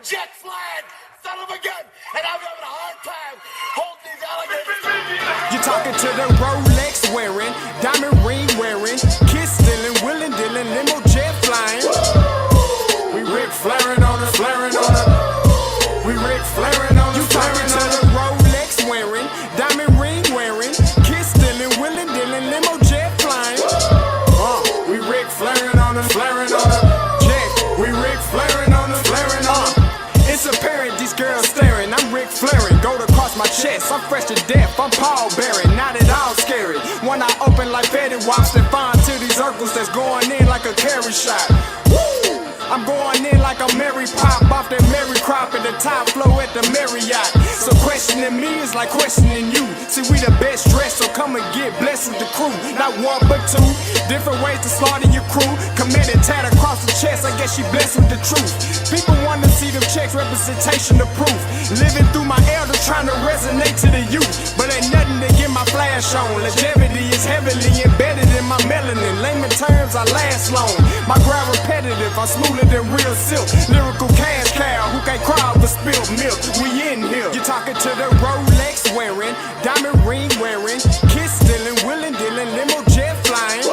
jet flying, son of a gun, and I'm having a hard time holding these alligators. You're talking to the Rolex wearing, diamond ring wearing, kiss stealing, willing dealing, limo jet flying. We Rick flaring on her, flaring on her. We Rick flaring on her. You talking to the Rolex wearing, diamond ring wearing, kiss stealing, willing dealing, limo jet flying. We Rick flaring on her, flaring on her. We Rick flaring on them, flaring on them. It's apparent these girls staring. I'm Rick flaring, gold across my chest. I'm fresh to death, I'm Paul Bearing. Not at all scary. When I open like Betty Wops and find to these circles that's going in like a carry shot. Woo! I'm going in like a Mary Pop off that Mary Crop at the top flow at the Marriott. So questioning me is like questioning you. See, we the best dressed, so come and get blessed with the crew. Not one but two, different ways to slaughter your crew. Committed tat across the chest, I guess she blessed with the truth. People want to see them checks, representation of proof. Living through my elder, trying to resonate to the youth. But ain't nothing to get my flash on. Longevity is heavily embedded in my melanin. Layman terms, I last long. My grind repetitive, I'm smoother than real silk. Lyrical cash cow who can't cry over spilled milk. We in here. You're talking to the Rolex wearing, diamond ring wearing, kiss stealing, willing dealing, limo jet flying.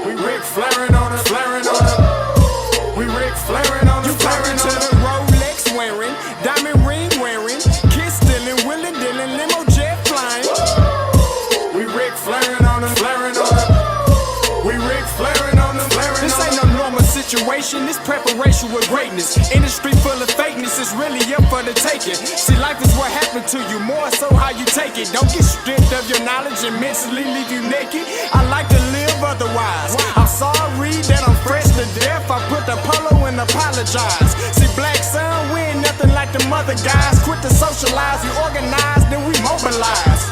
We Rick flaring on her, flaring on her. We Rick flaring on her, flaring on her. You talking to the Rolex wearing, diamond ring wearing, kiss stealing, willing dealing, limo jet flying. We Rick flaring on her, flaring on her. We Rick flaring on her, flaring on her. This ain't no normal situation, this preparation with greatness. Industry full of fakeness, it's really up for the taking. See, life is what happened to you, more so how you take it. Don't get stripped of your knowledge and mentally leave you naked. I like to live otherwise. I'm sorry that I'm fresh to death. I put the polo and apologize. See, black son, we ain't nothing like the mother guys. Quit to socialize, we organize, then we mobilize.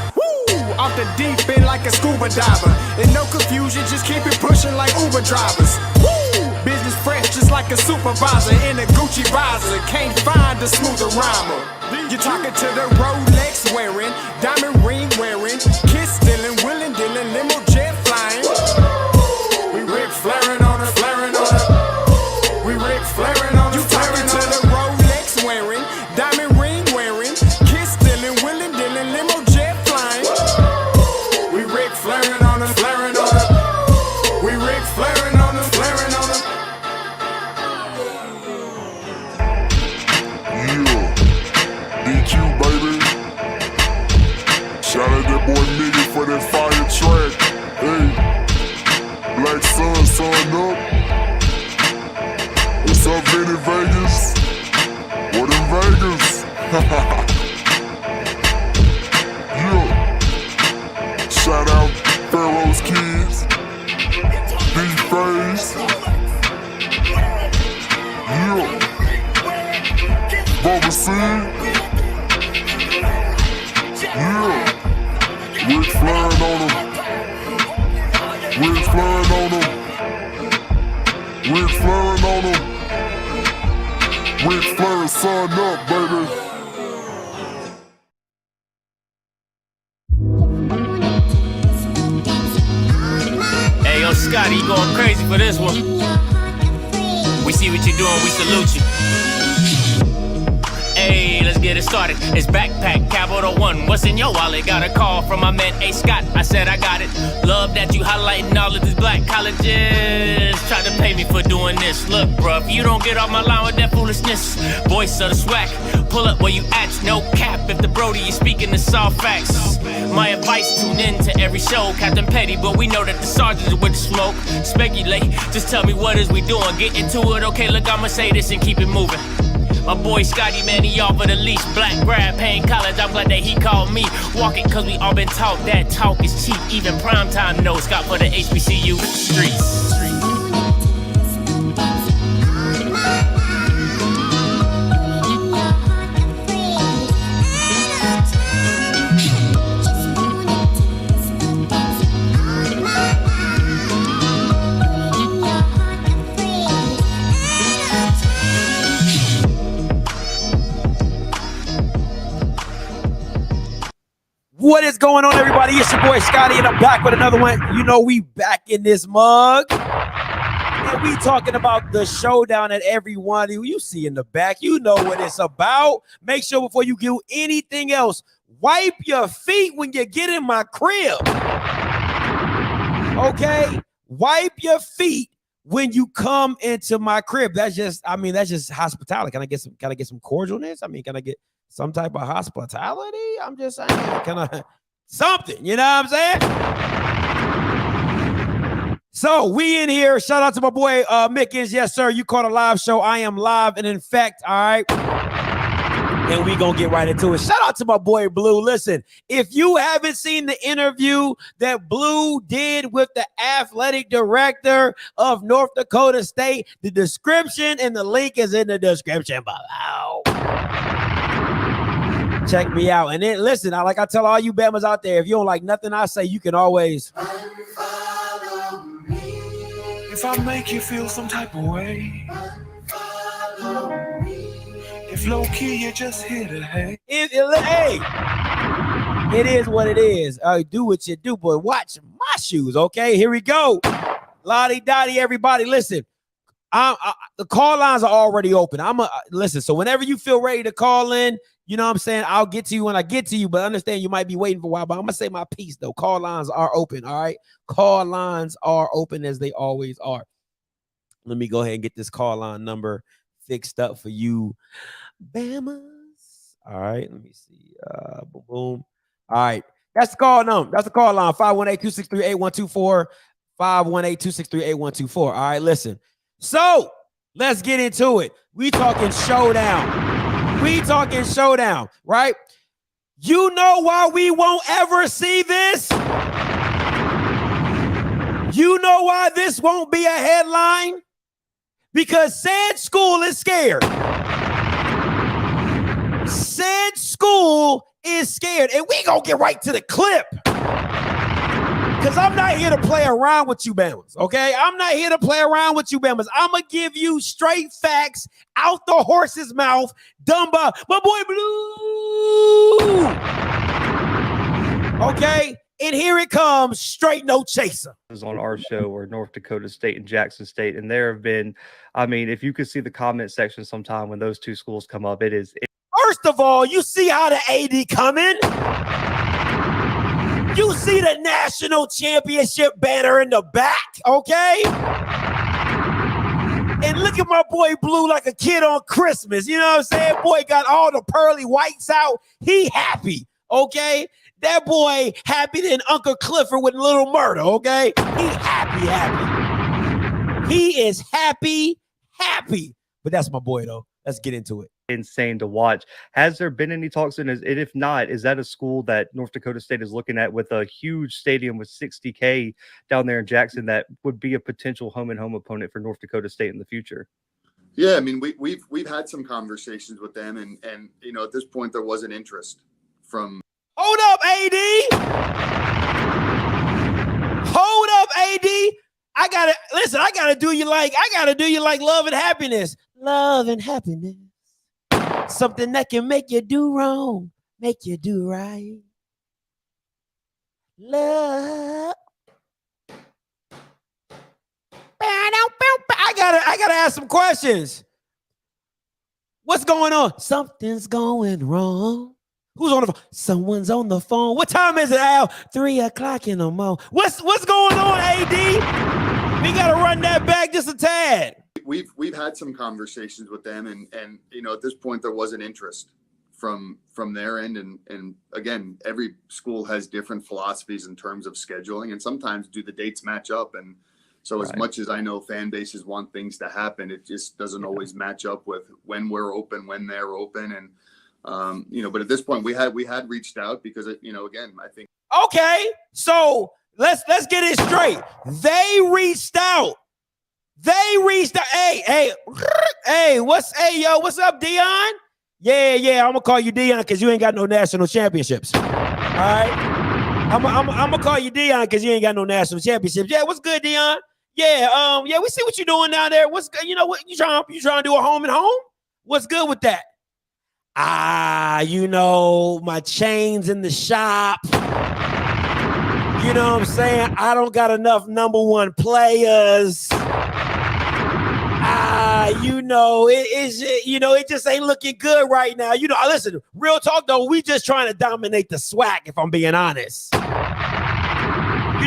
Off the deep end like a scuba diver. And no confusion, just keep it pushing like Uber drivers. Woo! Business fresh just like a supervisor in a Gucci visor. Can't find a smoother rhymer. You're talking to the Rolex wearing, diamond ring wearing, kiss stealing, willing dealing, limo jet flying. We Rick flaring on her, flaring on her. We Rick flaring on her. You talking to the Rolex wearing, diamond ring wearing, kiss stealing, willing dealing, limo jet flying. We Rick flaring on her, flaring on her. We Rick flaring on her, flaring on her. Yeah, DQ baby. Shout out that boy Nigga for that fire track. Hey, Black Sun, sun up. What's up, Vinny Vegas? What in Vegas? Yeah. Shout out Pharaoh's Kids. D-Phase. Yeah. Bubba C. Yeah. Rick flaring on him. Rick flaring on him. Rick flaring on him. Rick flaring, sun up, baby. Hey, yo, Scotty, you going crazy for this one. We see what you're doing, we salute you. Hey, let's get it started. It's backpack, capital one. What's in your wallet? Got a call from my man, A. Scott. I said I got it. Love that you highlighting all of these black colleges. Try to pay me for doing this. Look, bruh, if you don't get off my line with that foolishness, voice of the swag, pull up where you at, no cap. If the Brody is speaking the soft facts, my advice, tune in to every show. Captain Petty, but we know that the sergeant is with the smoke. Speculate, just tell me what is we doing. Get into it, okay, look, I'ma say this and keep it moving. My boy Scotty, man, he off of the leash. Black grad, paying college, I'm glad that he called me. Walk it, cause we all been taught that talk is cheap. Even primetime knows Scott for the HBCU streets. What is going on, everybody? It's your boy Scotty, and I'm back with another one. You know, we back in this mug. And And we talking about the showdown that everyone you see in the back. You know what it's about. Make sure before you do anything else, wipe your feet when you get in my crib. Okay? Wipe your feet when you come into my crib. That's just hospitality. Can I get some cordialness? I mean, can I get some type of hospitality? I'm just saying, can I something, you know what I'm saying? So we in here. Shout out to my boy Mickens. Yes, sir. You caught a live show. I am live and in fact, all right. And we gonna get right into it. Shout out to my boy Blue. Listen, if you haven't seen the interview that Blue did with the athletic director of North Dakota State, the description and the link is in the description below. Check me out. And then listen, I tell all you Bammers out there, if you don't like nothing I say, you can always Unfollow me. If I make you feel some type of way, unfollow me. If low key you just hit a hey. Hey, it is what it is. Do what you do, boy. Watch my shoes, okay? Here we go. Lottie Dottie, everybody, listen. The call lines are already open. Listen. So whenever you feel ready to call in, you know what I'm saying? I'll get to you when I get to you, but understand you might be waiting for a while, but I'm going to say my piece, though. Call lines are open, all right? Call lines are open as they always are. Let me go ahead and get this call line number fixed up for you, Bammers. All right, let me see. Boom, boom. All right, that's the call number. That's the call line, 518-263-8124, 518-263-8124. All right, listen. So let's get into it. We talking showdown. We talking showdown, right? You know why we won't ever see this? You know why this won't be a headline? Because said school is scared. Said school is scared. And we gonna get right to the clip. Because I'm not here to play around with you Bammers, okay? I'm not here to play around with you Bammers. I'm going to give you straight facts out the horse's mouth, done by my boy Blue. Okay? And here it comes, straight no chaser. Was on our show or North Dakota State and Jackson State. And there have been, I mean, if you could see the comment section sometime when those two schools come up, First of all, you see how the AD coming? You see the national championship banner in the back, okay? And look at my boy Blue like a kid on Christmas. You know what I'm saying? Boy got all the pearly whites out. He happy, okay? That boy happy than Uncle Clifford with Little Murder, okay? He happy. He is happy. But that's my boy, though. Let's get into it. insane to watch. Has there been any talks? And if not, is that a school that North Dakota State is looking at with a huge stadium with 60K down there in Jackson that would be a potential home and home opponent for North Dakota State in the future? Yeah, I mean, we've had some conversations with them, and you know, at this point there was an interest from. Hold up, AD. Hold up, AD. I gotta do you like love and happiness. Love and happiness. Something that can make you do wrong, make you do right. Love. I gotta ask some questions. What's going on? Something's going wrong. Who's on the phone? Someone's on the phone. What time is it, Al? 3 o'clock in the morning. What's going on, AD? We gotta run that back just a tad. We've had some conversations with them, and you know, at this point there was an interest from their end, and again, every school has different philosophies in terms of scheduling, and sometimes do the dates match up, and so as much as I know fan bases want things to happen, it just doesn't always match up with when we're open, when they're open, and you know, but at this point we had reached out because you know, again, I think. Okay, so let's get it straight. They reached out. Hey, what's up, Dion? Yeah, I'm gonna call you Dion because you ain't got no national championships. All right, I'm gonna call you Dion because you ain't got no national championships. Yeah, what's good, Dion? Yeah, we see what you're doing down there. What's good? You know what you trying to do a home and home? What's good with that? You know, my chain's in the shop. You know what I'm saying? I don't got enough #1 players. It just ain't looking good right now. Listen, real talk though, we just trying to dominate the SWAC, if I'm being honest.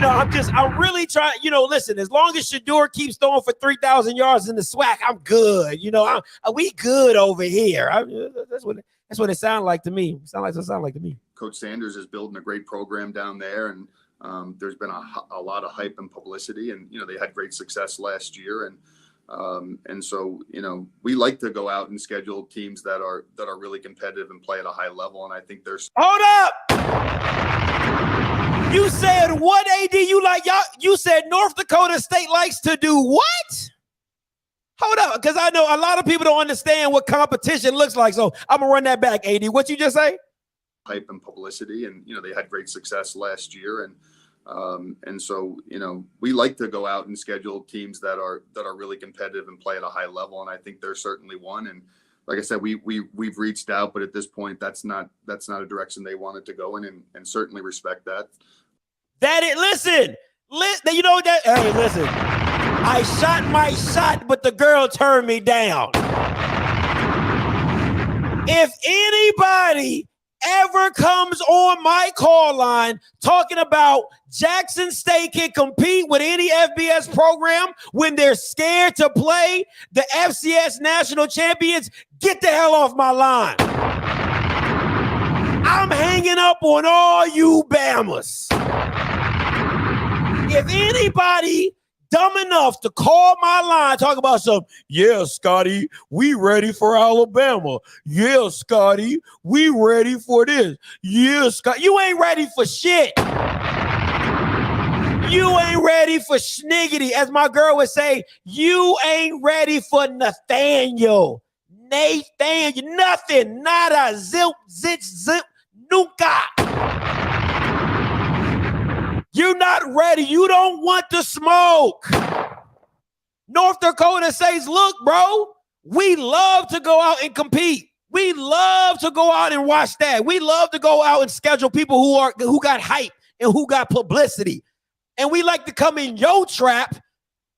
I'm really trying, listen, as long as Shador keeps throwing for 3,000 yards in the SWAC, I'm good. We good over here. That's what it sounds like to me. Sound like to me. Coach Sanders is building a great program down there, and there's been a lot of hype and publicity, and they had great success last year, and so we like to go out and schedule teams that are really competitive and play at a high level, and I think there's. Hold up. You said what, AD? You said North Dakota State likes to do what? Hold up, because I know a lot of people don't understand what competition looks like. So I'm gonna run that back, AD. What you just say? Hype and publicity, and they had great success last year, and so we like to go out and schedule teams that are really competitive and play at a high level, and I think they're certainly one. And like I said, we've reached out, but at this point, that's not a direction they wanted to go in, and certainly respect that. Listen. Hey, listen. I shot my shot, but the girl turned me down. If anybody ever comes on my call line talking about Jackson State can compete with any FBS program when they're scared to play the FCS national champions, get the hell off my line. I'm hanging up on all you Bamas. If anybody dumb enough to call my line, talk about something, yeah, Scotty, we ready for Alabama. Yeah, Scotty, we ready for this. Yeah, Scott, you ain't ready for shit. You ain't ready for schniggity. As my girl would say, you ain't ready for Nathaniel. Nothing. Nada, zip, nunca. You're not ready. You don't want the smoke. North Dakota says, look, bro, we love to go out and compete. We love to go out and watch that. We love to go out and schedule people who got hype and who got publicity. And we like to come in your trap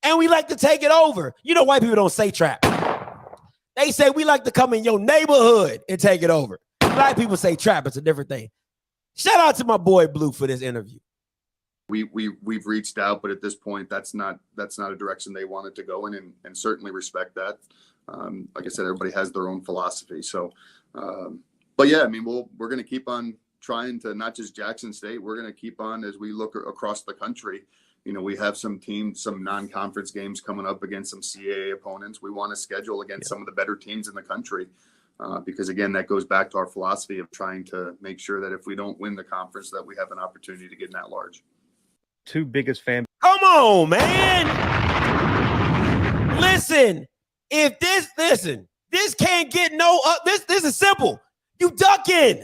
and we like to take it over. White people don't say trap. They say we like to come in your neighborhood and take it over. Black people say trap. It's a different thing. Shout out to my boy Blue for this interview. We've reached out, but at this point, that's not a direction they wanted to go in, and certainly respect that. Like I said, everybody has their own philosophy. So, but yeah, I mean, we're going to keep on trying to, not just Jackson State. We're going to keep on as we look across the country. We have some non-conference games coming up against some CAA opponents. We want to schedule against some of the better teams in the country. Because again, that goes back to our philosophy of trying to make sure that if we don't win the conference, that we have an opportunity to get in that large. Two biggest fan. Come on, man. Listen, this can't get no up. This is simple. You ducking.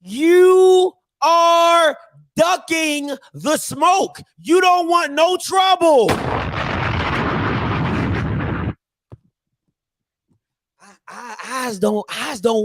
You are ducking the smoke. You don't want no trouble. Eyes don't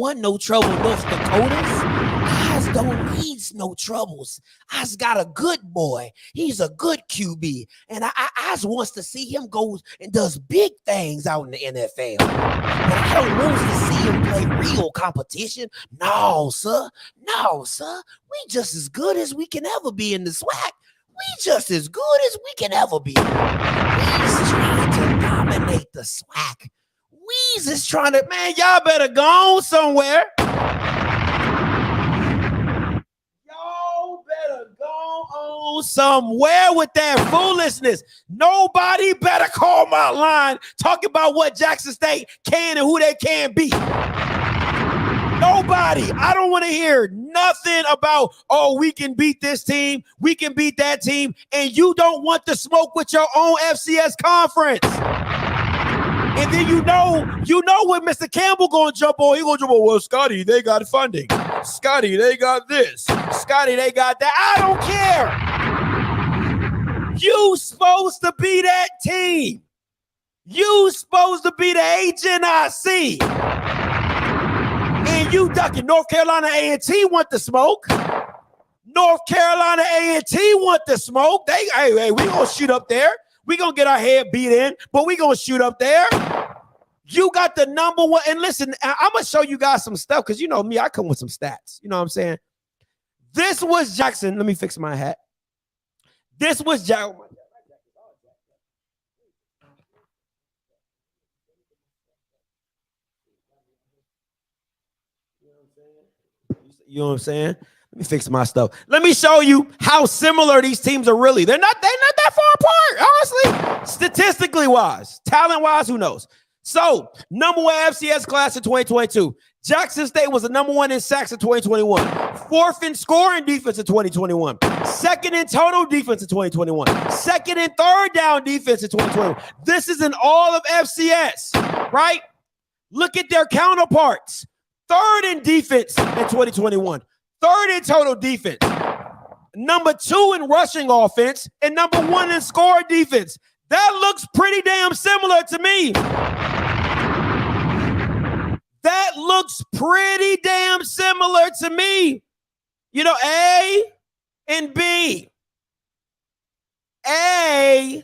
want no trouble, North Dakotas. Eyes don't need no troubles. Eyes got a good boy. He's a good QB. And Eyes wants to see him go and does big things out in the NFL. But I don't want to see him play real competition. No, sir. We just as good as we can ever be in the SWAC. We just as good as we can ever be. He's trying to dominate the SWAC. Weeze is trying to, man, y'all better go on somewhere. Y'all better go on somewhere with that foolishness. Nobody better call my line talking about what Jackson State can and who they can beat. Nobody. I don't want to hear nothing about, oh, we can beat this team, we can beat that team, and you don't want to smoke with your own FCS conference. And then you know when Mr. Campbell gonna jump on, he gonna jump on, well, Scotty, they got funding. Scotty, they got this. Scotty, they got that. I don't care. You supposed to be that team. You supposed to be the HNIC. And you ducking. North Carolina A&T want the smoke. North Carolina A&T want the smoke. Hey, we gonna shoot up there. We gonna get our head beat in, but we gonna shoot up there. You got the number one. And listen, I'm gonna show you guys some stuff because you know me, I come with some stats. You know what I'm saying? This was Jackson. Let me fix my hat. This was Jackson. You know what I'm saying? Let me fix my stuff. Let me show you how similar these teams are really. They're not that far apart, honestly. Statistically wise, talent wise, who knows? So, number one FCS class in 2022. Jackson State was the number one in sacks in 2021. Fourth in scoring defense in 2021. Second in total defense in 2021. Second and third down defense in 2021. This is in all of FCS, right? Look at their counterparts. Third in defense in 2021. Third in total defense. Number two in rushing offense. And number one in score defense. That looks pretty damn similar to me. That looks pretty damn similar to me. You know, A and B. A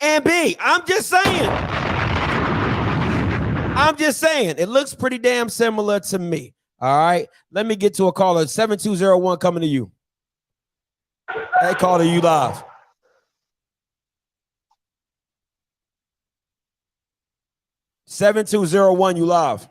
and B. I'm just saying. It looks pretty damn similar to me. All right. Let me get to a caller. 7201 coming to you. Hey, caller, you live. (7201) you live.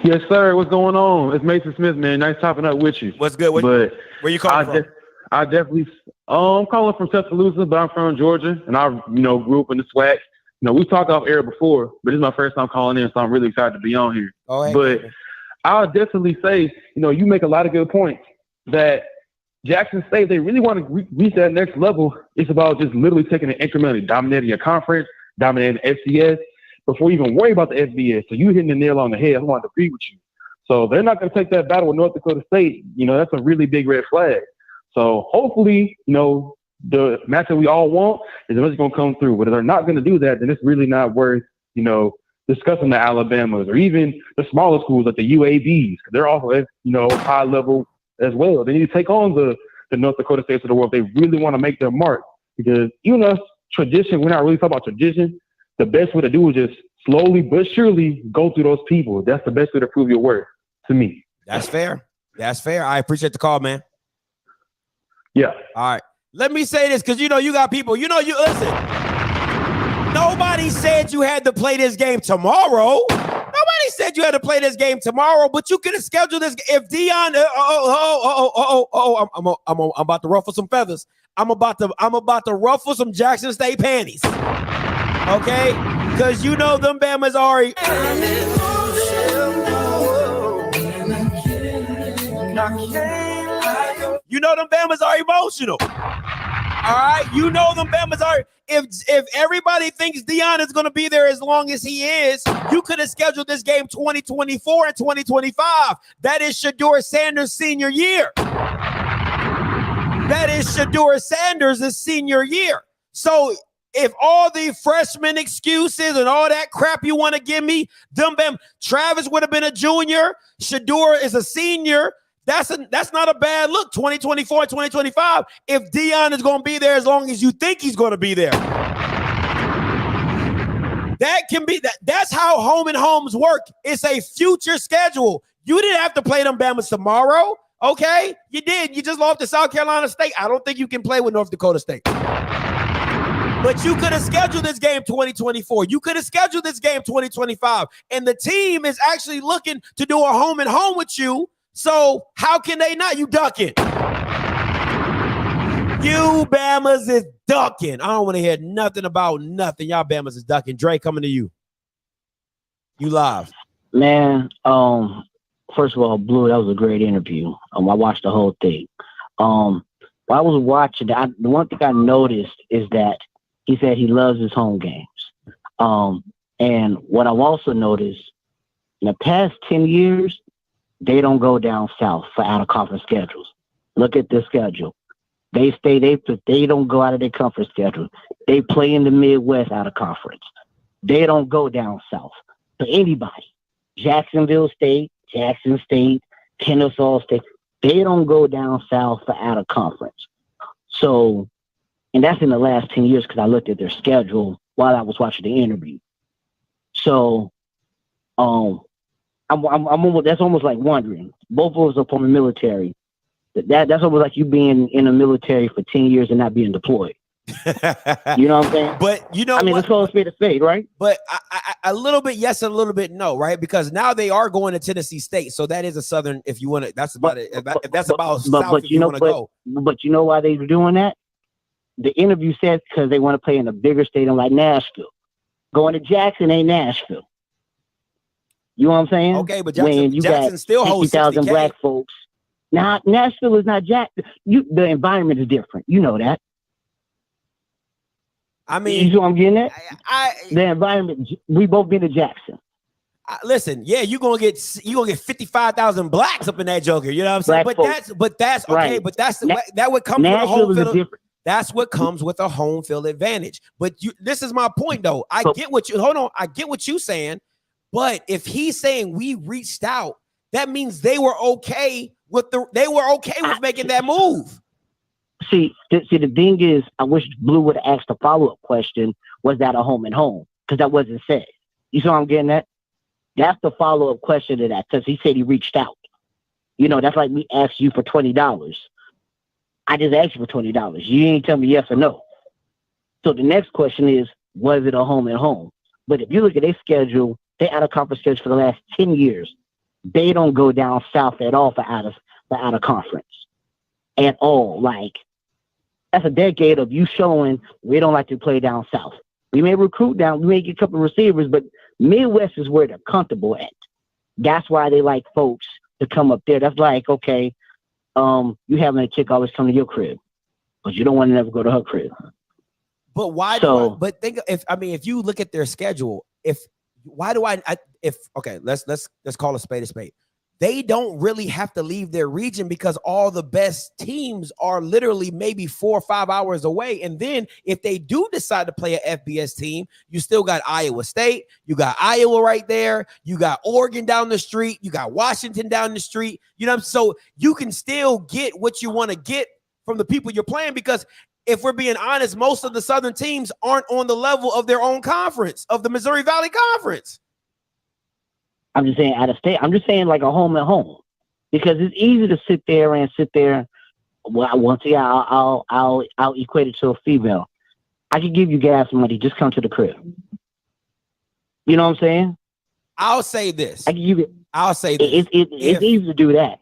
Yes, sir. What's going on? It's Mason Smith, man. Nice topping up with you. What's good? Where you calling from? I definitely. I'm calling from Tuscaloosa, but I'm from Georgia, and I, grew up in the SWAC. We've talked off air before, but this is my first time calling in, so I'm really excited to be on here. Oh, hey, but man. I'll definitely say, you make a lot of good points that Jackson State, they really want to reach that next level. It's about just literally taking it incrementally, dominating your conference, dominating FCS, before you even worry about the FBS. So you hitting the nail on the head. I want to agree with you. So they're not going to take that battle with North Dakota State. That's a really big red flag. So hopefully, the match that we all want is eventually going to come through. But if they're not going to do that, then it's really not worth, discussing the Alabamas or even the smaller schools like the UABs. Because they're also at, high level as well. They need to take on the North Dakota States of the world. They really want to make their mark. Because even us tradition, we're not really talking about tradition. The best way to do is just slowly but surely go through those people. That's the best way to prove your worth to me. That's fair. I appreciate the call, man. Yeah. All right. Let me say this because, you got people, listen. Nobody said you had to play this game tomorrow. Nobody said you had to play this game tomorrow, but you could have scheduled this. If Dion, I'm about to ruffle some feathers. I'm about to ruffle some Jackson State panties. Okay, because them Bama's already. Them Bama's are emotional. All right, them Bama's are. If everybody thinks Dion is going to be there as long as he is, you could have scheduled this game 2024 and 2025. That is Shedeur Sanders' senior year. So. If all the freshman excuses and all that crap you want to give me, Travis would have been a junior. Shedeur is a senior. That's not a bad look. 2024, 2025. If Dion is going to be there as long as you think he's going to be there, that can be that. That's how home and homes work. It's a future schedule. You didn't have to play them Bamas tomorrow. Okay, you did. You just lost to South Carolina State. I don't think you can play with North Dakota State. But you could have scheduled this game 2024. You could have scheduled this game 2025. And the team is actually looking to do a home and home with you. So how can they not? You ducking. You Bamas is ducking. I don't want to hear nothing about nothing. Y'all Bamas is ducking. Dre, coming to you. You live. Man, first of all, Blue, that was a great interview. I watched the whole thing. While I was watching, the one thing I noticed is that he said he loves his home games. And what I've also noticed, in the past 10 years, they don't go down south for out-of-conference schedules. Look at the schedule. They don't go out of their conference schedule. They play in the Midwest out of conference. They don't go down south for anybody. Jacksonville State, Jackson State, Kennesaw State, they don't go down south for out of conference. So, and that's in the last 10 years because I looked at their schedule while I was watching the interview. So, I'm almost, that's almost like wondering. Both of us are from the military. That's almost like you being in the military for 10 years and not being deployed. You know what I'm saying? But you know, I mean, let's call it spade a spade, right? But a little bit yes and a little bit no, right? Because now they are going to Tennessee State, so that is a Southern. If you want to, that's about it. If that's about South, if you want to go. But you know why they're doing that? The interview says because they want to play in a bigger stadium like Nashville. Going to Jackson ain't Nashville. You know what I'm saying? Okay, but Jackson still holds 60,000 black folks. Now Nashville is not Jackson. The environment is different. You know that. I mean, you know what I'm getting at? The environment. We both been to Jackson. Listen, yeah, you're gonna get 55,000 blacks up in that joker. You know what I'm saying? But that's okay. Right. But that would come with a home field. That's what comes with a home field advantage. But this is my point, though. I get what you're saying. But if he's saying we reached out, that means they were okay with making that move. See, the thing is, I wish Blue would have asked a follow-up question. Was that a home and home? Because that wasn't said. You see what I'm getting at? That's the follow-up question to that, because he said he reached out. You know, that's like me asking you for $20. I just asked you for $20. You ain't tell me yes or no. So the next question is, was it a home and home? But if you look at their schedule, they out of conference schedule for the last 10 years. They don't go down south at all for out of conference at all. Like, that's a decade of you showing we don't like to play down south. We may recruit down, we may get a couple of receivers, but Midwest is where they're comfortable at. That's why they like folks to come up there. That's like, okay, you having a chick always come to your crib, but you don't want to never go to her crib. But why? But think if you look at their schedule, let's call a spade a spade. They don't really have to leave their region because all the best teams are literally maybe 4 or 5 hours away. And then if they do decide to play an FBS team, you still got Iowa State, you got Iowa right there, you got Oregon down the street, you got Washington down the street. You know, so you can still get what you want to get from the people you're playing, because if we're being honest, most of the Southern teams aren't on the level of their own conference, of the Missouri Valley Conference. I'm just saying out of state. I'm just saying like a home and home, because it's easy to sit there. Well, once again, I'll equate it to a female. I could give you gas money. Just come to the crib. You know what I'm saying? I'll say this. I'll say this. It's easy to do that.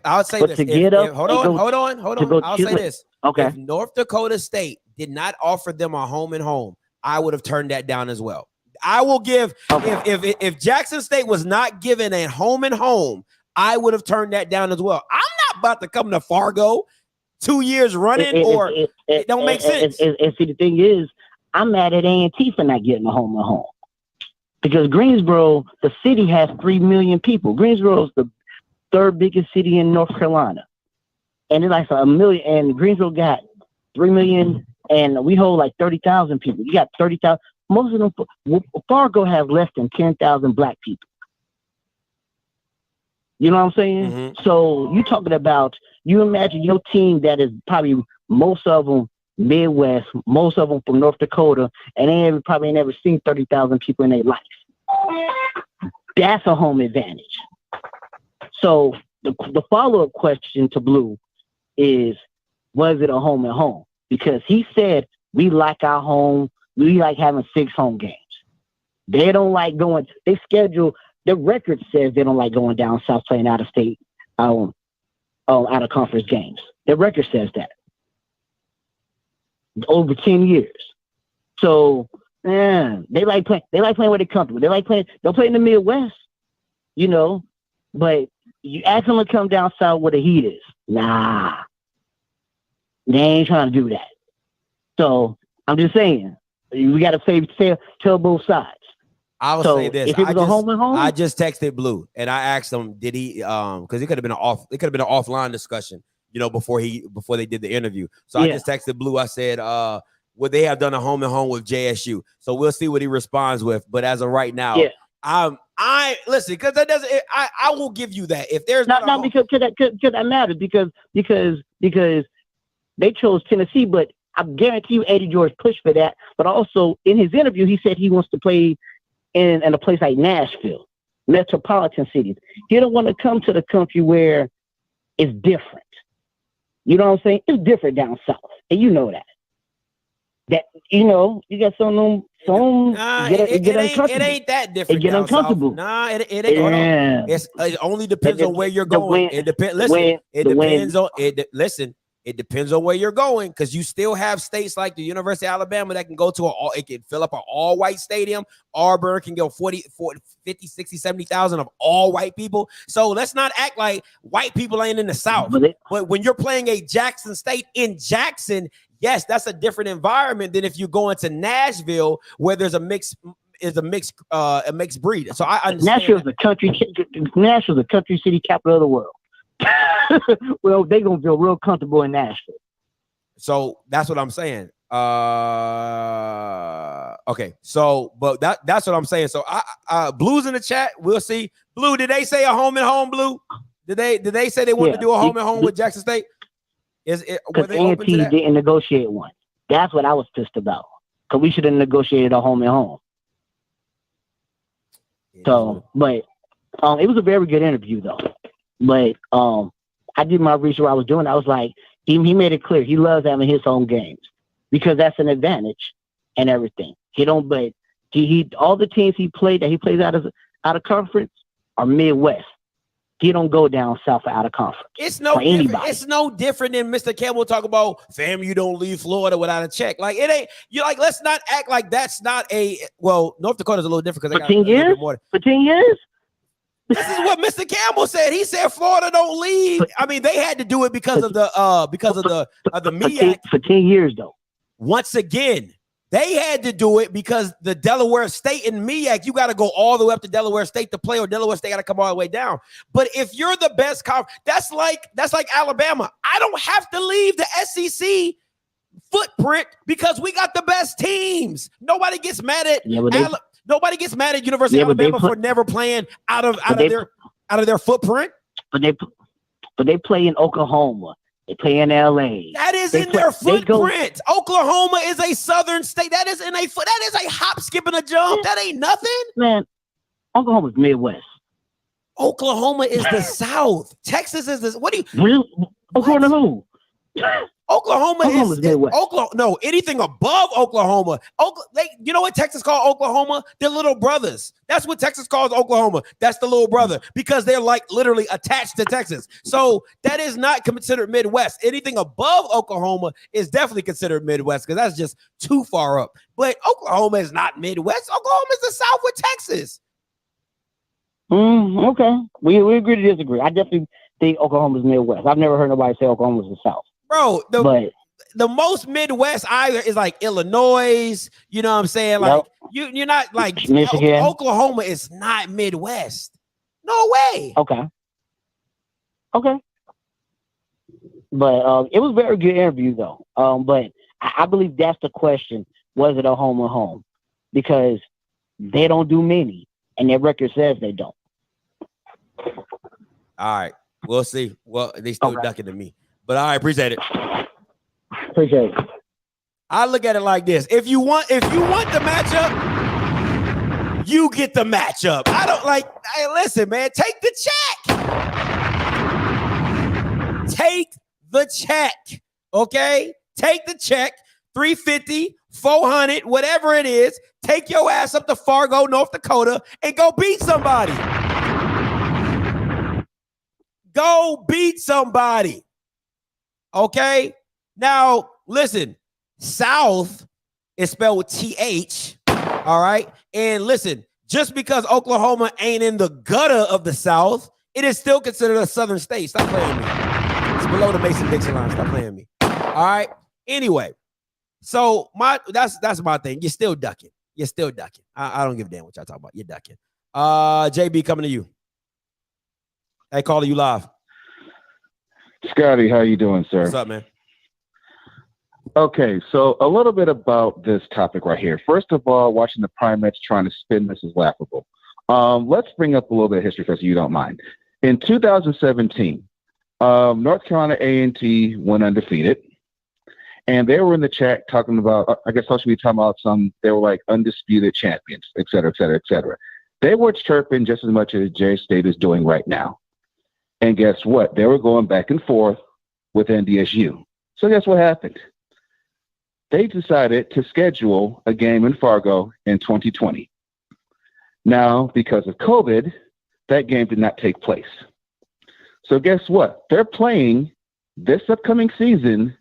I'll say this. Hold on. I'll say this. Okay. If North Dakota State did not offer them a home and home, I would have turned that down as well. I will give, if Jackson State was not given a home and home, I would have turned that down as well. I'm not about to come to Fargo 2 years running, it don't make sense. And see, the thing is, I'm mad at A&T for not getting a home and home, because Greensboro, the city, has 3 million people. Greensboro is the third biggest city in North Carolina, and it's like 1 million. And Greensboro got 3 million, and we hold like 30,000 people. You got 30,000. Most of them, Fargo has less than 10,000 black people. You know what I'm saying? Mm-hmm. So you talking about, you imagine your team that is probably most of them Midwest, most of them from North Dakota, and they probably never seen 30,000 people in their life. That's a home advantage. So the follow-up question to Blue is, was it a home and home? Because he said, we like our home. We like having 6 home games. They don't like going. They schedule. The record says they don't like going down south playing out of state, out of conference games. The record says that. Over 10 years. So, they like playing. They like playing where they're comfortable. They like playing. They'll play in the Midwest, you know. But you ask them to come down south where the heat is. Nah, they ain't trying to do that. So I'm just saying. We got to tell both sides. I'll say this. If it was a home and home, I just texted Blue and I asked him, did he because it could have been an offline discussion, you know, before they did the interview. So I just texted Blue. I said, would they have done a home and home with JSU? So we'll see what he responds with. But as of right now, I listen, because that doesn't. I will give you that. If there's not because that matters because they chose Tennessee, but I guarantee you Eddie George pushed for that. But also in his interview, he said he wants to play in a place like Nashville, metropolitan cities. He don't want to come to the country where it's different. You know what I'm saying? It's different down south, and you know that. That you got some it ain't that different. It get uncomfortable. South. Nah, it ain't. Yeah. It only depends on where you're going. It depends. Listen, it depends on where you're going, because you still have states like the University of Alabama that can go to it can fill up an all-white stadium. Auburn can go 40, 50, 60, 70,000 of all white people. So let's not act like white people ain't in the South. But when you're playing a Jackson State in Jackson, yes, that's a different environment than if you go into Nashville where there's a mixed breed. So I understand. Nashville's the country city capital of the world. Well, they're gonna feel real comfortable in Nashville. So that's what I'm saying. Okay. So, but that's what I'm saying. So, Blue's in the chat. We'll see. Blue, did they say a home and home? Blue, did they say they wanted to do a home and home with Jackson State? Because A&T didn't negotiate one. That's what I was pissed about. Because we should have negotiated a home and home. So, but it was a very good interview though. But I did my research. What I was doing, I was like, he made it clear he loves having his home games because that's an advantage and everything. He all the teams he plays out of conference are Midwest. He don't go down south or out of conference. It's no different. It's no different than Mr. Campbell talk about, fam, you don't leave Florida without a check. Like it ain't. You like. Let's not act like that's not a. Well, North Dakota's a little different because for 10 years. For 10 years. This is what Mr. Campbell said. He said Florida don't leave. I mean, they had to do it because of the MEAC. For 10 years though. Once again, they had to do it because the Delaware State and MEAC, you got to go all the way up to Delaware State to play, or Delaware State got to come all the way down. But if you're the best that's like Alabama. I don't have to leave the SEC footprint because we got the best teams. Nobody gets mad at Nobody gets mad at University of Alabama for never playing out of their footprint. But they play in Oklahoma. They play in LA. That is in their footprint. Oklahoma is a southern state. That is a hop, skip, and a jump. That ain't nothing. Man, Oklahoma's Midwest. Oklahoma is the South. Texas is this. What do you? Really? According to who? Oklahoma is Midwest. Oklahoma. No, anything above Oklahoma. You know what Texas called Oklahoma? They're little brothers. That's what Texas calls Oklahoma. That's the little brother because they're like literally attached to Texas. So that is not considered Midwest. Anything above Oklahoma is definitely considered Midwest because that's just too far up. But Oklahoma is not Midwest. Oklahoma is the South with Texas. Okay. We agree to disagree. I definitely think Oklahoma is Midwest. I've never heard nobody say Oklahoma is the South. Bro, the most Midwest either is like Illinois. You know what I'm saying? Like you're not like Michigan. Oklahoma is not Midwest. No way. Okay. But it was a very good interview though. But I believe that's the question. Was it a home or home? Because they don't do many, and their record says they don't. All right. We'll see. Well, they still ducking to me. But I appreciate it. Appreciate it. I look at it like this. If you want the matchup, you get the matchup. I don't like, hey, listen, man, take the check. Take the check. Okay? Take the check. 350, 400, whatever it is. Take your ass up to Fargo, North Dakota, and go beat somebody. Go beat somebody. Okay? Now, listen, South is spelled with TH, all right? And listen, just because Oklahoma ain't in the gutter of the South, it is still considered a southern state. Stop playing me. It's below the Mason-Dixon line. Stop playing me. All right? Anyway, so that's my thing. You're still ducking. I don't give a damn what y'all talking about. You're ducking. JB coming to you. Hey, caller, you live. Scotty, how you doing, sir? What's up, man? Okay, so a little bit about this topic right here. First of all, watching the Primettes trying to spin this is laughable. Let's bring up a little bit of history, if you don't mind. In 2017, North Carolina A&T went undefeated, and they were in the chat talking about, I guess social media talking about they were like undisputed champions, et cetera, et cetera, et cetera. They were chirping just as much as J State is doing right now. And guess what? They were going back and forth with NDSU. So guess what happened? They decided to schedule a game in Fargo in 2020. Now, because of COVID, that game did not take place. So guess what? They're playing this upcoming season,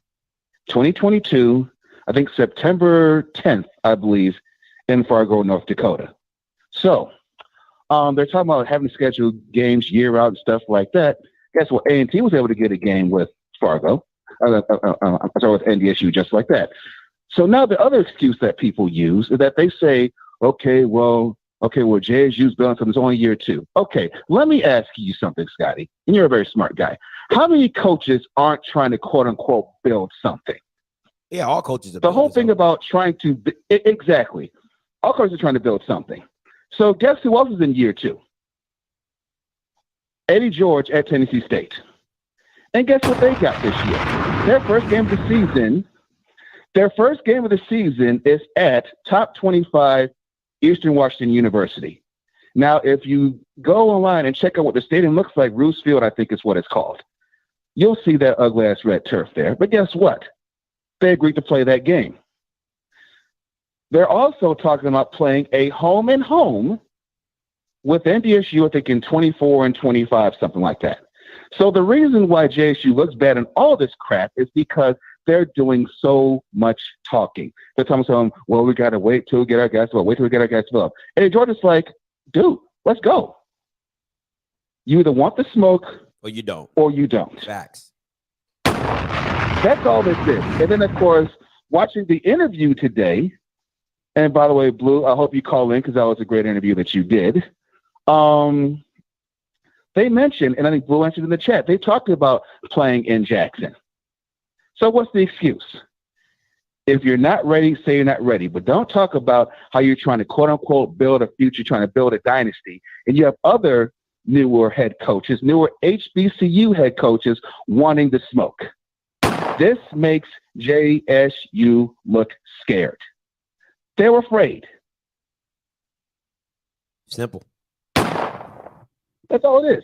2022, I think September 10th, I believe, in Fargo, North Dakota. So they're talking about having to schedule games year out and stuff like that. Guess what? A&T was able to get a game with Fargo. With NDSU, just like that. So now the other excuse that people use is that they say, okay, well, JSU's building something. It's only year 2. Okay, let me ask you something, Scotty. And you're a very smart guy. How many coaches aren't trying to quote unquote build something? Yeah, all coaches are. The whole thing about trying to exactly. All coaches are trying to build something. So guess who else is in year 2? Eddie George at Tennessee State. And guess what they got this year? Their first game of the season is at top 25 Eastern Washington University. Now, if you go online and check out what the stadium looks like, Roos Field, I think is what it's called, you'll see that ugly-ass red turf there. But guess what? They agreed to play that game. They're also talking about playing a home-and-home with NDSU, I think, in 24 and 25, something like that. So the reason why JSU looks bad in all this crap is because they're doing so much talking. They're telling them, well, we got to wait till we get our guys developed. And Georgia's like, dude, let's go. You either want the smoke or you don't. Facts. That's all this is. And then, of course, watching the interview today, and by the way, Blue, I hope you call in because that was a great interview that you did. They mentioned, and I think Blue answered in the chat, they talked about playing in Jackson. So what's the excuse? If you're not ready, say you're not ready. But don't talk about how you're trying to, quote unquote, build a future, trying to build a dynasty. And you have other newer head coaches, newer HBCU head coaches wanting the smoke. This makes JSU look scared. They're afraid. Simple. That's all it is.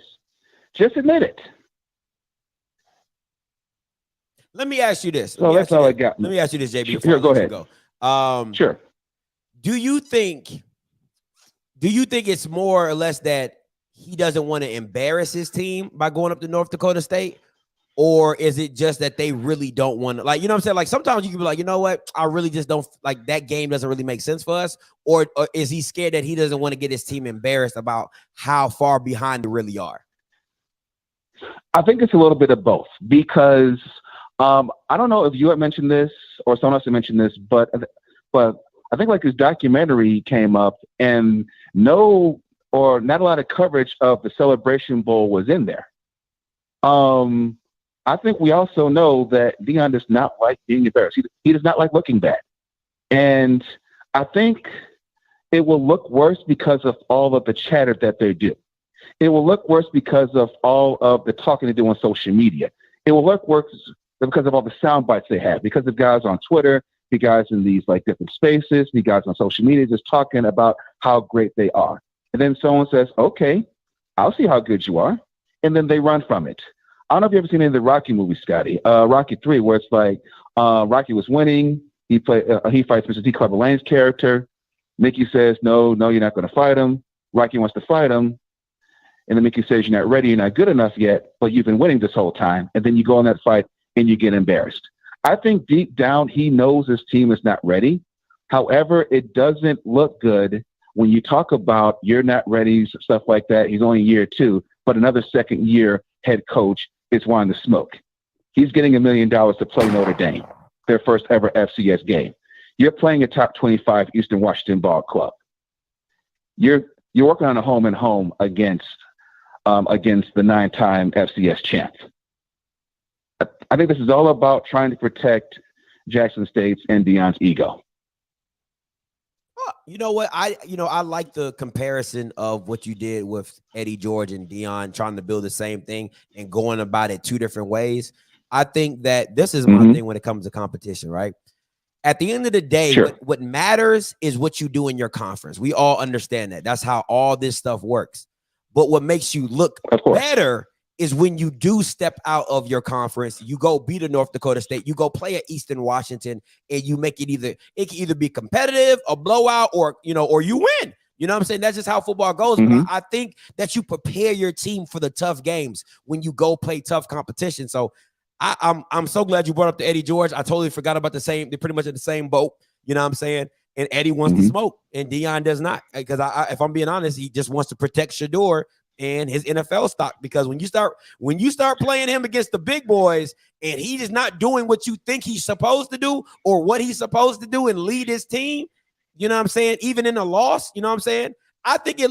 Just admit it. Let me ask you this. So that's all I got. Let me ask you this, JB. Sure, go ahead. Sure. Do you think it's more or less that he doesn't want to embarrass his team by going up to North Dakota State? Or is it just that they really don't want to, like, you know what I'm saying? Like, sometimes you can be like, you know what? I really just don't, like, that game doesn't really make sense for us. Or is he scared that he doesn't want to get his team embarrassed about how far behind they really are? I think it's a little bit of both because I don't know if you had mentioned this or someone else had mentioned this, but I think like his documentary came up and not a lot of coverage of the Celebration Bowl was in there. I think we also know that Deion does not like being embarrassed. He does not like looking bad. And I think it will look worse because of all of the chatter that they do. It will look worse because of all of the talking they do on social media. It will look worse because of all the sound bites they have, because of guys on Twitter, the guys in these like different spaces, the guys on social media just talking about how great they are. And then someone says, okay, I'll see how good you are. And then they run from it. I don't know if you've ever seen any of the Rocky movies, Scotty. Rocky 3, where it's like Rocky was winning. He fights Mr. T. Clubber Lane's character. Mickey says, no, you're not going to fight him. Rocky wants to fight him. And then Mickey says, you're not ready, you're not good enough yet, but you've been winning this whole time. And then you go in that fight and you get embarrassed. I think deep down he knows his team is not ready. However, it doesn't look good when you talk about you're not ready, stuff like that. He's only year 2, but another second year head coach is wanting to smoke. He's getting $1 million to play Notre Dame, their first ever FCS game. You're playing a top 25 Eastern Washington ball club. You're working on a home and home against the 9-time FCS champ. I think this is all about trying to protect Jackson State's and Deion's ego. You know what? I like the comparison of what you did with Eddie George and Deion trying to build the same thing and going about it two different ways. I think that this is my thing when it comes to competition, right? At the end of the day, what matters is what you do in your conference. We all understand that. That's how all this stuff works. But what makes you look better is when you do step out of your conference, you go beat a North Dakota State, you go play at Eastern Washington, and you make it can either be competitive, a blowout, or you win. You know what I'm saying? That's just how football goes. But I think that you prepare your team for the tough games when you go play tough competition. So I'm so glad you brought up the Eddie George. I totally forgot about they're pretty much in the same boat. You know what I'm saying? And Eddie wants to smoke, and Deion does not. Because if I'm being honest, he just wants to protect Shador and his NFL stock, because when you start playing him against the big boys and he is not doing what you think he's supposed to do or what he's supposed to do and lead his team, you know what I'm saying? Even in a loss, you know what I'm saying? I think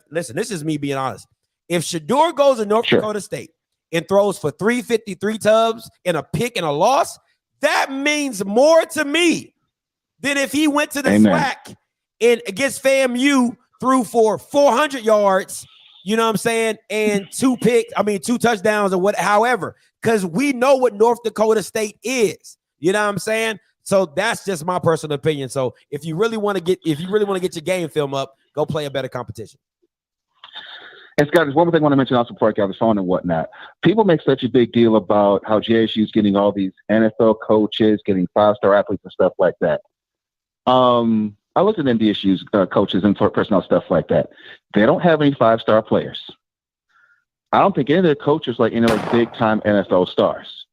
listen, this is me being honest. If Shador goes to North Dakota State and throws for 353 tubs and a pick and a loss, that means more to me than if he went to the SWAC and against FAMU threw for 400 yards. You know what I'm saying? And two touchdowns or however, because we know what North Dakota State is. You know what I'm saying? So that's just my personal opinion. So if you really want to get your game film up, go play a better competition. And Scott, there's one more thing I want to mention also before I get on the phone and whatnot. People make such a big deal about how JSU is getting all these NFL coaches, getting 5-star athletes and stuff like that. I looked at NDSU's coaches and personnel stuff like that. They don't have any 5-star players. I don't think any of their coaches like any like big time NFL stars.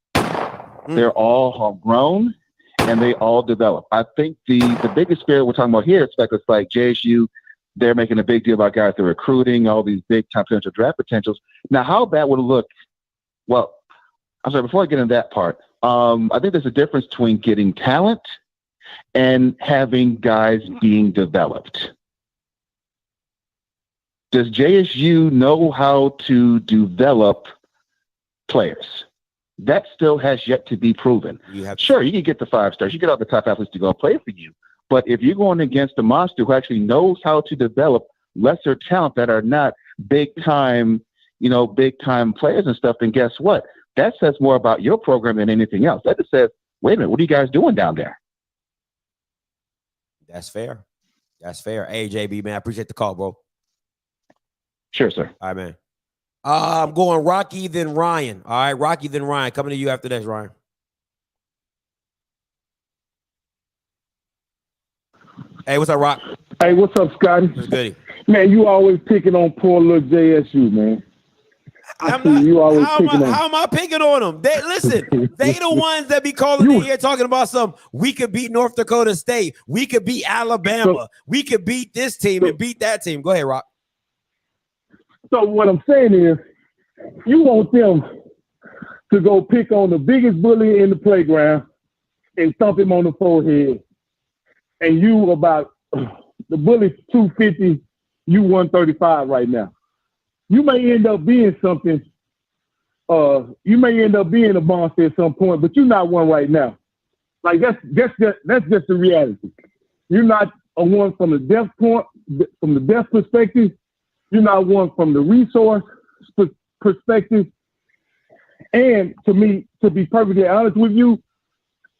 They're all homegrown and they all develop. I think the biggest spirit we're talking about here is like JSU. They're making a big deal about guys they're recruiting, all these big time potential draft potentials. Now, how that would look? Well, I'm sorry. Before I get into that part, I think there's a difference between getting talent and having guys being developed. Does JSU know how to develop players? That still has yet to be proven. Sure, you can get the 5 stars, you get all the top athletes to go play for you, but if you're going against a monster who actually knows how to develop lesser talent that are not big time players and stuff, then guess what? That says more about your program than anything else. That just says, wait a minute, what are you guys doing down there? That's fair. Hey, JB, man, I appreciate the call, bro. Sure, sir. All right, man. I'm going Rocky, then Ryan. All right, Rocky, then Ryan. Coming to you after this, Ryan. Hey, what's up, Rock? Hey, what's up, Scotty? What's goody? Man, you always picking on poor little JSU, man. How am I picking on them? Listen, they the ones that be calling in here talking about we could beat North Dakota State. We could beat Alabama. We could beat this team and beat that team. Go ahead, Rock. So what I'm saying is you want them to go pick on the biggest bully in the playground and thump him on the forehead. And you about the bully's 250, you 135 right now. You may end up being something. You may end up being a monster at some point, but you're not one right now. Like that's just the reality. You're not a one from the depth point, from the depth perspective. You're not one from the resource perspective. And to me, to be perfectly honest with you,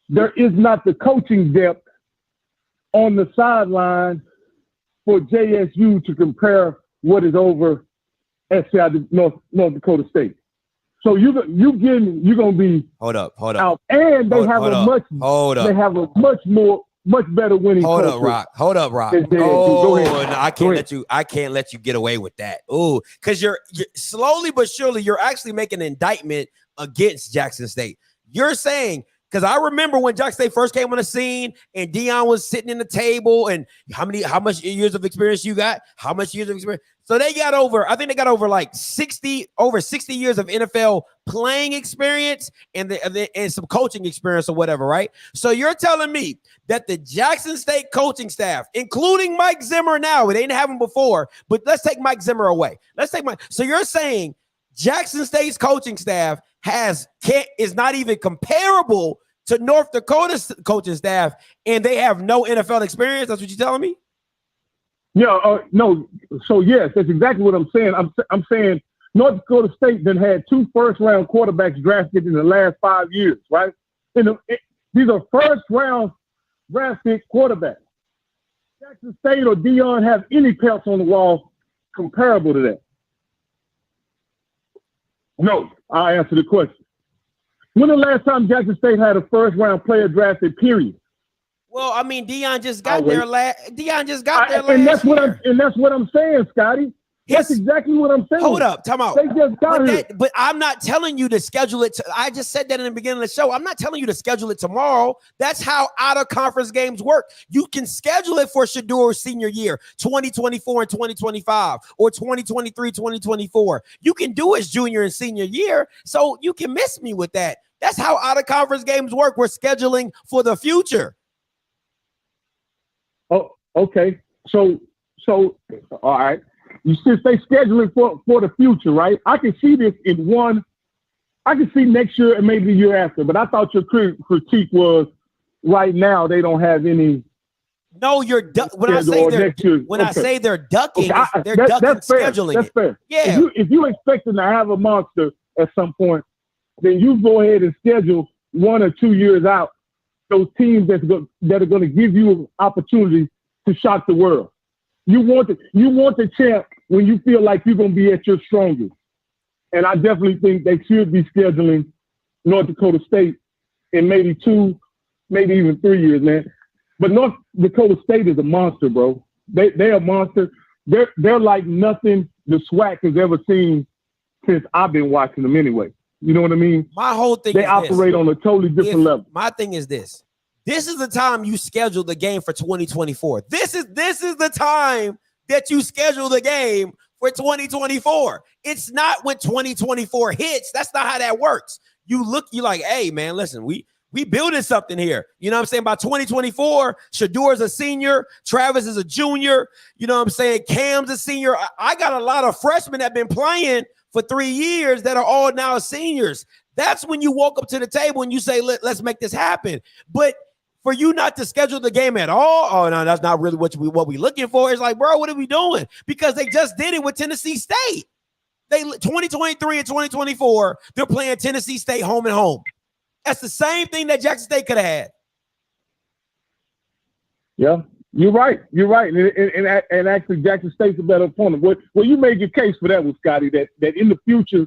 there is not the coaching depth on the sideline for JSU to compare what is over at North Dakota State. So you're gonna be hold up out, and they have a much better winning. Hold up, Rock. Oh, no, I can't let you get away with that. Oh, because you're slowly but surely you're actually making an indictment against Jackson State. You're saying, because I remember when Jackson State first came on the scene and Deion was sitting in the table and how much years of experience you got? How much years of experience? So they got over like 60 years of NFL playing experience and some coaching experience or whatever, right? So you're telling me that the Jackson State coaching staff, including Mike Zimmer now, they didn't have him before, but let's take Mike Zimmer away. So you're saying Jackson State's coaching staff is not even comparable to North Dakota's coaching staff, and they have no NFL experience? That's what you're telling me? No. So yes, that's exactly what I'm saying. I'm saying North Dakota State then had 2 first-round quarterbacks drafted in the last 5 years, right? These are first-round drafted quarterbacks. Jackson State or Deion have any pelts on the wall comparable to that? No, I'll answer the question. When the last time Jackson State had a first-round player drafted, period? Well, I mean, Deion just got there last. Deion just got there last and that's year. That's what I'm saying, Scotty. That's exactly what I'm saying. Hold up, time out. They just got it. But I'm not telling you to schedule it. I just said that in the beginning of the show. I'm not telling you to schedule it tomorrow. That's how out-of-conference games work. You can schedule it for Shadur's senior year, 2024 and 2025, or 2023, 2024. You can do his junior and senior year, so you can miss me with that. That's how out-of-conference games work. We're scheduling for the future. Oh, okay. So, all right. You should say scheduling for the future, right? I can see this in one. I can see next year and maybe the year after. But I thought your critique was right now they don't have any. No, you're when I say they're ducking, they're ducking scheduling. That's fair. Yeah. If you expecting to have a monster at some point, then you go ahead and schedule 1 or 2 years out those teams that are going to give you an opportunity to shock the world. You want the champ when you feel like you're going to be at your strongest. And I definitely think they should be scheduling North Dakota State in maybe 2, maybe even 3 years, man. But North Dakota State is a monster, bro. They're a monster. They're like nothing the SWAC has ever seen since I've been watching them anyway. You know what I mean? My whole thing they operate on a totally different level. My thing is this. This is the time you schedule the game for 2024. This is the time that you schedule the game for 2024. It's not when 2024 hits. That's not how that works. You're like, hey, man, listen, we building something here. You know what I'm saying? By 2024, Shadur's a senior. Travis is a junior. You know what I'm saying? Cam's a senior. I got a lot of freshmen that have been playing for 3 years that are all now seniors. That's when you walk up to the table and you say, let's make this happen. But for you not to schedule the game at all, oh, no, that's not really what we looking for. It's like, bro, what are we doing? Because they just did it with Tennessee State. 2023 and 2024, they're playing Tennessee State home and home. That's the same thing that Jackson State could have had. Yeah, you're right. And actually, Jackson State's a better opponent. Well, you made your case for that one, Scotty, that in the future,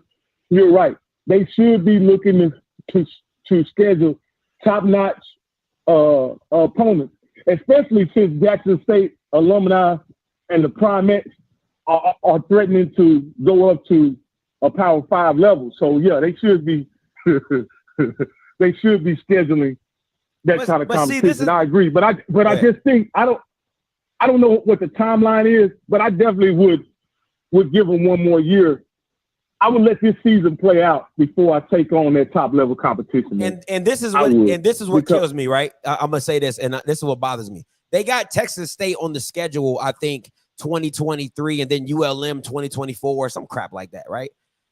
you're right. They should be looking to schedule top-notch opponents, especially since Jackson State alumni and the Primettes are threatening to go up to a Power 5 level. So yeah, they should be they should be scheduling that kind of competition. I agree, but I just think I don't know what the timeline is, but I definitely would give them 1 more year. I would let this season play out before I take on that top level competition. Man. And this is what kills me, right? I'm gonna say this, and this is what bothers me. They got Texas State on the schedule, I think 2023, and then ULM 2024 or some crap like that, right?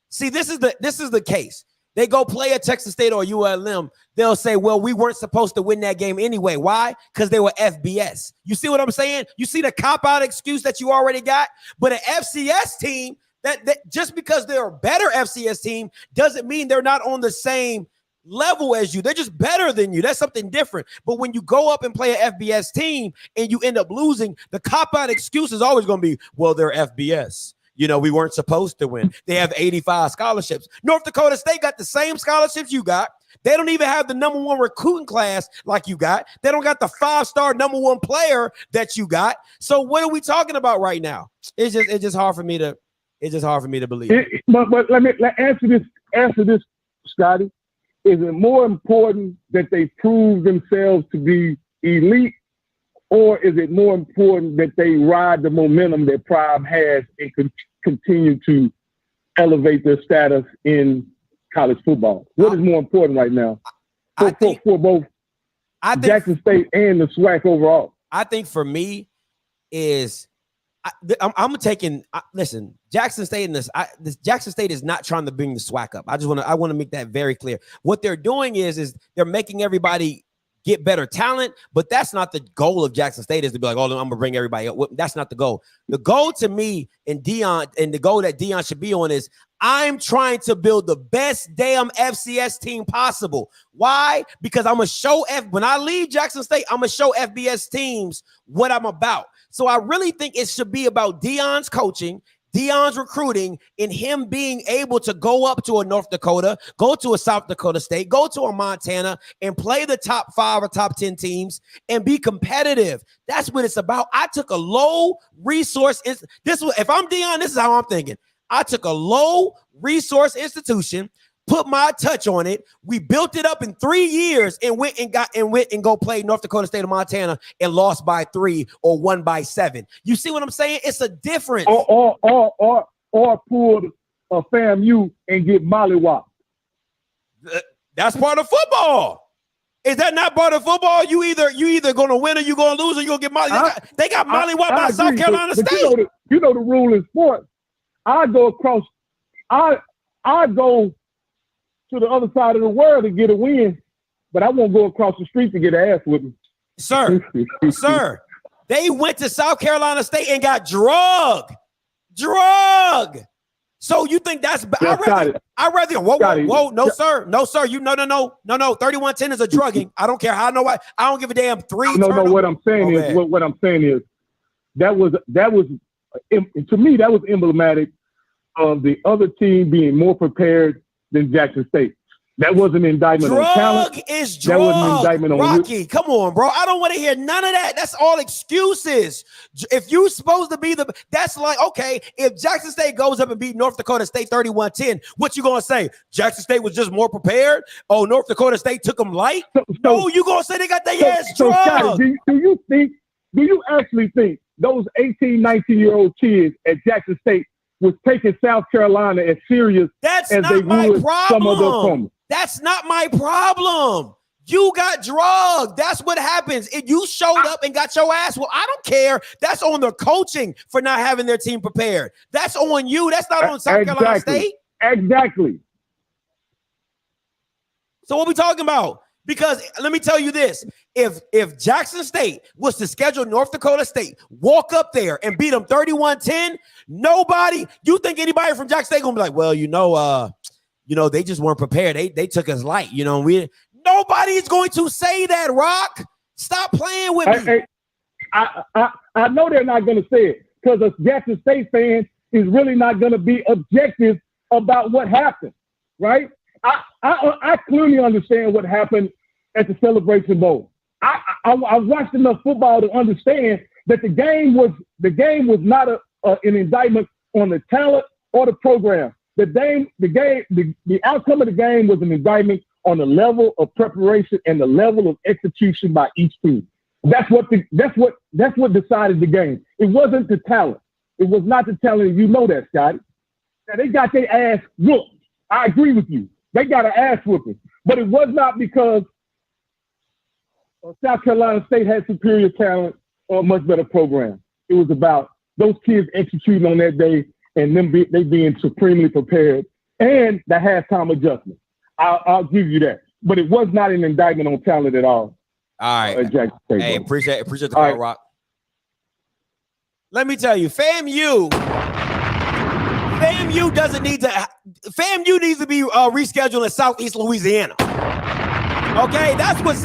See, this is the case. They go play at Texas State or ULM. They'll say, well, we weren't supposed to win that game anyway. Why? Because they were FBS. You see what I'm saying? You see the cop-out excuse that you already got? But an FCS team, that just because they're a better FCS team doesn't mean they're not on the same level as you. They're just better than you. That's something different. But when you go up and play an FBS team and you end up losing, the cop-out excuse is always going to be, well, they're FBS. You know, we weren't supposed to win. They have 85 scholarships. North Dakota State got the same scholarships you got. They don't even have the #1 recruiting class like you got. They don't got the 5-star #1 player that you got. So what are we talking about right now? It's just hard for me to believe. But let me answer this, Scotty. Is it more important that they prove themselves to be elite, or is it more important that they ride the momentum that Prime has and continue to elevate their status in college football? What is more important right now for both Jackson State and the SWAC overall? I think for me is I'm taking. Listen, Jackson State and this Jackson State is not trying to bring the SWAC up. I want to make that very clear. What they're doing is they're making everybody get better talent, but that's not the goal of Jackson State is to be like, oh, I'm gonna bring everybody up. That's not the goal. The goal to me and Dion, and the goal that Dion should be on is I'm trying to build the best damn FCS team possible. Why? Because I'm gonna show when I leave Jackson State, I'm gonna show FBS teams what I'm about. So I really think it should be about Dion's coaching, Dion's recruiting, and him being able to go up to a North Dakota, go to a South Dakota State, go to a Montana, and play the top 5 or top 10 teams and be competitive. That's what it's about. I took a low resource. If I'm Dion, this is how I'm thinking. I took a low resource institution, put my touch on it. We built it up in 3 years and went and go play North Dakota State or Montana and lost by 3 or won by 7. You see what I'm saying? It's a difference. Or pulled a FAMU and get mollywopped. That's part of football. Is that not part of football? You either gonna win or you gonna lose or you gonna get molly. They got mollywopped by South Carolina State. You know the rule in sports. I go to the other side of the world to get a win, but I won't go across the street to get an ass with me. Sir, they went to South Carolina State and got drug. So you think that's bad? I'd rather whoa, no, sir. No, 3110 is a drugging. I don't care how I don't give a damn 3. No, what I'm saying is what I'm saying is that was to me, that was emblematic of the other team being more prepared than Jackson State. That wasn't an indictment on talent. Drug is drug. That wasn't an indictment on Rocky. Come on, bro. I don't want to hear none of that. That's all excuses. If you're supposed to be that's like, okay, if Jackson State goes up and beat North Dakota State 31-10, what you gonna say? Jackson State was just more prepared? Oh, North Dakota State took them light? No, you gonna say they got their ass drugged. Scotty, do you actually think those 18, 19-year-old kids at Jackson State was taking South Carolina as serious as they would some of those opponents? That's not my problem. You got drugged. That's what happens. If you showed up and got your ass, well, I don't care. That's on the coaching for not having their team prepared. That's on you. That's not on South Carolina State. Exactly. So what we talking about? Because let me tell you this. If Jackson State was to schedule North Dakota State, walk up there and beat them 31-10, you think anybody from Jackson State gonna be like, well, they just weren't prepared. They took us light. Nobody's going to say that, Rock. Stop playing with me. I know they're not going to say it because a Jackson State fan is really not going to be objective about what happened, right? I clearly understand what happened at the Celebration Bowl. I watched enough football to understand that the game was not an indictment on the talent or the program. The outcome of the game was an indictment on the level of preparation and the level of execution by each team. That's what decided the game. It wasn't the talent. It was not the talent. You know that, Scotty. Now, they got their ass whooped. I agree with you. They got an ass whooping, but it was not because South Carolina State had superior talent or a much better program. It was about those kids executing on that day and they being supremely prepared and the halftime adjustment. I'll give you that. But it was not an indictment on talent at all. All right. Hey, appreciate the call, Rock. Let me tell you, FAMU needs to be rescheduled in Southeast Louisiana. Okay, that's what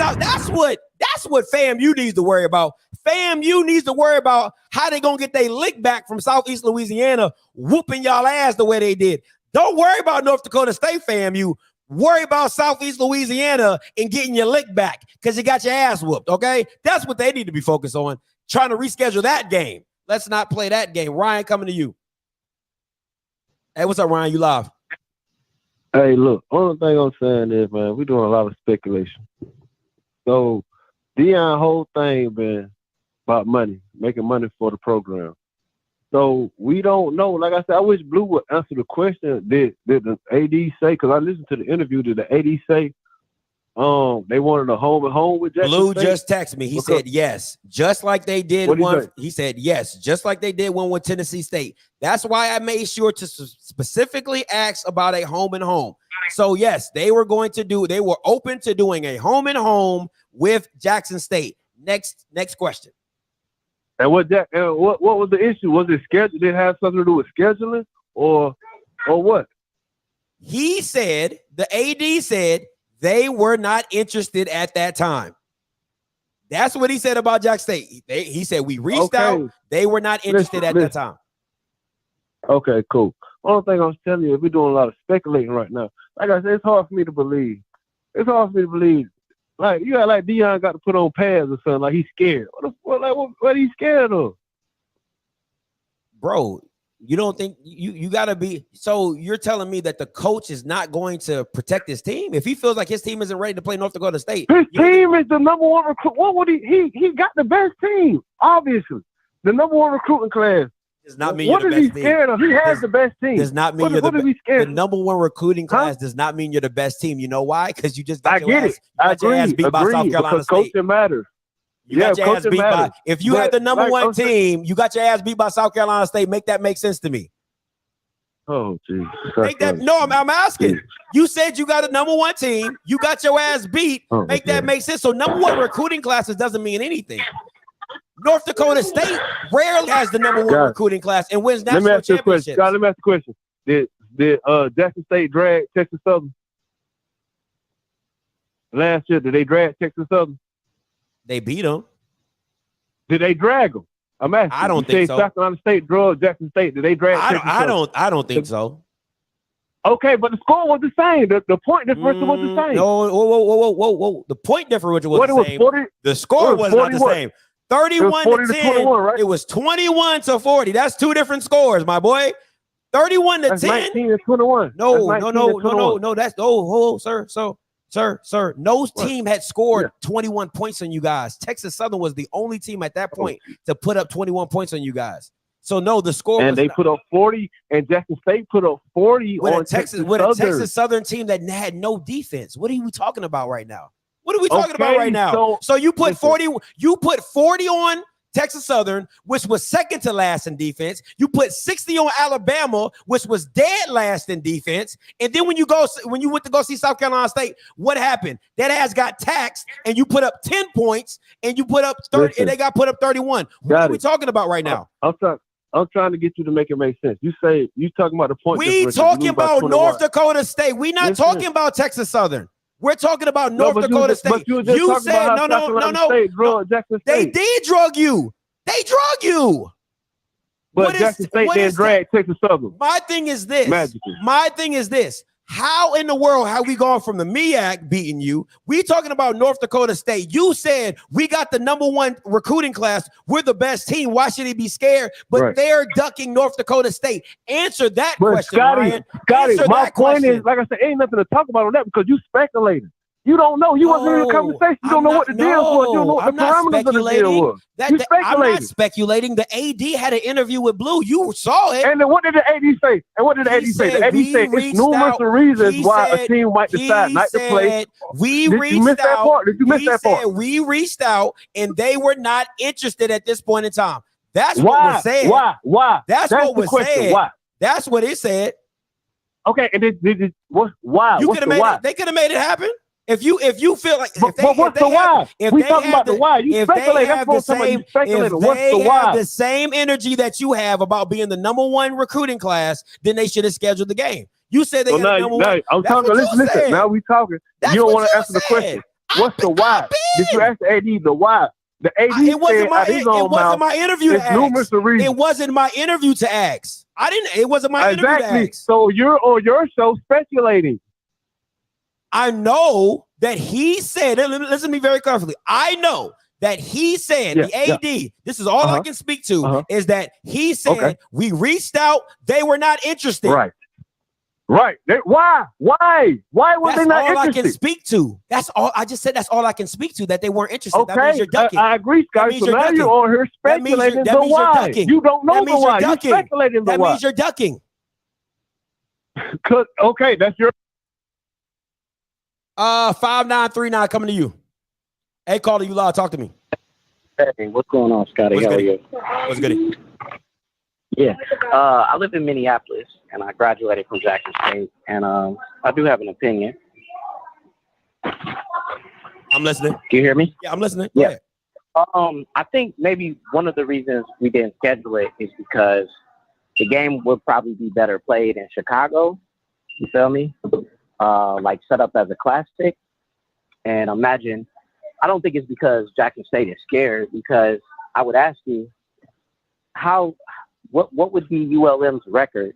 FAMU needs to worry about. FAMU needs to worry about how they gonna get their lick back from Southeast Louisiana, whooping y'all ass the way they did. Don't worry about North Dakota State, FAMU. Worry about Southeast Louisiana and getting your lick back because you got your ass whooped. Okay, that's what they need to be focused on. Trying to reschedule that game. Let's not play that game. Ryan, coming to you. Hey, what's up, Ryan? You live? Hey, look, only thing I'm saying is, man, we're doing a lot of speculation. So, Dion's whole thing been about money, making money for the program. So, we don't know. Like I said, I wish Blue would answer the question. Did the AD say, because I listened to the interview, did the AD say they wanted a home and home with Jackson Blue State? just texted me. He said yes, just like they did one. He said yes, just like they did one with Tennessee State. That's why I made sure to specifically ask about a home and home. So yes, they were open to doing a home and home with Jackson State. Next question. And what was the issue? Was it schedule? Did it have something to do with scheduling or what? He said, the AD said they were not interested at that time. That's what he said about Jackson State. He said we reached out. They were not interested at that time. Okay, cool. Only thing I was telling you is we're doing a lot of speculating right now. Like I said, it's hard for me to believe. Like you got like Deion got to put on pads or something. Like he's scared. What are you scared of? Bro, you don't think you got to be. So you're telling me that the coach is not going to protect his team? If he feels like his team isn't ready to play North Dakota State. His team is the number one recruit. What would he got the best team, obviously. The number one recruiting class. Does not mean you're the best team. What is he scared of? He has the best team. Does not mean you're the number one recruiting class. Does not mean you're the best team. You know why? Because you just got your ass beat by South Carolina State. Coaching matters. You got your ass beat by. If you had the number one team, you got your ass beat by South Carolina State. Make that make sense to me. Oh, Jesus. Make that. No, I'm asking. You said you got a number one team. You got your ass beat. Make that make sense. So number one recruiting classes doesn't mean anything. North Dakota State rarely has the number one recruiting class and wins national championships. Let me ask you a question. Did Jackson State drag Texas Southern last year? Did they drag Texas Southern? They beat them. Did they drag them? I'm asking. I don't think so. South Carolina State drug Jackson State. Did they drag? I don't think so. Okay, but the score was the same. The point differential was the same. No, whoa. The point differential was the same. 40, the score was not the same. 31 to 10. 21, right? It was 21 to 40. That's two different scores, my boy. 31 to 10. 19 to 21. No. That's sir. No team had scored 21 points on you guys. Texas Southern was the only team at that point to put up 21 points on you guys. So no, the score and they put up 40, and Jackson State put up 40 with on a Texas Southern team that had no defense. What are we talking about right now? What are we talking about right now? So you put 40. You put 40 on Texas Southern, which was second to last in defense. You put 60 on Alabama, which was dead last in defense. And then when you went to go see South Carolina State, what happened? That ass got taxed, and you put up 10 points, and you put up 30, and they got put up 31. What are we talking about right now? I'm trying to get you to make it make sense. You talking about the point. We talking about North Dakota State. We not talking about Texas Southern. We're talking about North Dakota State. You said no. They did drug you. They drug you. But Jackson State didn't drag Texas Southern. My thing is this. How in the world have we gone from the MEAC beating you? We talking about North Dakota State. You said we got the number one recruiting class. We're the best team. Why should he be scared? But they're ducking North Dakota State. Answer that question, Ryan. Scotty, my point is, like I said, ain't nothing to talk about on that because you speculating. You don't know. You wasn't in the conversation. You don't know what the deal was. You don't know what the parameters of the deal was. I'm not speculating. The AD had an interview with Blue. You saw it. And then what did the AD say? The AD said it's numerous reasons why a team might decide not to play. Did you miss that part? We reached out, and they were not interested at this point in time. That's what was said. Why? That's what was said. Why? That's what it said. Okay, and why? You could have made it. They could have made it happen. If you feel like what's the why? We talking about the why. You speculate. That's what I'm speculating. What's the why? The same energy that you have about being the number one recruiting class, then they should have scheduled the game. You said they got number one. I'm talking. Listen. Now we talking. You don't want to answer the question. What's the why? Did you ask the AD the why? The AD it wasn't my interview to ask. It wasn't my interview to ask. It wasn't my interview to ask. So you're on your show speculating. I know that he said, listen to me very carefully. I know that he said, the AD, this is all I can speak to, is that he said, we reached out, they were not interested. Right. Why? Why were they not interested? That's all I can speak to. That's all. I just said that's all I can speak to, that they weren't interested. Okay. That means you're ducking. I agree, Scotty. So now you're on here speculating the why. You don't know the why. You're speculating the why. That means you're ducking. Okay, that's your 5939 coming to you. Hey, caller, you loud. Talk to me. Hey, what's going on, Scotty? How are you? What's good? Yeah, I live in Minneapolis, and I graduated from Jackson State, and I do have an opinion. I'm listening. Can you hear me? Yeah, I'm listening. Go Yeah. ahead. I think maybe one of the reasons we didn't schedule it is because the game would probably be better played in Chicago. You feel me? Like set up as a classic. And imagine, I don't think it's because Jackson State is scared, because I would ask you, what would be ULM's record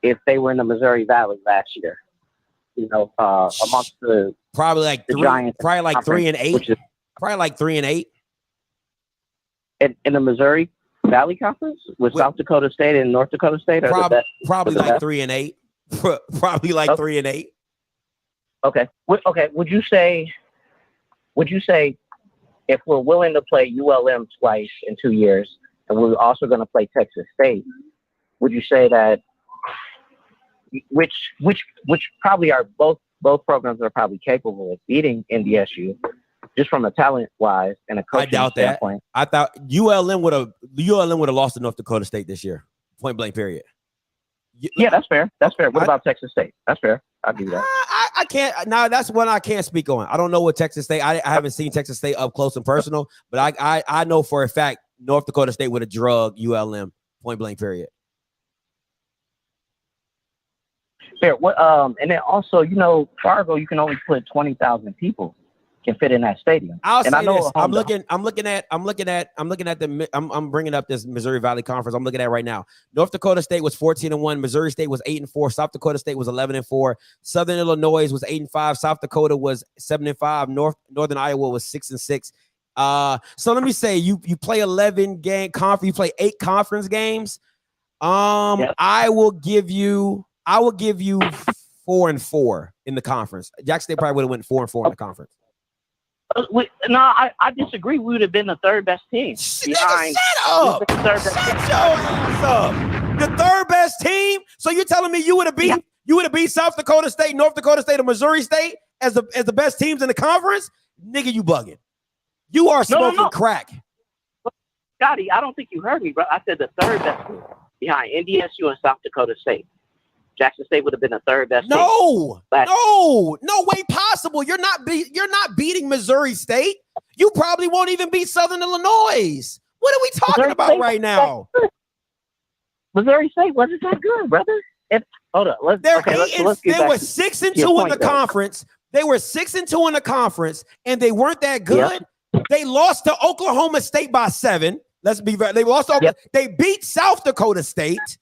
if they were in the Missouri Valley last year? You know, amongst the probably like the three, Giants probably like 3-8, which is probably like 3-8. in the Missouri Valley Conference with South Dakota State and North Dakota State, or probably like 3-8, probably like 3-8. Okay. Okay. Would you say if we're willing to play ULM twice in 2 years, and we're also going to play Texas State, would you say that which probably are both programs are probably capable of beating NDSU, just from a talent wise and a coaching standpoint? I thought ULM would have lost to North Dakota State this year, point blank. Period. Yeah, that's fair. That's fair. What about Texas State? That's fair. I'll do that. I can't. Now that's one I can't speak on. I don't know what Texas State. I haven't seen Texas State up close and personal, but I know for a fact North Dakota State would have drugged ULM, point blank. Period. Fair. What? And then also, you know, Fargo, you can only put 20,000 people can fit in that stadium. I'll and say I know this. I'm bringing up this Missouri Valley Conference. I'm looking at right now. North Dakota State was 14-1. Missouri State was 8-4. South Dakota State was 11-4. Southern Illinois was 8-5. South Dakota was 7-5. Northern Iowa was 6-6. So let me say you play 11 game conference. You play 8 conference games. Yep. I will give you 4-4 in the conference. Jackson State probably would have went 4-4 in the conference. I disagree. We would have been the third best team. Behind, shut up! Shut your ass up! The third best team. So you're telling me you would have beat South Dakota State, North Dakota State, or Missouri State as the best teams in the conference? Nigga, you bugging. You are smoking crack. Scotty, I don't think you heard me, bro. I said the third best team behind NDSU and South Dakota State. Jackson State would have been the third best team. No way possible. You're not beating Missouri State. You probably won't even beat Southern Illinois. What are we talking about right now? Missouri State wasn't that good, brother. Hold up. They were 6-2 in the conference. They were 6-2 in the conference, and they weren't that good. Yep. They lost to Oklahoma State by 7. They lost. They beat South Dakota State.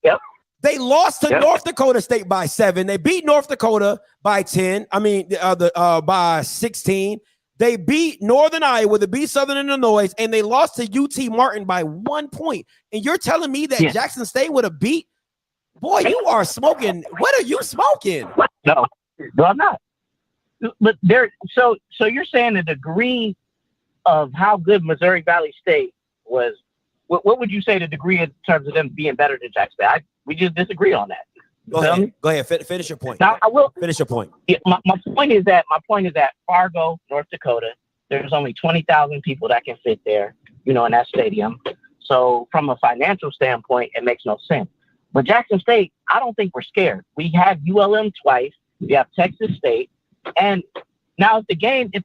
Yep. They lost to North Dakota State by 7. They beat North Dakota by 10. By 16. They beat Northern Iowa. They beat Southern Illinois, and they lost to UT Martin by 1 point. And you're telling me that Jackson State would have beat? Boy, you are smoking. What are you smoking? No, I'm not. But so you're saying the degree of how good Missouri Valley State was. What would you say the degree in terms of them being better than Jackson State? We just disagree on that. Go ahead. Finish your point. Now, I will finish your point. Yeah, my point is that Fargo, North Dakota, there's only 20,000 people that can fit there, in that stadium. So from a financial standpoint, it makes no sense. But Jackson State, I don't think we're scared. We have ULM twice. We have Texas State. And now if the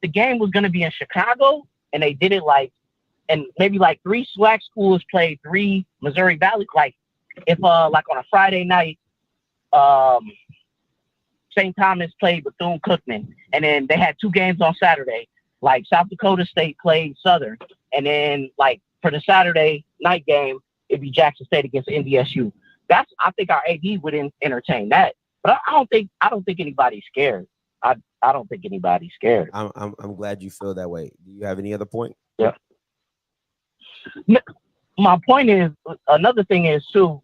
game was going to be in Chicago and they did it and maybe 3 SWAC schools played 3 Missouri Valley, if on a Friday night, St. Thomas played Bethune-Cookman, and then they had 2 games on Saturday, South Dakota State played Southern, and then for the Saturday night game, it'd be Jackson State against NDSU. I think our AD would entertain that, but I don't think anybody's scared. I don't think anybody's scared. I'm glad you feel that way. Do you have any other point? Yeah. My point is, another thing is too,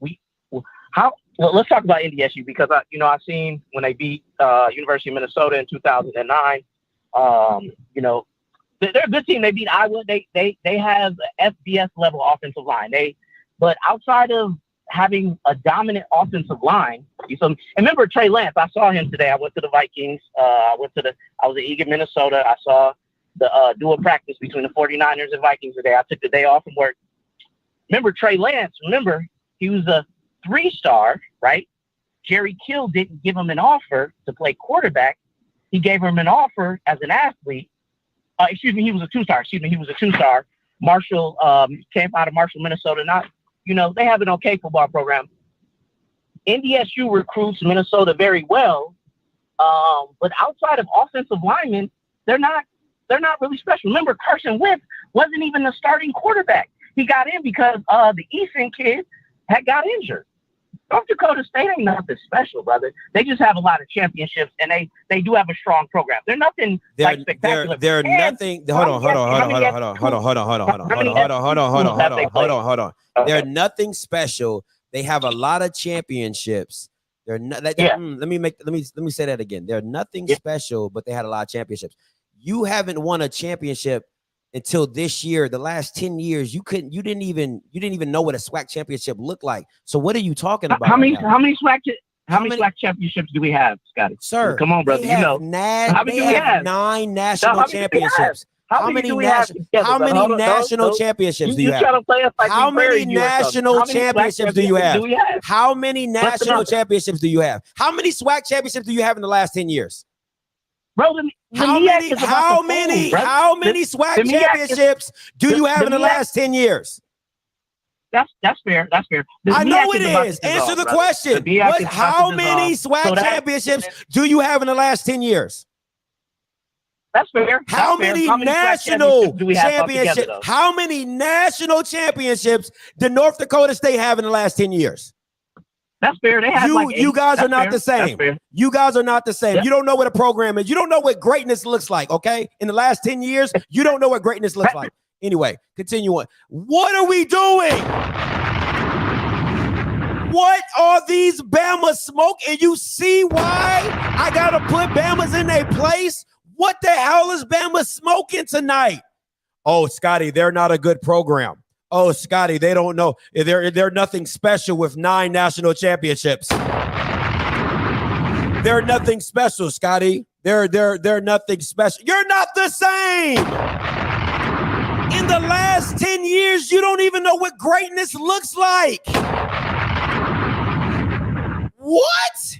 let's talk about NDSU, because I've seen when they beat University of Minnesota in 2009. They're a good team. They beat Iowa. They have FBS level offensive line. But outside of having a dominant offensive line, and remember Trey Lance. I saw him today. I went to the Vikings. I was at Eagan, Minnesota. I saw the dual practice between the 49ers and Vikings today. I took the day off from work. Remember Trey Lance? He was a 3-star, right? Jerry Kill didn't give him an offer to play quarterback. he gave him an offer as an athlete. He was a two-star. He was a two-star. Marshall came out of Marshall, Minnesota. They have an okay football program. NDSU recruits Minnesota very well, but outside of offensive linemen, they're not really special. Remember, Carson Wentz wasn't even the starting quarterback. He got in because the Easton kid had got injured. North Dakota State ain't nothing special, brother. They just have a lot of championships, and they do have a strong program. They're nothing like spectacular. They're nothing. Hold on. They're nothing special. They have a lot of championships. They're not. Let me say that again. They're nothing special, but they had a lot of championships. You haven't won a championship until this year. The last 10 years, you didn't even know what a SWAC championship looked like. So what are you talking about? How many SWAC championships do we have, Scotty? Sir, come on, brother. How many do we have? 9 national championships. How many national championships do you have? How many national championships do you have? How many national championships do you have? How many SWAC championships do you have in the last 10 years? Bro, how many SWAC championships do you have in the last 10 years? That's fair. That's fair. I know it is. Answer the question. How many SWAC championships do you have in the last 10 years? That's fair. How many national championships? How many national championships did North Dakota State have in the last 10 years? That's fair. They have you guys are not the same. You guys are not the same. You don't know what a program is. You don't know what greatness looks like. Okay, in the last 10 years, you don't know what greatness looks like. Anyway, continue on. What are we doing? What are these Bama smoke? And you see why I gotta put Bamas in their place? What the hell is Bama smoking tonight? Oh, Scotty, they're not a good program. Oh, Scotty, they don't know. They're nothing special with 9 national championships. They're nothing special, Scotty. They're nothing special. You're not the same. In the last 10 years, you don't even know what greatness looks like. What?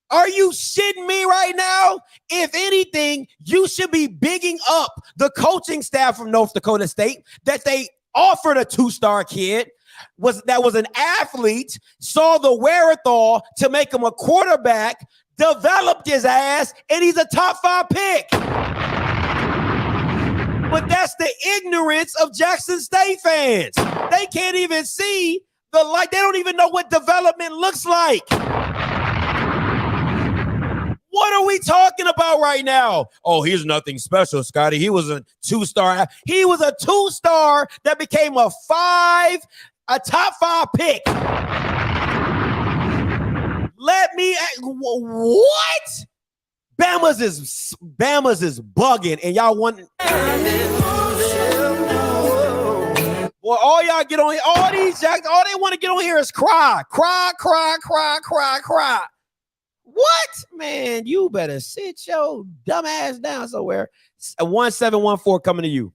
Are you shitting me right now? If anything, you should be bigging up the coaching staff from North Dakota State that they offered a 2-star kid that was an athlete, saw the wherewithal to make him a quarterback, developed his ass, and he's a top 5 pick. But that's the ignorance of Jackson State fans. They can't even see the light. They don't even know what development looks like. What are we talking about right now? Oh, he's nothing special, Scotty. He was a 2-star. He was a 2-star that became a top 5 pick. What? Bama's is bugging, and y'all want. Well, all y'all get on here, all they want to get on here is cry. What? Man, you better sit your dumb ass down somewhere. 1714 coming to you.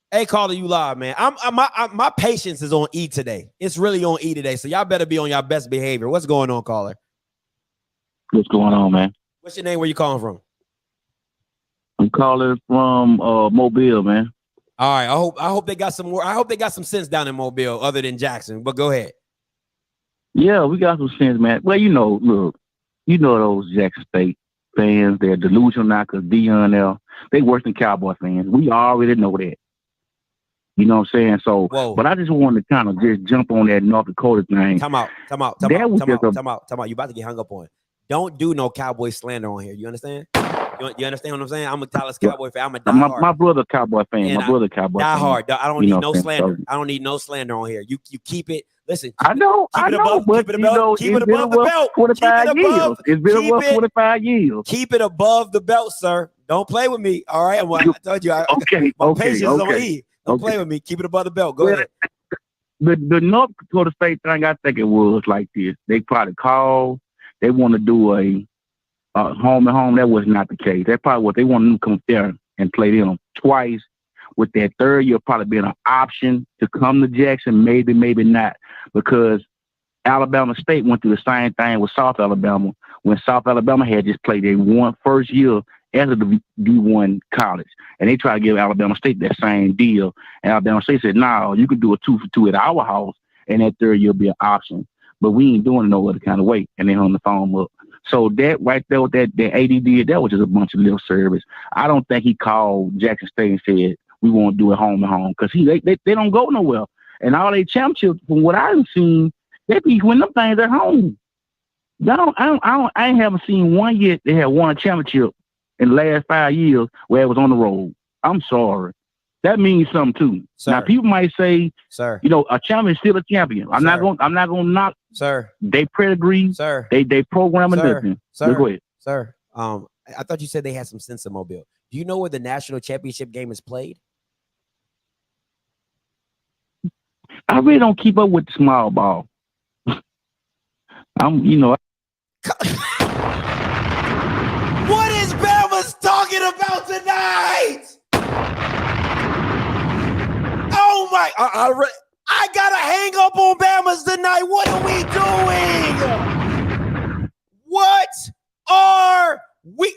Hey, caller, you live, man. My patience is on E today. It's really on E today, so y'all better be on your best behavior. What's going on, caller? What's going on, man? What's your name? Where you calling from? I'm calling from Mobile, man. All right. I hope they got some more. I hope they got some sense down in Mobile other than Jackson. But go ahead. Yeah, we got some sense, man. Well, look, those Jackson State fans, they're delusional now because Deion there. They worse than Cowboy fans. We already know that. You know what I'm saying? So, but I just wanted to kind of just jump on that North Dakota thing. Come out. You about to get hung up on. Don't do no Cowboy slander on here. You understand? You understand what I'm saying? I'm a Dallas Cowboy fan. I'm a diehard. My brother Cowboy fan. My brother Cowboy fan. Diehard. I don't need no slander. I don't need no slander on here. You keep it. Listen. I know. Keep it above the belt. 25 years. It's been above 25 years. Keep it above the belt, sir. Don't play with me. All right. I told you. My patience is on E. Don't play with me. Keep it above the belt. Go ahead. The North Dakota State thing, I think it was like this. They probably called. They want to do a home and home. That was not the case. That's probably what they wanted to come there and play them twice. With that third year probably being an option to come to Jackson, maybe not, because Alabama State went through the same thing with South Alabama when South Alabama had just played their first year as a D1 college, and they tried to give Alabama State that same deal, and Alabama State said, "No, you can do a 2-for-2 at our house, and that third year will be an option, but we ain't doing it no other kind of way." And they hung the phone up. So that right there, what that AD did, that was just a bunch of lip service. I don't think he called Jackson State and said, "We want to do it home and home," because they don't go nowhere. And all they championships, from what I've seen, they be winning them things at home. I haven't seen one yet. They have won a championship in the last 5 years where it was on the road. I'm sorry. That means something too. Sir. Now people might say, sir, a champion is still a champion. I'm not gonna knock, sir. They pedigree, sir. They program and Sir. nothing. Sir. Go ahead. Sir. I thought you said they had some sense of mobile. Do you know where the national championship game is played? I really don't keep up with the small ball. What is Bama's talking about tonight? Oh my! I gotta hang up on Bama's tonight. What are we doing? What are we?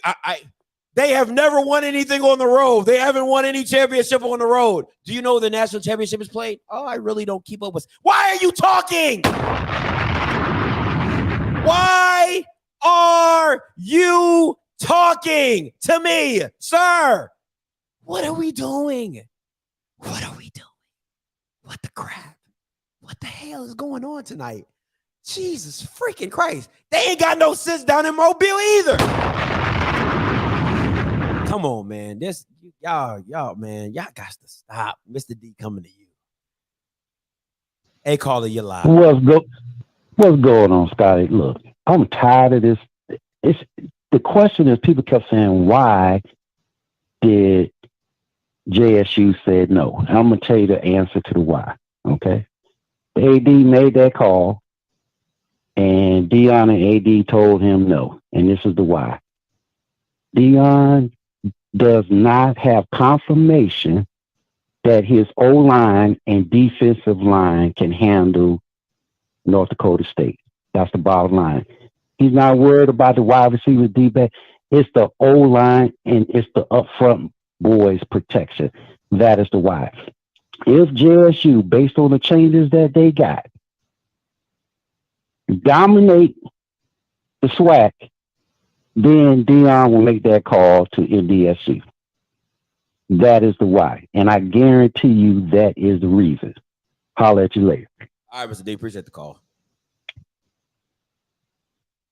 They have never won anything on the road. They haven't won any championship on the road. Do you know where the national championship is played? Oh, I really don't keep up with. Why are you talking? Why are you talking to me, sir? What are we doing? What are we doing? What the crap? What the hell is going on tonight? Jesus freaking Christ. They ain't got no sense down in Mobile either. Come on, man. Y'all, man, y'all got to stop. Mr. D coming to you. Hey, caller, you live. What's going on, Scotty? Look, I'm tired of this. The question is, people kept saying, why did JSU say no? I'm going to tell you the answer to the why, okay? The AD made that call, and Dion and AD told him no, and this is the why. Dion does not have confirmation that his O-line and defensive line can handle North Dakota State. That's the bottom line. He's not worried about the wide receivers, D-back. It's the O-line and it's the upfront boys protection. That is the why. If JSU, based on the changes that they got, dominate the SWAC, then Dion will make that call to NDSU. That is the why. And I guarantee you that is the reason. Holler at you later. All right, Mr. D, appreciate the call.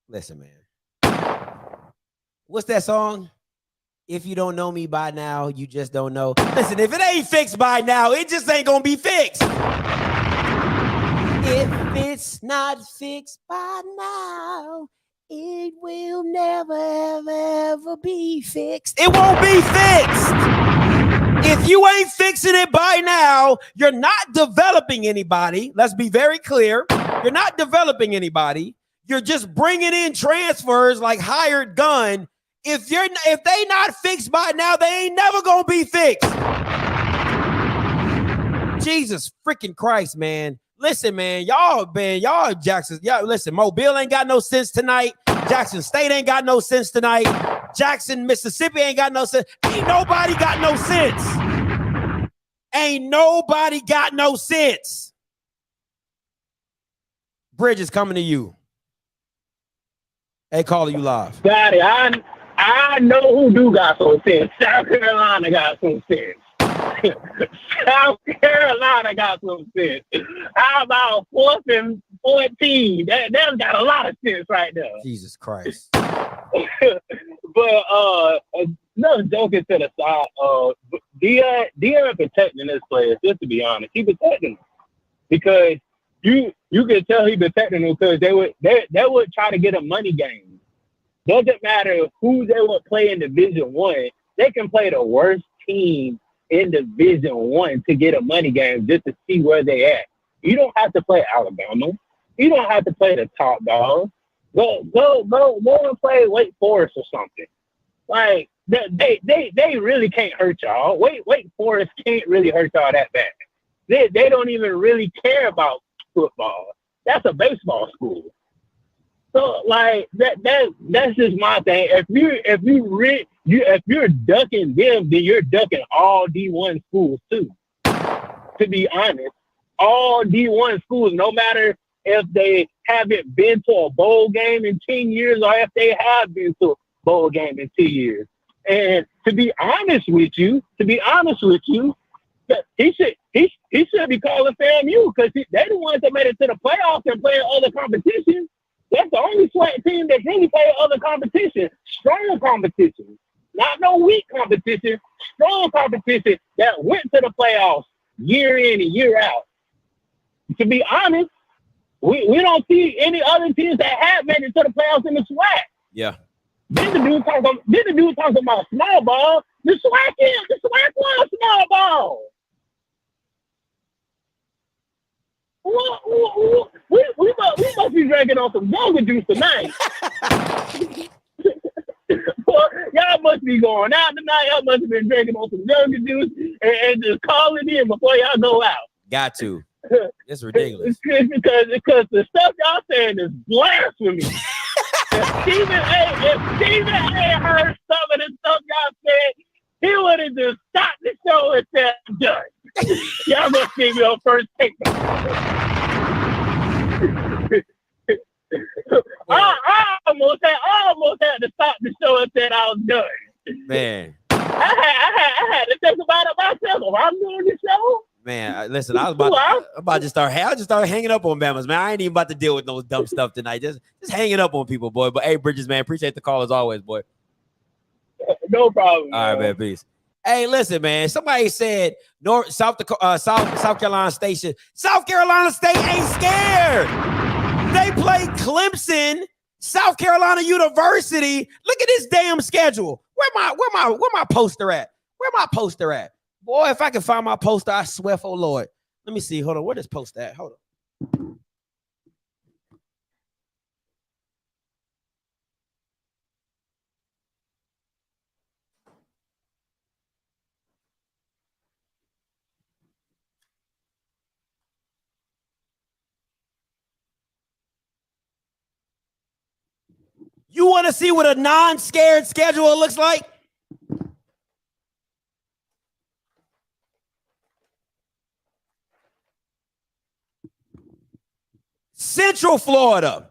Listen, man. What's that song? If you don't know me by now, you just don't know. Listen, if it ain't fixed by now, it just ain't gonna be fixed. If it's not fixed by now, it will never, ever be fixed. It won't be fixed. If you ain't fixing it by now, you're not developing anybody. Let's be very clear. You're not developing anybody. You're just bringing in transfers like hired gun. If they not fixed by now, they ain't never gonna be fixed. Jesus freaking Christ, man. Listen, man, y'all Jackson. Y'all listen, Mobile ain't got no sense tonight. Jackson State ain't got no sense tonight. Jackson, Mississippi ain't got no sense. Ain't nobody got no sense. Ain't nobody got no sense. Bridge is coming to you. Hey, caller, you live. Daddy, I know who do got some sense. South Carolina got some sense. South Carolina got some sense. How about 4th and 14? That's got a lot of sense right there. Jesus Christ. But no joking to the side. Dion protecting this player, just to be honest. He protecting them because you can tell he protecting them because they would try to get a money game. Doesn't matter who they would play in Division I. They can play the worst team in Division I to get a money game just to see where they at. You don't have to play Alabama. You don't have to play the top dog. Go and play Wake Forest or something. Like they really can't hurt y'all. Wake Forest can't really hurt y'all that bad. They don't even really care about football. That's a baseball school. So like that's just my thing. If you're ducking them, then you're ducking all D1 schools too. To be honest, all D1 schools, no matter if they haven't been to a bowl game in 10 years or if they have been to a bowl game in 2 years. And to be honest with you, he should be calling FAMU because they're the ones that made it to the playoffs and playing other competitions. That's the only SWAT team that really play other competition, strong competition, not no weak competition, strong competition that went to the playoffs year in and year out. To be honest, we don't see any other teams that have made it to the playoffs in the SWAT. Yeah. Then the dude talking about small ball. The SWAT was small ball. We must be drinking on some jungle juice tonight. Well, y'all must be going out tonight. Y'all must have been drinking on some jungle juice and just call it in before y'all go out. Got to. It's ridiculous. It's because the stuff y'all saying is blasphemy. If Stephen A heard some of the stuff y'all said, he would have just stopped the show and said, I'm done. Y'all must give me on first take. I almost had to stop the show and said I was done. Man. I had to think about it myself. If I'm doing the show. Man, listen, I'm about to start hanging up on Bama's, man. I ain't even about to deal with no dumb stuff tonight. Just hanging up on people, boy. But hey, Bridges, man, appreciate the call as always, boy. No problem. All right, man, peace. Hey, listen, man. Somebody said South Carolina Station. South Carolina State ain't scared. They play Clemson, South Carolina University. Look at this damn schedule. Where my poster at? Where my poster at? Boy, if I can find my poster, I swear for Lord. Let me see. Hold on. Where this poster at? Hold on. You want to see what a non-scared schedule looks like? Central Florida,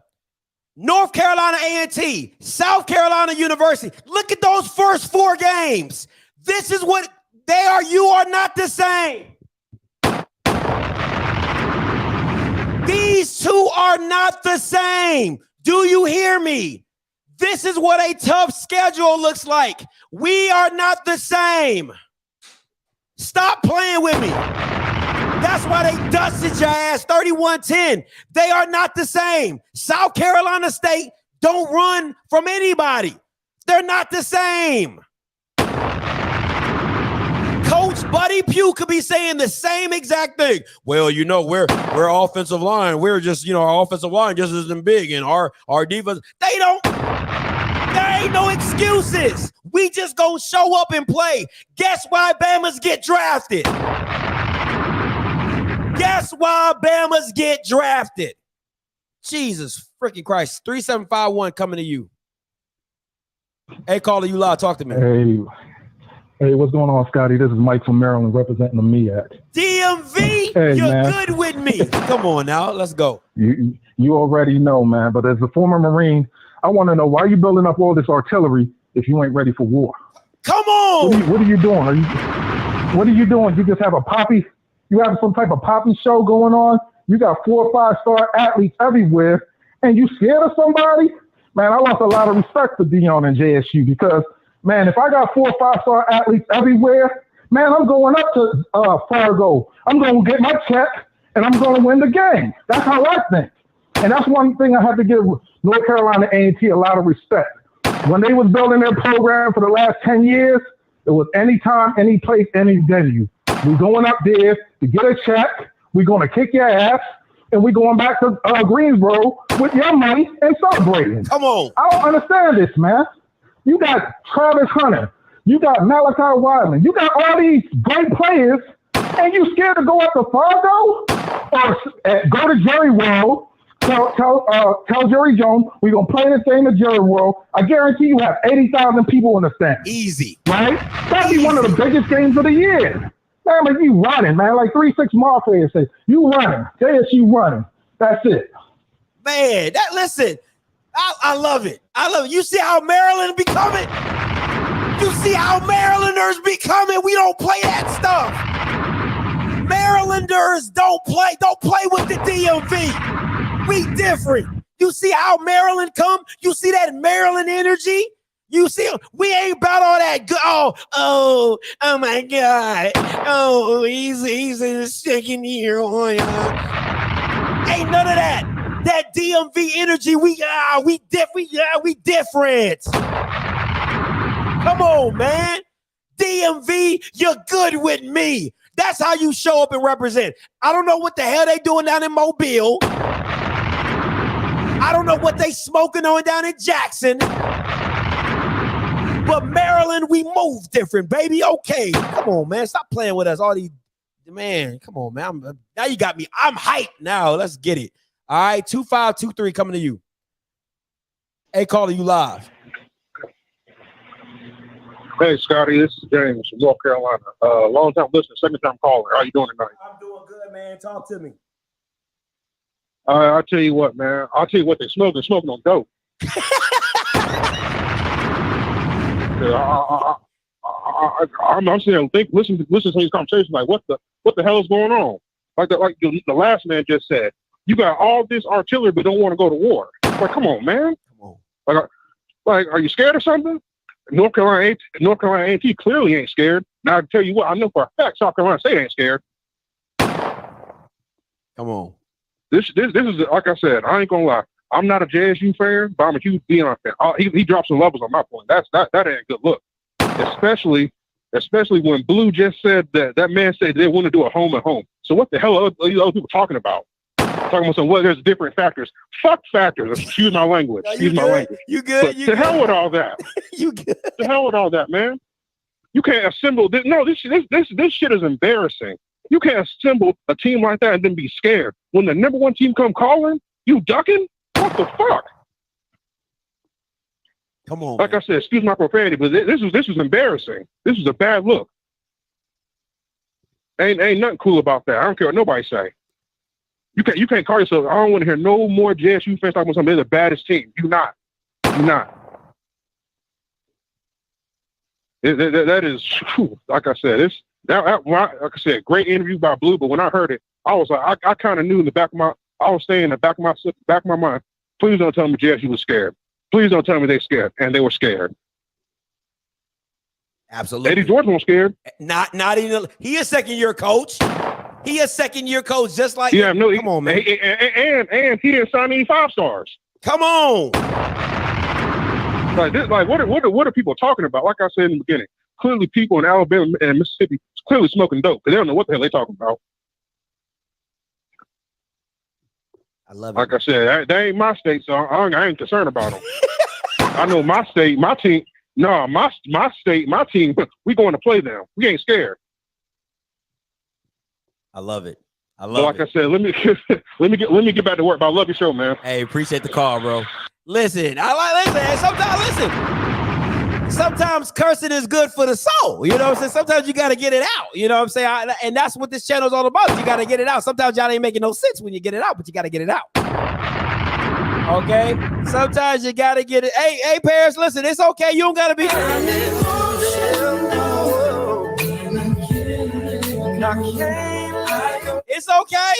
North Carolina A&T, South Carolina University. Look at those first 4 games. This is what they are. You are not the same. These two are not the same. Do you hear me? This is what a tough schedule looks like. We are not the same. Stop playing with me. That's why they dusted your ass 31-10. They are not the same. South Carolina State don't run from anybody. They're not the same. Coach Buddy Pugh could be saying the same exact thing. Well, you know, we're offensive line. We're just, our offensive line just isn't big, and our defense. There ain't no excuses. We just gonna show up and play. Guess why Bamas get drafted? Guess why Bamas get drafted? Jesus freaking Christ. 3751 coming to you. Hey, caller, you loud. Talk to me. Hey, what's going on, Scotty? This is Mike from Maryland representing the MEAC. DMV, hey, you're man. good with me. Come on now, let's go. You already know, man. But as a former Marine, I want to know, why are you building up all this artillery if you ain't ready for war? Come on. What are you doing? What are you doing? You just have a poppy? You have some type of poppy show going on? You got 4 or 5-star athletes everywhere, and you scared of somebody? Man, I lost a lot of respect for Dion and JSU because, man, if I got 4 or 5-star athletes everywhere, man, I'm going up to Fargo. I'm going to get my check, and I'm going to win the game. That's how I think. And that's one thing I have to give North Carolina A&T a lot of respect. When they was building their program for the last 10 years, it was anytime, any place, any venue. We're going up there to get a check. We're going to kick your ass, and we're going back to Greensboro with your money and celebrating. Come on. I don't understand this, man. You got Travis Hunter. You got Malachi Wyman. You got all these great players, and you scared to go up to Fargo or go to Jerry World Tell Jerry Jones we're gonna play this game at Jerry World. I guarantee you have 80,000 people in the stand. Easy, right? That'd be one of the biggest games of the year. Man, like you running, man. Like 3-6 Mafia say, you running. JSU running. That's it. Man, listen, I love it. I love it. You see how Maryland becoming? You see how Marylanders becoming? We don't play that stuff. Marylanders don't play with the DMV. We different. You see how Maryland come? You see that Maryland energy? You see, we ain't about all that good. Oh my God. Oh, he's in his second year. Ain't none of that. That DMV energy, we different. Come on, man. DMV, you're good with me. That's how you show up and represent. I don't know what the hell they doing down in Mobile. I don't know what they smoking on down in Jackson. But Maryland, we move different, baby. Okay. Come on, man. Stop playing with us. All these, man, come on, man. Now you got me. I'm hyped now. Let's get it. All right, 2523 coming to you. Hey, caller, you live. Hey, Scotty, this is James from North Carolina. Long time listener, second time caller. How you doing tonight? I'm doing good, man. Talk to me. I'll tell you what, man. I'll tell you what they're smoking on dope. I'm sitting there listen to these conversations like, what the hell is going on? Like the last man just said, you got all this artillery but don't want to go to war. Like, come on, man. Come on. Like, are you scared of something? North Carolina A&T clearly ain't scared. Now I can tell you what, I know for a fact South Carolina State ain't scared. Come on. This is like I said, I ain't gonna lie. I'm not a JSU fan, but I'm a huge Deion fan. He dropped some levels on my point. That ain't a good look. Especially when Blue just said that man said they want to do a home and home. So what the hell are these other people talking about? Talking about some, well, there's different factors. Fuck factors. Excuse my language. Excuse my language. You good? But to hell with all that. You good? To hell with all that, man. You can't assemble this. No, this shit is embarrassing. You can't assemble a team like that and then be scared. When the number one team come calling, you ducking? What the fuck? Come on. Like man. I said, excuse my profanity, but this was embarrassing. This was a bad look. Ain't nothing cool about that. I don't care what nobody say. You can't call yourself. I don't want to hear no more JSU fans talking about something. They're the baddest team. You're not. That is, like I said, like I said, great interview by Blue. But when I heard it, I was like, I kind of knew in the back of my, I was saying in the back of my mind, please don't tell me JSU was scared. Please don't tell me they're scared, and they were scared. Absolutely. Eddie George was scared. Not even. He a second-year coach. He a second-year coach, just like yeah. No, come on, man. And he didn't sign any 5-stars. Come on. Like this, like what are people talking about? Like I said in the beginning, clearly people in Alabama and Mississippi clearly smoking dope, but they don't know what the hell they talking about. I love it. Like I said, that ain't my state, so I ain't concerned about them. I know my state, my team. No, my state, my team. We going to play them. We ain't scared. I love it. I love like it. I said, let me get back to work. But I love your show, man. Hey, appreciate the call, bro. Listen, sometimes cursing is good for the soul. You know what I'm saying? Sometimes you got to get it out. You know what I'm saying? And that's what this channel is all about. You got to get it out. Sometimes y'all ain't making no sense when you get it out, but you got to get it out. Okay? Sometimes you got to get it. Hey, Paris, listen, it's okay. You don't got to be. It's okay.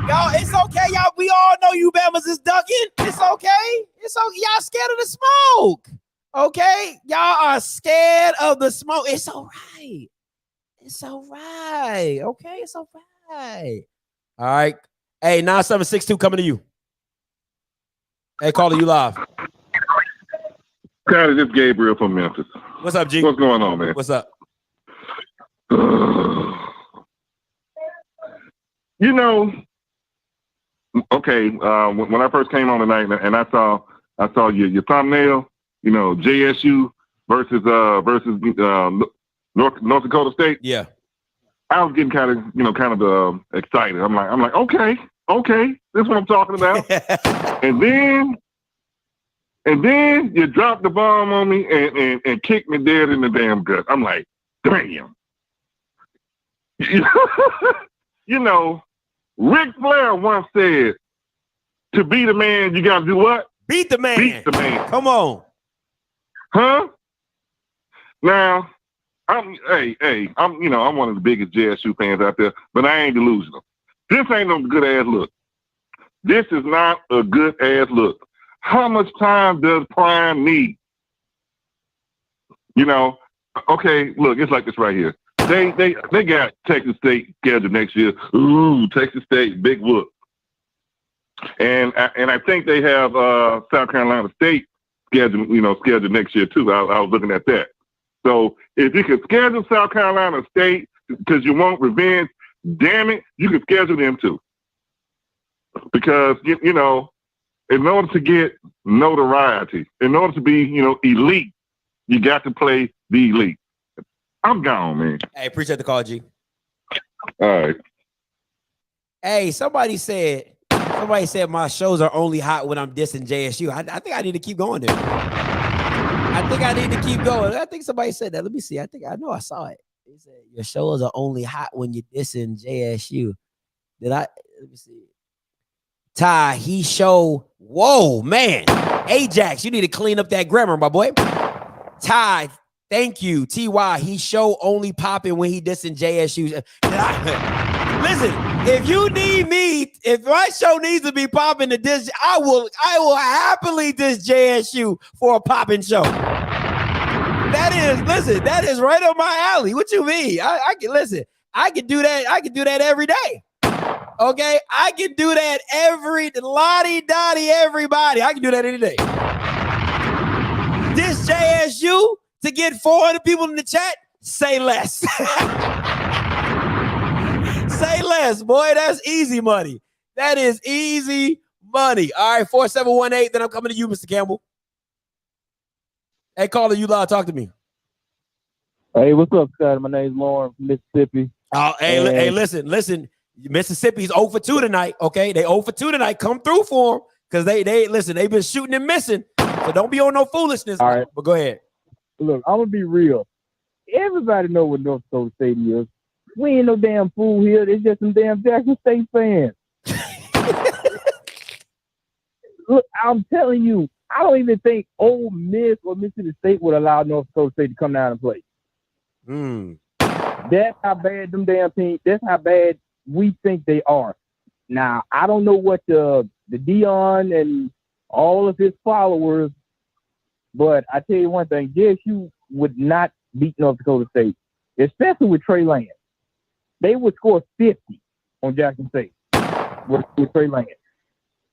Y'all, it's okay. Y'all, we all know you Bamas is ducking. It's okay. It's okay. Y'all scared of the smoke. Okay? Y'all are scared of the smoke. It's all right. It's all right. Okay? It's all right. All right. Hey, 9762 coming to you. Hey, caller, you live. This is Gabriel from Memphis. What's up, G? What's going on, man? What's up? You know, okay, when I first came on tonight and I saw your thumbnail, you know, JSU versus North Dakota State. Yeah. I was getting kind of excited. I'm like, okay, Okay, this is what I'm talking about. and then you drop the bomb on me and kick me dead in the damn gut. I'm like, damn. You know, Ric Flair once said, to be the man, you got to do what? Beat the man. Beat the man. Come on. Huh? Now, I'm one of the biggest JSU fans out there, but I ain't delusional. This ain't no good ass look. This is not a good ass look. How much time does Prime need? You know, okay, look, it's like this right here. They got Texas State scheduled next year. Ooh, Texas State, big whoop. And I think they have South Carolina State scheduled next year too. I was looking at that. So if you could schedule South Carolina State because you want revenge, damn it, you can schedule them too. Because you know, in order to get notoriety, in order to be elite, you got to play the elite. I'm gone, man. Hey, appreciate the call, G. All right. Hey, somebody said my shows are only hot when I'm dissing JSU. I think I need to keep going there. I think I need to keep going. I think somebody said that. Let me see. I know I saw it. He said your shows are only hot when you're dissing JSU. Let me see. Ty, he show. Whoa, man. Ajax, you need to clean up that grammar, my boy. Ty, thank you. TY, he show only popping when he dissing JSU. Listen, if you need me, if my show needs to be popping to diss, I will happily diss JSU for a popping show. That is right up my alley. What you mean? I can listen. I can do that. I can do that every day. Okay, I can do that lottie-dottie everybody. I can do that any day. This JSU to get 400 people in the chat, say less. Say less, boy. That's easy money. That is easy money. All right, 4718. Then I'm coming to you, Mr. Campbell. Hey, caller, you loud. Talk to me. Hey, what's up, Scott? My name's Lauren from Mississippi. Oh, hey, listen. Mississippi's 0 for 2 tonight. Okay, they 0 for 2 tonight. Come through for them because they listen. They've been shooting and missing. So don't be on no foolishness. All right, but go ahead. Look, I'm gonna be real. Everybody know what North Dakota State is. We ain't no damn fool here. It's just some damn Jackson State fans. Look, I'm telling you, I don't even think Ole Miss or Mississippi State would allow North Dakota State to come down and play. That's how bad them damn teams. That's how bad we think they are. Now, I don't know what the Dion and all of his followers, but I tell you one thing, JSU would not beat North Dakota State, especially with Trey Lance. They would score 50 on Jackson State with Trey Lance.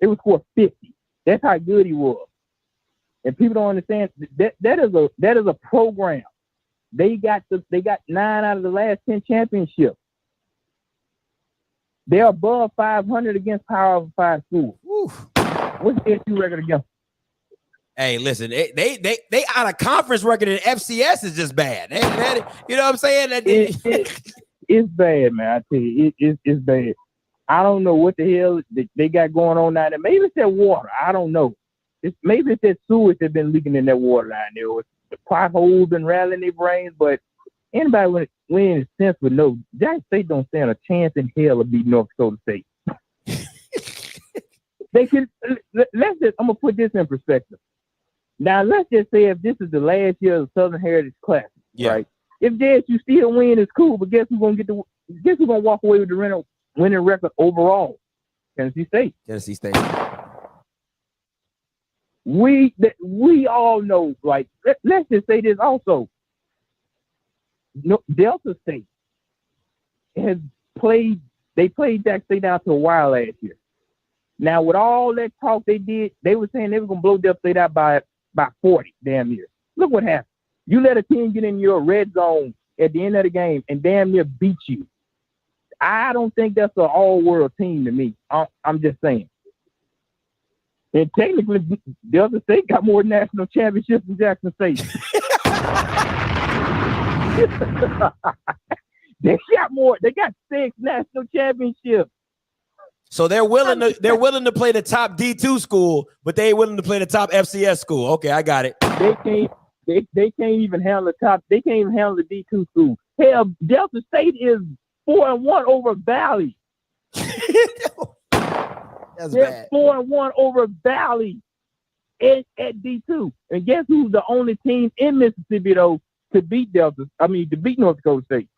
They would score 50. That's how good he was. And people don't understand that is a program. They got 9 out of the last 10 championships. They're above 500 against Power 5 schools. What's the JSU record against? Hey, listen, they out of conference record in FCS is just bad. You know what I'm saying? It's bad, man. I tell you, it's bad. I don't know what the hell they got going on down there. Maybe it's that water. I don't know. Maybe it's that sewage that's been leaking in that water down there. With the potholes been rattling their brains, but anybody with any sense would know Jackson State don't stand a chance in hell of beating North Dakota State. They can. I'm gonna put this in perspective. Now let's just say if this is the last year of the Southern Heritage Classic, right? If JSU still win, it's cool. But guess who's gonna walk away with the winning record overall? Tennessee State. Tennessee State. We all know. Like let's just say this also. Delta State has played. They played Jackson State down to a wire last year. Now, with all that talk they did, they were saying they were going to blow Delta State out by 40 damn near. Look what happened. You let a team get in your red zone at the end of the game and damn near beat you. I don't think that's an all-world team to me. I'm just saying. And technically, Delta State got more national championships than Jackson State. They got more. They got 6 national championships. So they're willing to play the top D2 school, but they ain't willing to play the top FCS school. Okay, I got it. They can't even handle the top. They can't even handle the D2 school. Hell, Delta State is 4-1 over Valley. They're 4-1 over Valley at D2. And guess who's the only team in Mississippi though to beat North Dakota State?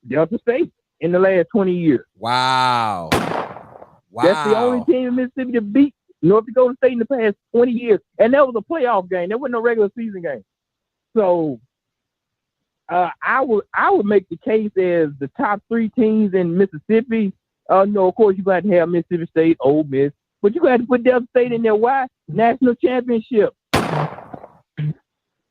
Delta State in the last 20 years. Wow. That's the only team in Mississippi to beat North Dakota State in the past 20 years. And that was a playoff game. There wasn't no regular season game. So I would make the case as the top 3 teams in Mississippi. No, of course you got to have Mississippi State, Ole Miss, but you got to put Delta State in there. Why? National championship.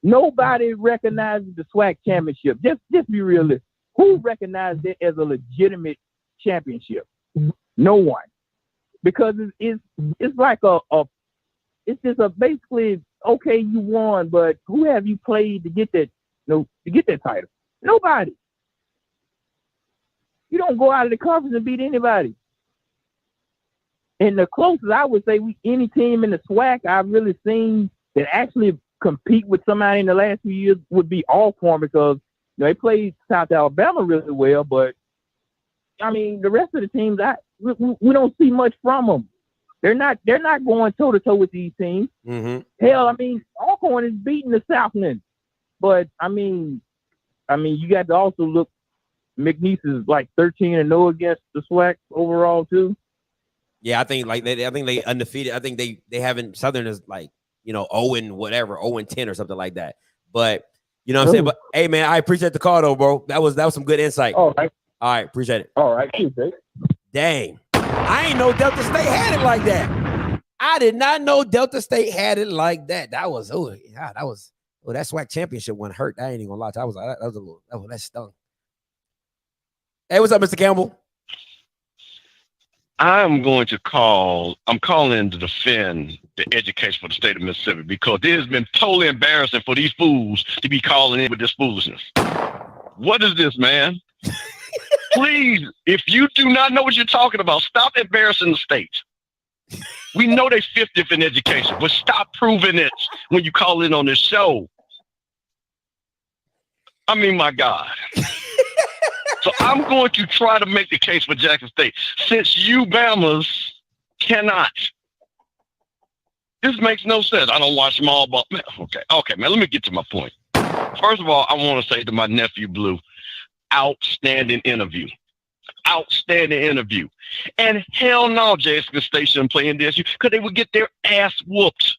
Nobody recognizes the SWAC championship. Just be realistic. Who recognized it as a legitimate championship? No one. Because it's like it's just a basically, okay, you won, but who have you played to get that title? Nobody. You don't go out of the conference and beat anybody. And the closest I would say any team in the SWAC I've really seen that actually compete with somebody in the last few years would be Alcorn, because they played South Alabama really well, but I mean the rest of the teams we don't see much from them. They're not going toe to toe with these teams. Mm-hmm. Hell, I mean Alcorn is beating the Southland, but I mean you got to also look. McNeese is like 13-0 against the SWAC overall too. Yeah, I think they undefeated. I think they haven't Southern is like 0-10 or something like that. But you know what I'm saying. But hey man, I appreciate the call though, bro. That was some good insight. All right, appreciate it. All right, dang, I ain't know Delta State had it like that. I did not know Delta State had it like that. That SWAC championship one hurt. I ain't even gonna lie. That stung. Hey, what's up, Mr. Campbell? I'm calling to defend the education for the state of Mississippi, because it has been totally embarrassing for these fools to be calling in with this foolishness. What is this, man? Please, if you do not know what you're talking about, stop embarrassing the state. We know they 50th in education, but stop proving it when you call in on this show. I mean, my God. So I'm going to try to make the case for Jackson State. Since you Bamas cannot. This makes no sense. I don't watch small ball. Okay, man, let me get to my point. First of all, I want to say to my nephew, Blue, outstanding interview. Outstanding interview. And hell no, Jackson State shouldn't play NDSU because they would get their ass whooped.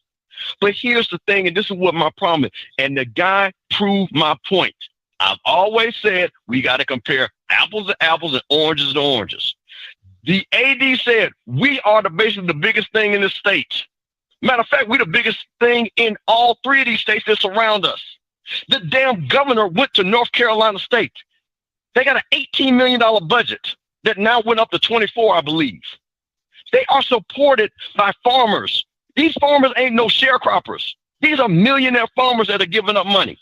But here's the thing, and this is what my problem is. And the guy proved my point. I've always said we got to compare apples to apples and oranges to oranges. The AD said we are basically the biggest thing in the state. Matter of fact, we're the biggest thing in all 3 of these states that surround us. The damn governor went to North Carolina State. They got an $18 million budget that now went up to 24, I believe. They are supported by farmers. These farmers ain't no sharecroppers. These are millionaire farmers that are giving up money.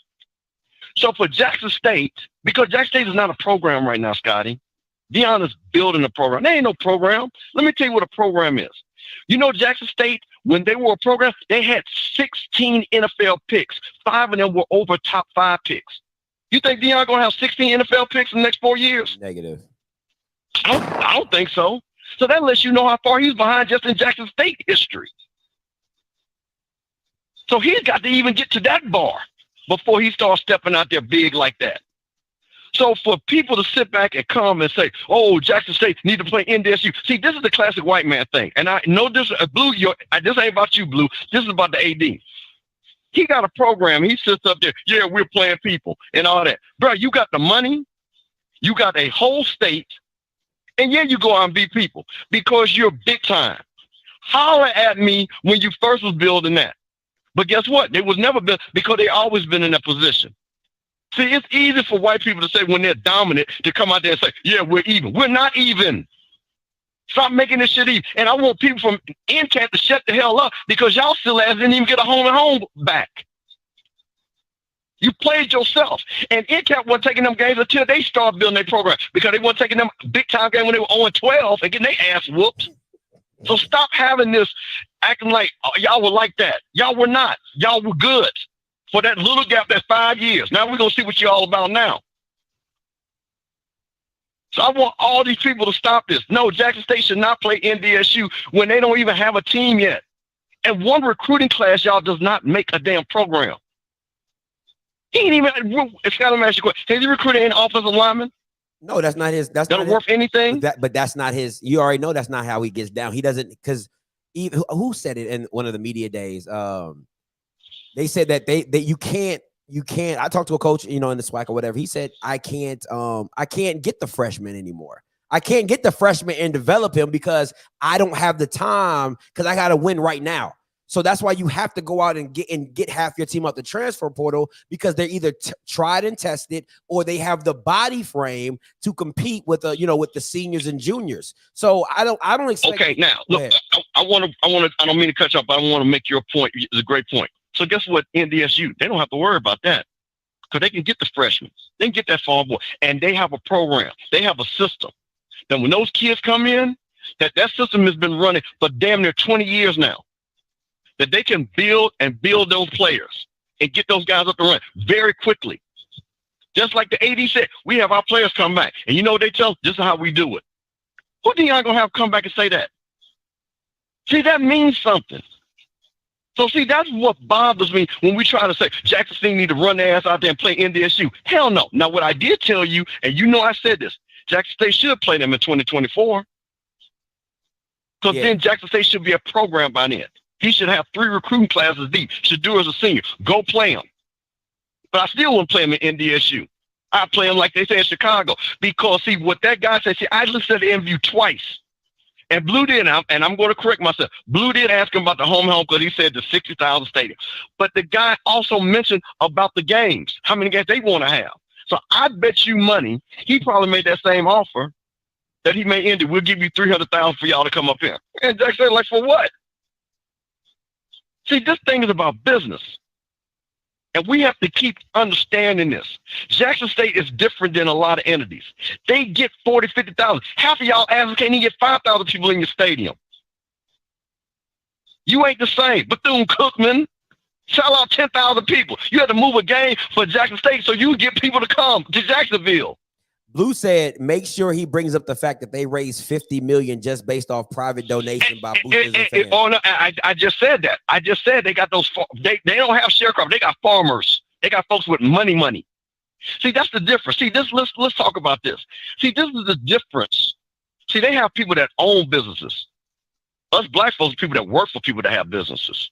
So for Jackson State, because Jackson State is not a program right now, Scotty, Deion is building a program. There ain't no program. Let me tell you what a program is. You know, Jackson State, when they were a program, they had 16 NFL picks. 5 of them were over top 5 picks. You think Deion going to have 16 NFL picks in the next 4 years? Negative. I don't think so. So that lets you know how far he's behind just in Jackson State history. So he's got to even get to that bar before he starts stepping out there big like that. So for people to sit back and come and say, oh, Jackson State need to play NDSU. See, this is the classic white man thing. And I know this, Blue, this ain't about you, Blue. This is about the AD. He got a program. He sits up there, yeah, we're playing people and all that. Bro, you got the money. You got a whole state. And yeah, you go out and beat people because you're big time. Holler at me when you first was building that. But guess what? They was never been, because they always been in that position. See, it's easy for white people to say when they're dominant to come out there and say, yeah, we're even. We're not even. Stop making this shit even. And I want people from NCAT to shut the hell up because y'all still ass didn't even get a home and home back. You played yourself. And NCAP wasn't taking them games until they started building their program because they weren't taking them big-time games when they were 0-12 and getting their ass whooped. So stop having this acting like y'all were like that. Y'all were not. Y'all were good for that little gap, that's 5 years. Now we're going to see what you're all about now. So I want all these people to stop this. No, Jackson State should not play NDSU when they don't even have a team yet. And one recruiting class, y'all, does not make a damn program. He ain't even, Scott, let me ask you a question. Has he recruited any offensive linemen? No, that's not his. That's not worth anything. But that's not his. You already know that's not how he gets down. He doesn't, because who said it in one of the media days? They said that you can't. I talked to a coach, in the SWAC or whatever. He said, I can't get the freshman anymore. I can't get the freshman and develop him because I don't have the time because I got to win right now. So that's why you have to go out and get half your team out the transfer portal because they're either tried and tested or they have the body frame to compete with with the seniors and juniors. So I don't expect. Okay, now look, I don't mean to cut you off, but I want to make your point. It's a great point. So guess what? NDSU, they don't have to worry about that because they can get the freshmen, they can get that fall boy, and they have a program, they have a system. Then when those kids come in, that system has been running for damn near 20 years now. That they can build those players and get those guys up and run very quickly. Just like the AD said, we have our players come back. And you know what they tell us? This is how we do it. Who do y'all gonna have come back and say that? See, that means something. So see, that's what bothers me when we try to say Jackson State need to run their ass out there and play NDSU. Hell no. Now, what I did tell you, and I said this, Jackson State should play them in 2024. Because then Jackson State should be a program by then. He should have 3 recruiting classes deep. Should do as a senior. Go play him. But I still wouldn't play him in NDSU. I play him like they say in Chicago. Because, see, what that guy said, I listened to the interview twice. And Blue did, and I'm going to correct myself. Blue did ask him about the home because he said the 60,000 stadium. But the guy also mentioned about the games, how many games they want to have. So I bet you money, he probably made that same offer that he made Indy. We'll give you 300,000 for y'all to come up here. And Jack said, like, for what? See, this thing is about business. And we have to keep understanding this. Jackson State is different than a lot of entities. They get 40, 50,000. Half of y'all asses can't even get 5,000 people in your stadium. You ain't the same. Bethune-Cookman, sell out 10,000 people. You had to move a game for Jackson State so you get people to come to Jacksonville. Blue said, make sure he brings up the fact that they raised $50 million just based off private donation by boosters and fans. Oh no, I just said that. I just said they got those. They don't have sharecroppers. They got farmers. They got folks with money. See, that's the difference. See, let's talk about this. See, this is the difference. See, they have people that own businesses. Us black folks, people that work for people that have businesses.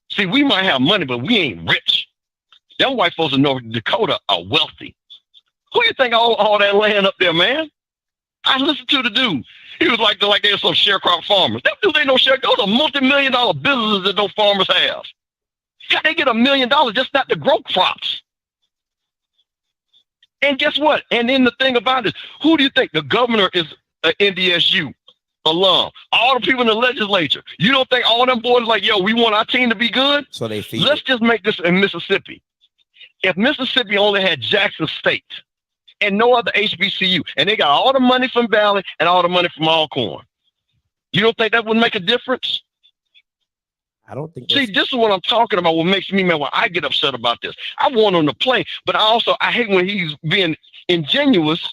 See, we might have money, but we ain't rich. Them white folks in North Dakota are wealthy. Who you think all that land up there, man? I listened to the dude. He was like they're some sharecrop farmers. Them dudes ain't no sharecrop. Those are multi-million-dollar businesses that those farmers have. God, they get $1 million just not to grow crops. And guess what? And then the thing about it, who do you think? The governor is an NDSU alum. All the people in the legislature. You don't think all them boys like, yo, we want our team to be good? So they feed Let's just make this in Mississippi. If Mississippi only had Jackson State and no other HBCU, and they got all the money from Valley and all the money from Alcorn, you don't think that would make a difference? I don't think. See, this is what I'm talking about. What makes me mad when I get upset about this. I want him to play, but I hate when he's being disingenuous,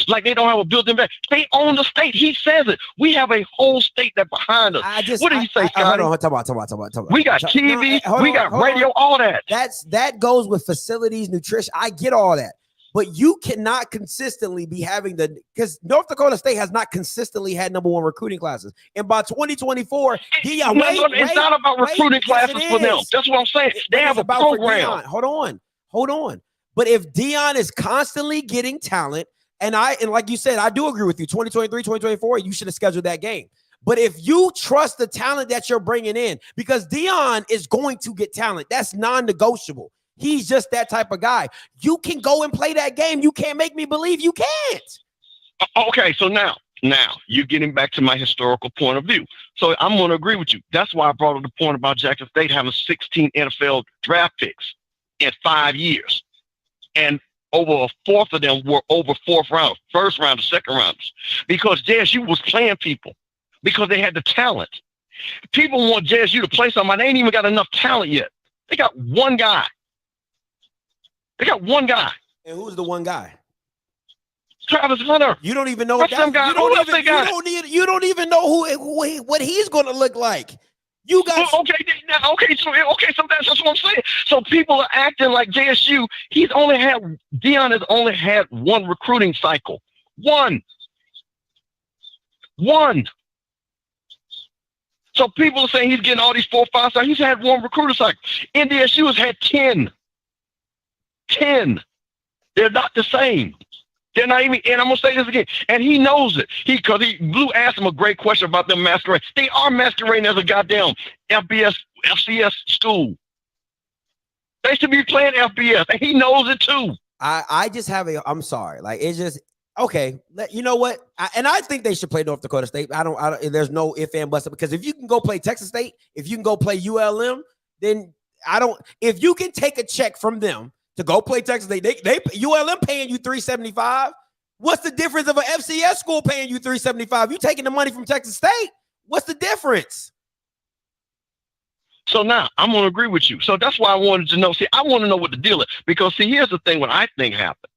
like they don't have a built-in back. They own the state. He says it. We have a whole state that behind us. What did he say, Scotty? Hold on, talk about. We got TV, we got radio, all that. That goes with facilities, nutrition. I get all that. But you cannot consistently be having because North Dakota State has not consistently had #1 recruiting classes. And by 2024, it's not about recruiting classes for them. That's what I'm saying. They have a program. Hold on. But if Dion is constantly getting talent, and like you said, I do agree with you, 2023, 2024, you should have scheduled that game. But if you trust the talent that you're bringing in, because Dion is going to get talent, that's non-negotiable. He's just that type of guy. You can go and play that game. You can't make me believe you can't. Okay, so now you're getting back to my historical point of view. So I'm going to agree with you. That's why I brought up the point about Jackson State having 16 NFL draft picks. in 5 years. And over a fourth of them were over fourth round, first round, second rounders, because JSU was playing people because they had the talent. People want JSU to play somebody. They ain't even got enough talent yet. They got one guy. And who's the one guy? Travis Hunter. You don't even know What's them guy? You don't even know what he's going to look like. You guys. So that's what I'm saying. So people are acting like JSU. Deion has only had one recruiting cycle. One. So people are saying he's getting all these 4 or 5 stars. He's had one recruiter cycle. NDSU has had 10. 10. They're not the same. They're not even, and I'm gonna say this again, and he knows it. Blue asked him a great question about them masquerading. They are masquerading as a goddamn FCS school. They should be playing FBS, and he knows it too. I just have I'm sorry, like it's just okay. You know what? I think they should play North Dakota State. I don't. There's no if and buts, because if you can go play Texas State, if you can go play ULM, then I don't. If you can take a check from them to go play Texas State, they ULM paying you $375. What's the difference of an FCS school paying you $375? You taking the money from Texas State? What's the difference? So now I'm gonna agree with you. So that's why I wanted to know. See, I want to know what the deal is, because see, here's the thing. What I think happened.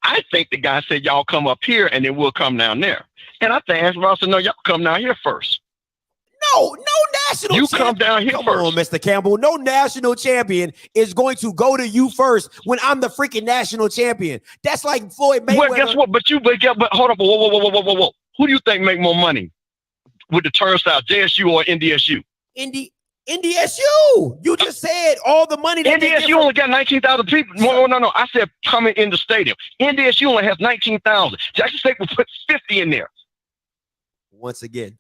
I think the guy said, "Y'all come up here, and then we'll come down there." And I think Ross said, "No, y'all come down here first." No national champion. Come down here first. Come on, Mr. Campbell. No national champion is going to go to you first when I'm the freaking national champion. That's like Floyd Mayweather. Well, guess what? But hold up. Whoa. Who do you think make more money with the turnstile, JSU or NDSU? NDSU. You just said all the money. That NDSU only got 19,000 people. No. I said coming in the stadium. NDSU only has 19,000. Jackson State will put 50 in there. Once again,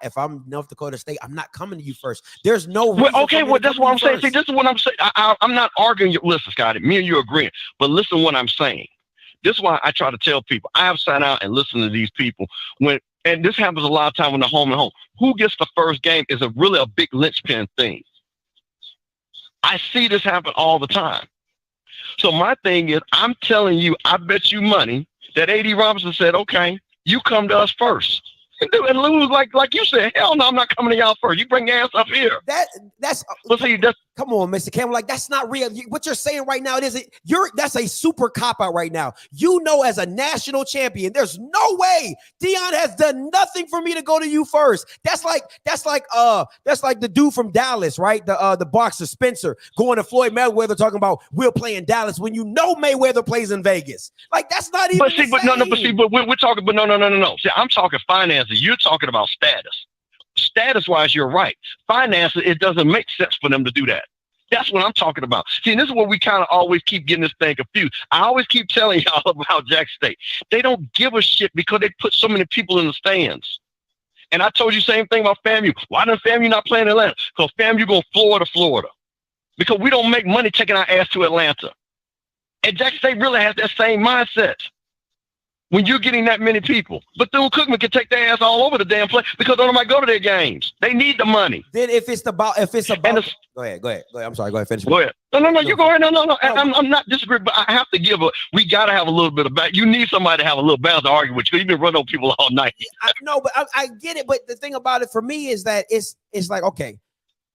if I'm North Dakota State, I'm not coming to you first. There's no reason. That's what I'm saying. See, this is what I'm saying. I'm not arguing. Listen, Scotty, me and you agreeing, but listen what I'm saying. This is why I try to tell people. I have sat out and listened to these people and this happens a lot of time when they're home and home. Who gets the first game is really a big linchpin thing. I see this happen all the time. So my thing is, I'm telling you, I bet you money that A.D. Robinson said, okay, you come to us first. And lose like you said, hell no, I'm not coming to y'all first. You bring your ass up here. Come on, Mr. Campbell. Like, that's not real. What you're saying right now, that's a super cop out right now. You know, as a national champion, there's no way Deion has done nothing for me to go to you first. That's like the dude from Dallas, right? The boxer Spencer going to Floyd Mayweather talking about we'll play in Dallas when you know Mayweather plays in Vegas. Like, that's not even. But we're talking. But no. See, I'm talking finances. You're talking about status. Status-wise, you're right. Finances, it doesn't make sense for them to do that. That's what I'm talking about. See, and this is where we kind of always keep getting this thing confused. I always keep telling y'all about Jackson State. They don't give a shit because they put so many people in the stands. And I told you the same thing about FAMU. Why does FAMU not play in Atlanta? Because FAMU go Florida. Because we don't make money taking our ass to Atlanta. And Jackson State really has that same mindset. When you're getting that many people. Bethune-Cookman can take their ass all over the damn place because they don't go to their games. They need the money. Then if it's about go ahead. I'm sorry. Go ahead. Finish. Go ahead. No. You go ahead. No. I'm not disagreeing, but I have to we got to have a little bit of back. You need somebody to have a little balance to argue with you. You've been running over people all night. I get it. But the thing about it for me is that it's like, okay,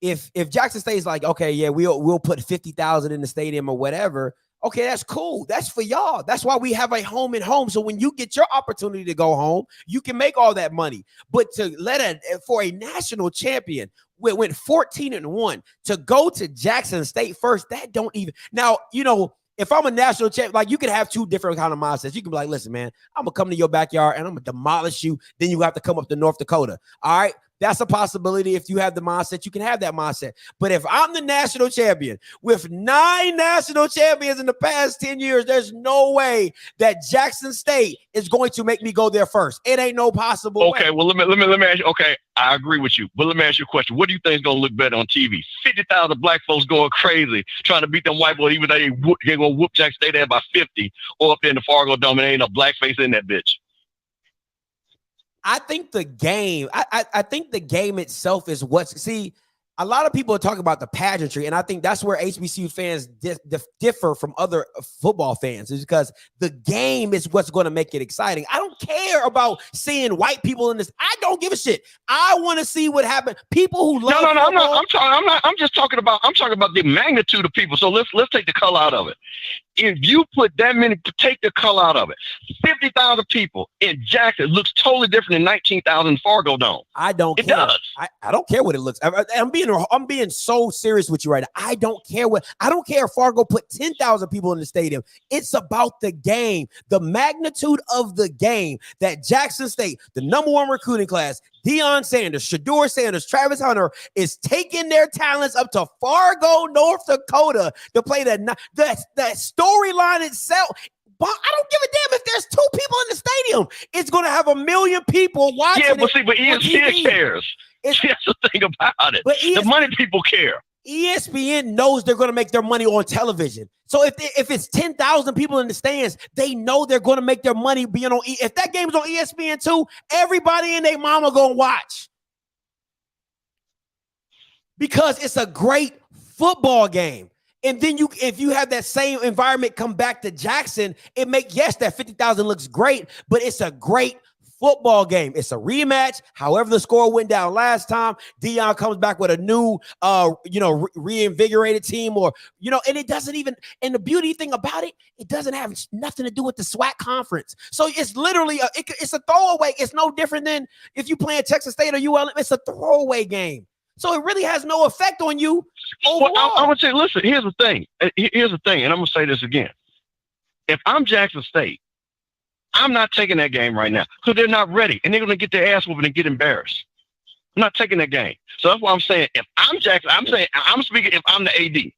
if Jackson State is like, okay, yeah, we'll put 50,000 in the stadium or whatever. Okay, that's cool. That's for y'all. That's why we have a home and home. So when you get your opportunity to go home, you can make all that money. But for a national champion, we went 14-1 to go to Jackson State first. That don't even now, if I'm a national champ, like, you can have two different kind of mindsets. You can be like, listen, man, I'm gonna come to your backyard and I'm gonna demolish you. Then you have to come up to North Dakota. All right. That's a possibility. If you have the mindset, you can have that mindset. But if I'm the national champion with 9 national champions in the past 10 years, there's no way that Jackson State is going to make me go there first. It ain't no possible way. Well, let me ask you. Okay, I agree with you. But let me ask you a question. What do you think is going to look better on TV? 50,000 black folks going crazy, trying to beat them white boys, even though they're going to whoop Jackson State at about 50, or up in the Fargo Dome and ain't a blackface in that bitch. I think the game, I think the game itself is a lot of people are talking about the pageantry, and I think that's where HBCU fans differ from other football fans, is because the game is what's going to make it exciting. I don't care about seeing white people in this. I don't give a shit. I want to see what happened. People who love football, I'm just talking about. I'm talking about the magnitude of people. So let's take the color out of it. If you put that many, take the color out of it. 50,000 people in Jackson looks totally different than 19,000 in Fargo Dome. I don't care. Does. I don't care what it looks. I'm being so serious with you right now. I don't care if Fargo put 10,000 people in the stadium. It's about the game, the magnitude of the game that Jackson State, the #1 recruiting class, Deion Sanders, Shador Sanders, Travis Hunter is taking their talents up to Fargo, North Dakota to play that storyline itself. But I don't give a damn if there's 2 people in the stadium. It's going to have 1 million people watching. Yeah, but ESPN cares. That's the thing about it. The money people care. ESPN knows they're going to make their money on television. So if it's 10,000 people in the stands, they know they're going to make their money being on. If that game is on ESPN too, everybody and their mama going to watch because it's a great football game. And then if you have that same environment come back to Jackson, that 50,000 looks great, but it's a great football game. It's a rematch. However, the score went down last time. Deion comes back with a new, reinvigorated team, and it doesn't even. And the beauty thing about it, it doesn't have nothing to do with the SWAC conference. So it's literally it's a throwaway. It's no different than if you play at Texas State or ULM. It's a throwaway game. So it really has no effect on you overall. Well, I'm going to say, listen, here's the thing. And I'm going to say this again. If I'm Jackson State, I'm not taking that game right now because they're not ready, and they're going to get their ass whooped and get embarrassed. I'm not taking that game. So that's why I'm saying, if I'm Jackson, I'm speaking if I'm the AD.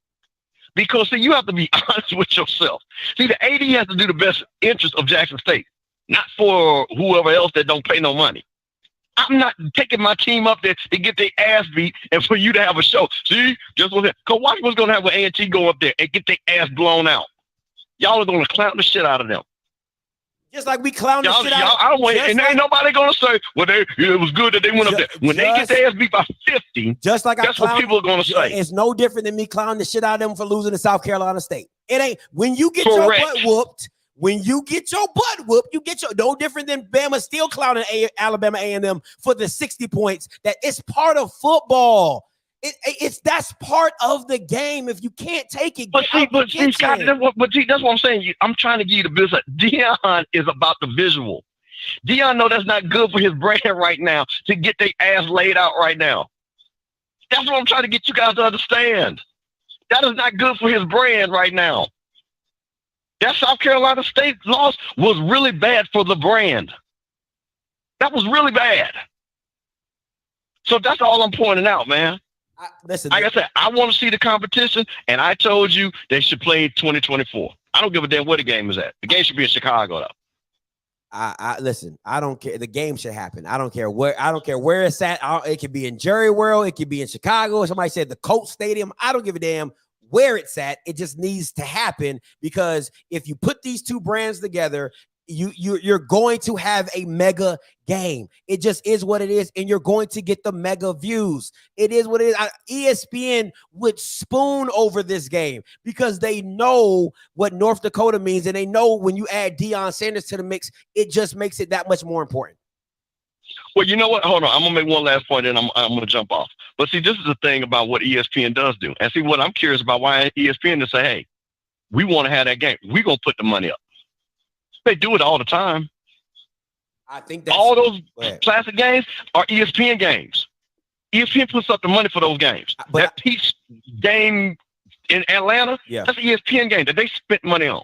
Because, see, you have to be honest with yourself. See, the AD has to do the best interest of Jackson State, not for whoever else that don't pay no money. I'm not taking my team up there to get their ass beat and for you to have a show. See, just watch what's going to happen when A&T go up there and get their ass blown out. Y'all are going to clown the shit out of them. Just like we clown the shit out. I don't wait, and ain't nobody going to say, well, it was good that they went up there. When they get their ass beat by 50, just like that's what people are going to say. It's no different than me clowning the shit out of them for losing to South Carolina State. It ain't when you get your butt whooped. When you get your butt whooped, you get your no different than Bama still clowning Alabama A&M for the 60 points. That it's part of football. That's part of the game. If you can't take it, Scott, that's what I'm saying. I'm trying to give you the business. Deion is about the visual. Deion know that's not good for his brand right now to get their ass laid out right now. That's what I'm trying to get you guys to understand. That is not good for his brand right now. That South Carolina State loss was really bad for the brand. That was really bad. So that's all I'm pointing out, man. Like I said, I want to see the competition, and I told you they should play 2024. I don't give a damn where the game is at. The game should be in Chicago, though. Listen, I don't care. The game should happen. I don't care where it's at. It could be in Jerry World. It could be in Chicago. Somebody said the Colts Stadium. I don't give a damn where it's at. It just needs to happen because if you put these two brands together, you're going to have a mega game. It just is what it is, and you're going to get the mega views. It is what it is. ESPN would spoon over this game because they know what North Dakota means, and they know when you add Deion Sanders to the mix, it just makes it that much more important. Well, you know what? Hold on. I'm going to make one last point, and I'm going to jump off. But see, this is the thing about what ESPN does do. And see, what I'm curious about, why ESPN to say, hey, we want to have that game. We're going to put the money up. They do it all the time. I think that's all those classic games are ESPN games. ESPN puts up the money for those games. That Peach game in Atlanta, that's an ESPN game that they spent money on.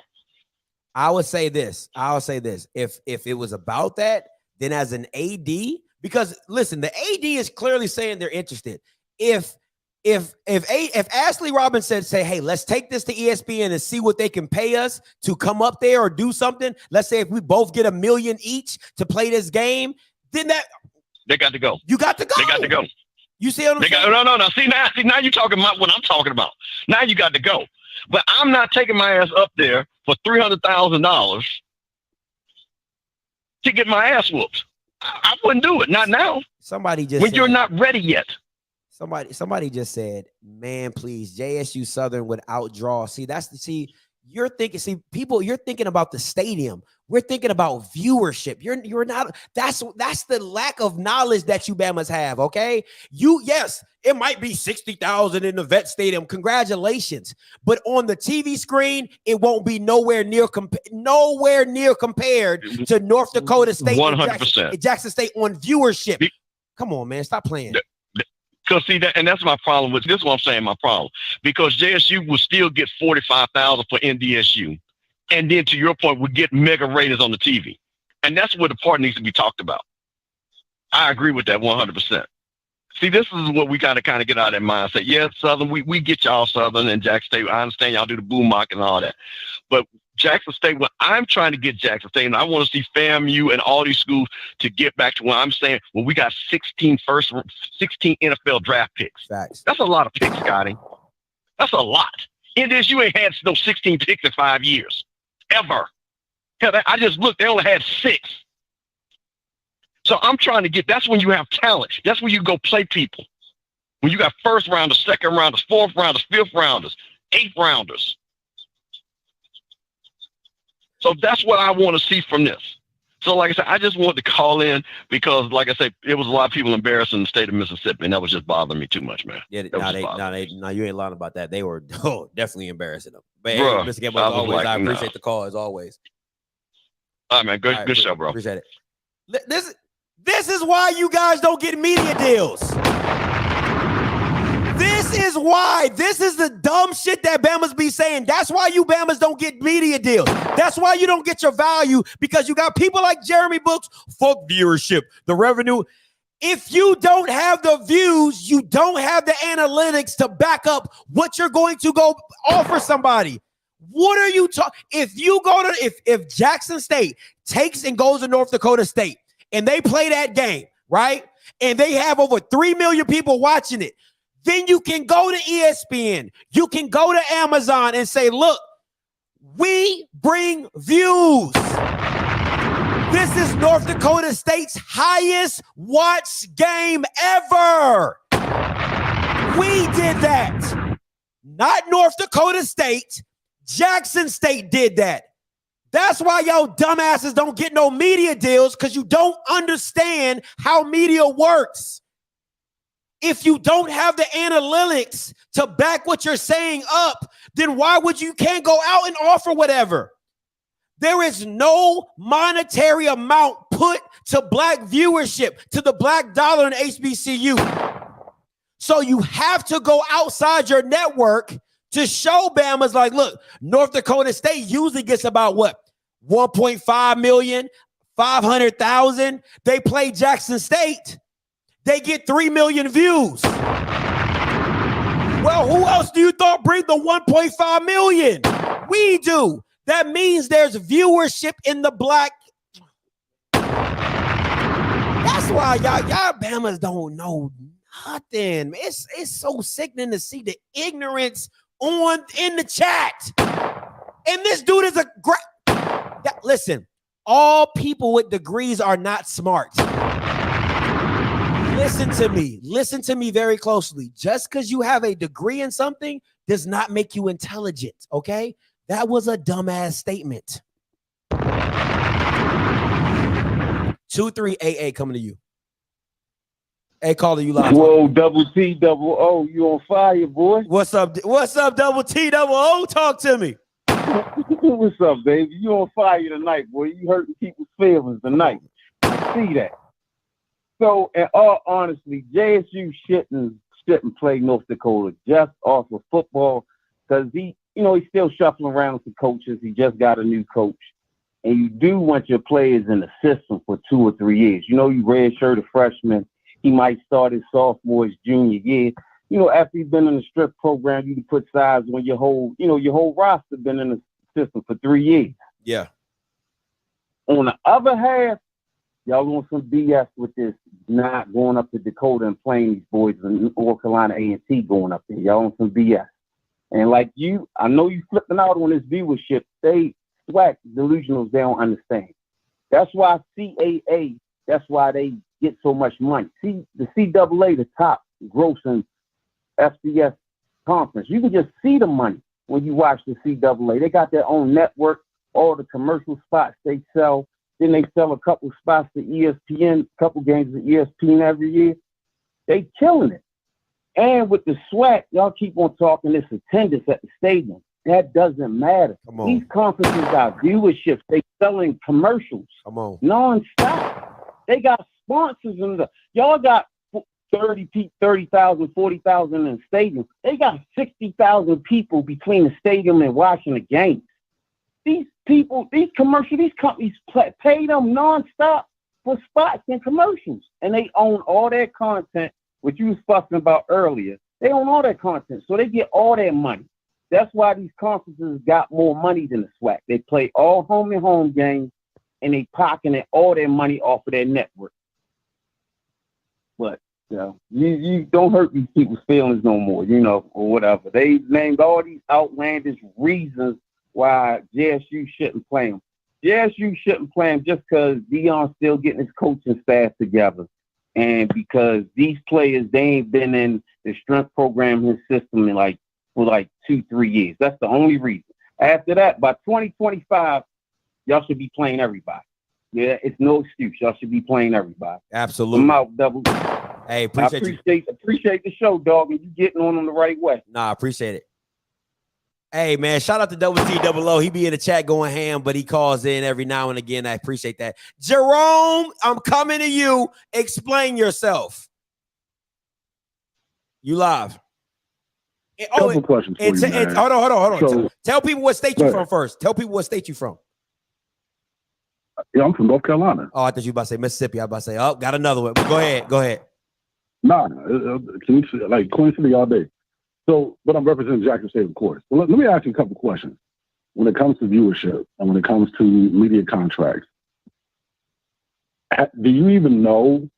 I would say this. If it was about that, then as an AD, because listen, the AD is clearly saying they're interested. If Ashley Robinson say, hey, let's take this to ESPN and see what they can pay us to come up there or do something. Let's say if we both get $1 million each to play this game, then they got to go. You got to go. They got to go. You see what I'm saying? No. See now you're talking about what I'm talking about. Now you got to go. But I'm not taking my ass up there for $300,000 to get my ass whooped. I wouldn't do it. Not now. Somebody just when you're not ready yet. Somebody just said, man, please, JSU Southern would outdraw. See, you're thinking about the stadium. We're thinking about viewership. You're not, that's the lack of knowledge that you Bamas have, okay? Yes, it might be 60,000 in the Vet Stadium. Congratulations. But on the TV screen, it won't be nowhere near compared to North Dakota State 100%. Jackson State on viewership. Come on, man, stop playing. Because see that, and that's my problem with this. Is what I'm saying, my problem, because JSU will still get 45,000 for NDSU, and then to your point, we get mega ratings on the TV, and that's where the part needs to be talked about. I agree with that 100%. See, this is what we gotta kind of get out of that mindset. Yeah, Southern, we get y'all Southern and Jackson State. I understand y'all do the boom mock and all that, but Jackson State, when I'm trying to get Jackson State, and I want to see FAMU and all these schools to get back to where I'm saying, well, we got 16 NFL draft picks. Facts. That's a lot of picks, Scotty. That's a lot. NDSU ain't had no 16 picks in 5 years, ever. Hell, I just looked, they only had 6. So I'm trying to get, that's when you have talent. That's when you go play people. When you got first rounders, second rounders, fourth rounders, fifth rounders, 8th rounders. So that's what I want to see from this. So like I said, I just wanted to call in because, like I said, it was a lot of people embarrassing the state of Mississippi, and that was just bothering me too much, man. Yeah, you ain't lying about that. They were definitely embarrassing them. But Bruh, Mr. Gamble, as always, I appreciate the call as always. All right, man. Good show, bro. Appreciate it. This is why you guys don't get media deals. This is why. This is the dumb shit that Bamas be saying. That's why you Bamas don't get media deals. That's why you don't get your value, because you got people like Jeremy Books. Fuck viewership, the revenue. If you don't have the views, you don't have the analytics to back up what you're going to go offer somebody. What are you talking? If Jackson State takes and goes to North Dakota State and they play that game, right? And they have over 3 million people watching it. Then you can go to ESPN. You can go to Amazon and say, look, we bring views. This is North Dakota State's highest watched game ever. We did that. Not North Dakota State. Jackson State did that. That's why y'all dumbasses don't get no media deals, because you don't understand how media works. If you don't have the analytics to back what you're saying up, then why would you can't go out and offer whatever? There is no monetary amount put to black viewership, to the black dollar in HBCU. So you have to go outside your network to show Bamas like, look, North Dakota State usually gets about what? 1.5 million, 500,000. They play Jackson State. They get 3 million views. Well, who else do you thought bring the 1.5 million? We do. That means there's viewership in the black. That's why y'all Bamas don't know nothing. It's so sickening to see the ignorance in the chat. And this dude is a great. Listen, all people with degrees are not smart. Listen to me very closely. Just because you have a degree in something does not make you intelligent, okay? That was a dumbass statement. 23AA coming to you. Hey, caller, you live. Whoa, double T, double O, you on fire, boy. What's up, double T, double O? Talk to me. What's up, baby? You on fire tonight, boy. You hurting people's feelings tonight. I see that. So, in all honesty, JSU shouldn't play North Dakota just off of football, because he's still shuffling around with the coaches. He just got a new coach. And you do want your players in the system for 2 or 3 years. You redshirt a freshman. He might start his sophomore, his junior year. After he's been in the strip program, you can put size on your whole roster been in the system for 3 years. Yeah. On the other half, y'all want some BS with this not going up to Dakota and playing these boys in North Carolina A&T going up there. Y'all want some BS. And like you, I know you flipping out on this viewership. They swag delusionals they don't understand. That's why CAA, that's why they get so much money. See, the CAA, the top grossing FCS conference. You can just see the money when you watch the CAA. They got their own network, all the commercial spots they sell. Then they sell a couple spots to ESPN, a couple games to ESPN every year. They killing it. And with the SWAC, y'all keep on talking this attendance at the stadium. That doesn't matter. These conferences got viewership. They selling commercials. Non-stop. They got sponsors in the. Y'all got 30,000, 40,000 in the stadium. They got 60,000 people between the stadium and watching the games. These people, these companies pay them nonstop for spots and commercials, and they own all their content, which you was fussing about earlier. They own all their content, so they get all their money. That's why these conferences got more money than the SWAC. They play all home and home games, and they pocketing all their money off of their network. But you don't hurt these people's feelings no more, or whatever. They named all these outlandish reasons why JSU shouldn't play them. JSU shouldn't play them just because Deion's still getting his coaching staff together, and because these players, they ain't been in the strength program, his system for 2-3 years. That's the only reason. After that, by 2025, y'all should be playing everybody. Yeah, it's no excuse. Y'all should be playing everybody. Absolutely. I'm out, Double. Hey, appreciate the show, dog, and you getting on them the right way. Nah, I appreciate it. Hey, man, shout out to Double T Double O. He be in the chat going ham, but he calls in every now and again. I appreciate that. Jerome, I'm coming to you. Explain yourself. You live. Couple questions for you, man. Hold on. So, tell people what state you from first. Tell people what state you from. Yeah, I'm from North Carolina. Oh, I thought you were about to say Mississippi. I was about to say, oh, got another one. Go ahead. Nah, can you like Queen City all day? So, but I'm representing Jackson State, of course. Well, let me ask you a couple questions. When it comes to viewership and when it comes to media contracts, do you even know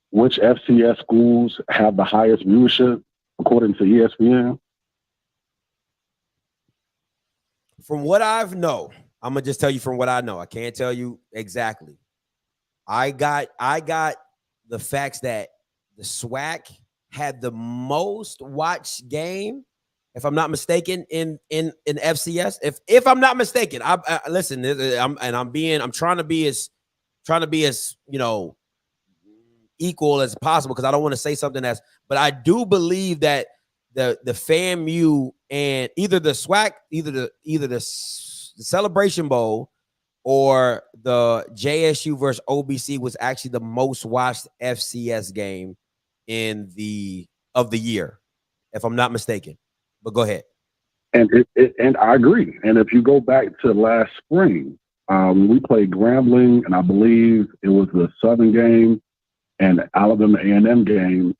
which FCS schools have the highest viewership according to ESPN? From what I've know, I'm gonna just tell you from what I know. I can't tell you exactly. I got the facts that the SWAC had the most watched game, if I'm not mistaken, in FCS. If I'm not mistaken, I listen. I'm trying to be as equal as possible because I don't want to say something but I do believe that the FAMU and either the SWAC, either the Celebration Bowl or the JSU versus OBC was actually the most watched FCS game of the year, if I'm not mistaken. But go ahead. And and I agree. And if you go back to last spring, when we played Grambling, and I believe it was the Southern game and Alabama A&M game,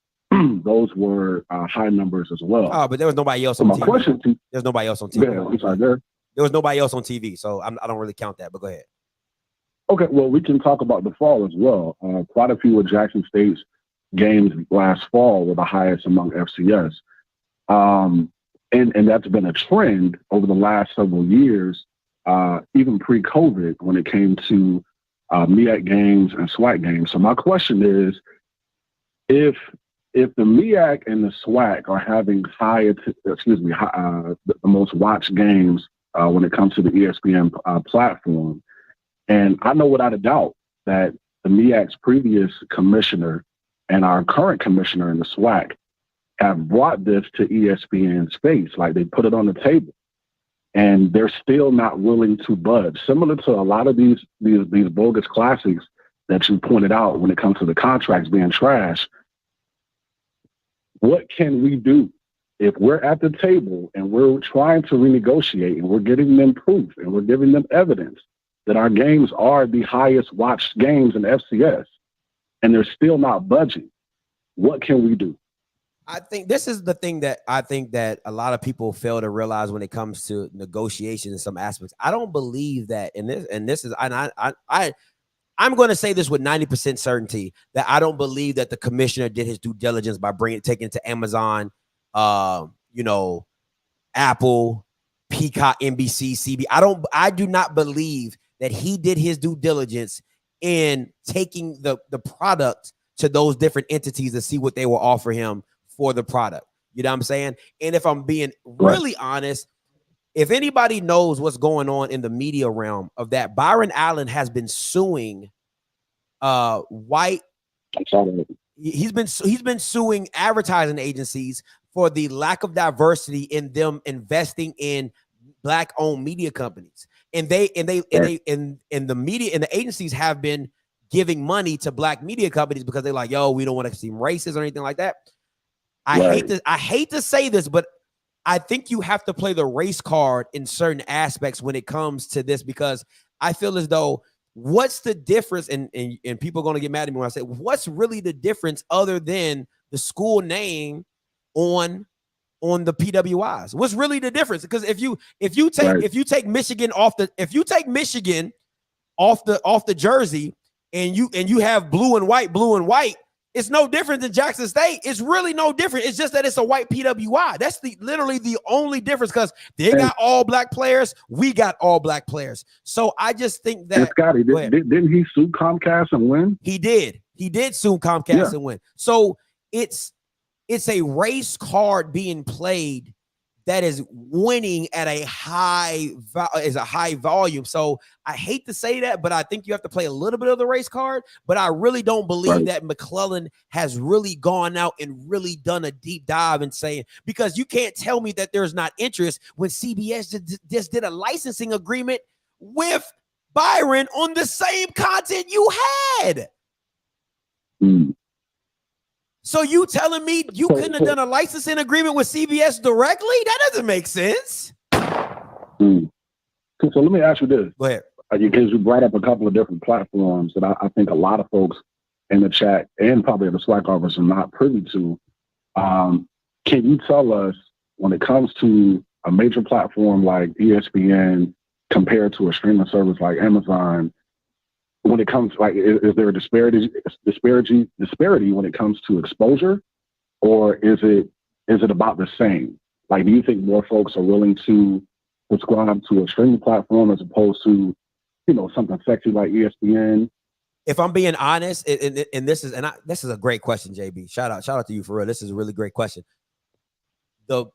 those were high numbers as well. Oh, but there was nobody else on TV. There's nobody else on TV. Yeah, I'm sorry, there was nobody else on TV, so I don't really count that. But go ahead. Okay, well, we can talk about the fall as well. Quite a few of Jackson State's games last fall were the highest among FCS. And that's been a trend over the last several years, even pre-COVID, when it came to MEAC games and SWAC games. So my question is, if the MEAC and the SWAC are having the most watched games when it comes to the ESPN platform, and I know without a doubt that the MEAC's previous commissioner and our current commissioner in the SWAC have brought this to ESPN's face. Like, they put it on the table, and they're still not willing to budge. Similar to a lot of these bogus classics that you pointed out when it comes to the contracts being trash. What can we do if we're at the table and we're trying to renegotiate and we're giving them proof and we're giving them evidence that our games are the highest watched games in FCS and they're still not budging? What can we do? I think this is the thing that I think that a lot of people fail to realize when it comes to negotiation in some aspects. I don't believe that I'm going to say this with 90% certainty, that I don't believe that the commissioner did his due diligence by taking it to Amazon, Apple, Peacock, NBC, CB. I do not believe that he did his due diligence in taking the product to those different entities to see what they will offer him for the product. You know what I'm saying? And if I'm being really honest, if anybody knows what's going on in the media realm of that, Byron Allen has been suing white. He's been suing advertising agencies for the lack of diversity in them investing in Black-owned media companies. And the media and the agencies have been giving money to Black media companies because they're like, yo, we don't want to seem racist or anything like that. I hate to say this, but I think you have to play the race card in certain aspects when it comes to this, because I feel as though what's the difference, and people are going to get mad at me when I say, what's really the difference other than the school name on the PWIs? What's really the difference? Because if you take Michigan off the jersey and you have blue and white, it's no different than Jackson State. It's really no different. It's just that it's a white PWI. That's literally the only difference, because they got all Black players. We got all Black players. So I just think that Scotty, didn't he sue Comcast and win? He did sue Comcast and win. So it's a race card being played that is winning at a high volume. So I hate to say that, but I think you have to play a little bit of the race card. But I really don't believe that McClellan has really gone out and really done a deep dive and saying, because you can't tell me that there's not interest when CBS just did a licensing agreement with Byron on the same content you had. So you telling me you couldn't have done a licensing agreement with CBS directly? That doesn't make sense. So let me ask you this. Go ahead. Because you brought up a couple of different platforms that I think a lot of folks in the chat and probably the Slack office are not privy to. Can you tell us, when it comes to a major platform like ESPN compared to a streaming service like Amazon, when it comes, like, is there a disparity when it comes to exposure, or is it about the same? Like, do you think more folks are willing to subscribe to a streaming platform as opposed to, something sexy like ESPN? If I'm being honest, and this is a great question, JB. Shout out to you for real. This is a really great question. The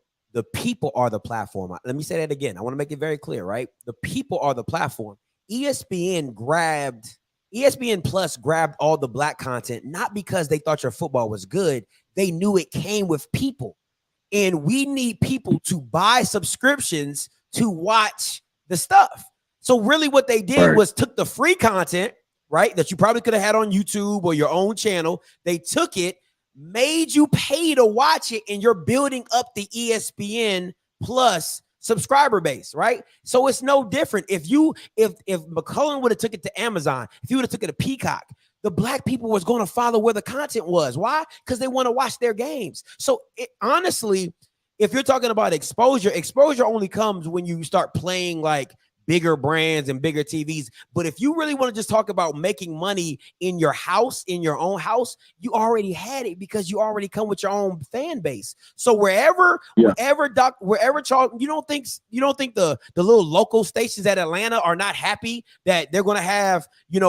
people are the platform. Let me say that again. I want to make it very clear, right? The people are the platform. ESPN Plus grabbed all the Black content, not because they thought your football was good. They knew it came with people. And we need people to buy subscriptions to watch the stuff. So really what they did was took the free content, right, that you probably could have had on YouTube or your own channel. They took it, made you pay to watch it, and you're building up the ESPN Plus subscriber base, right? So it's no different. If McClellan would have took it to Amazon, if he would have took it to Peacock, the Black people was going to follow where the content was. Why? Because they want to watch their games. So honestly, if you're talking about exposure only comes when you start playing like bigger brands and bigger TVs. But if you really want to just talk about making money in your house, in your own house, you already had it because you already come with your own fan base. So wherever Charles, you don't think the little local stations at Atlanta are not happy that they're going to have,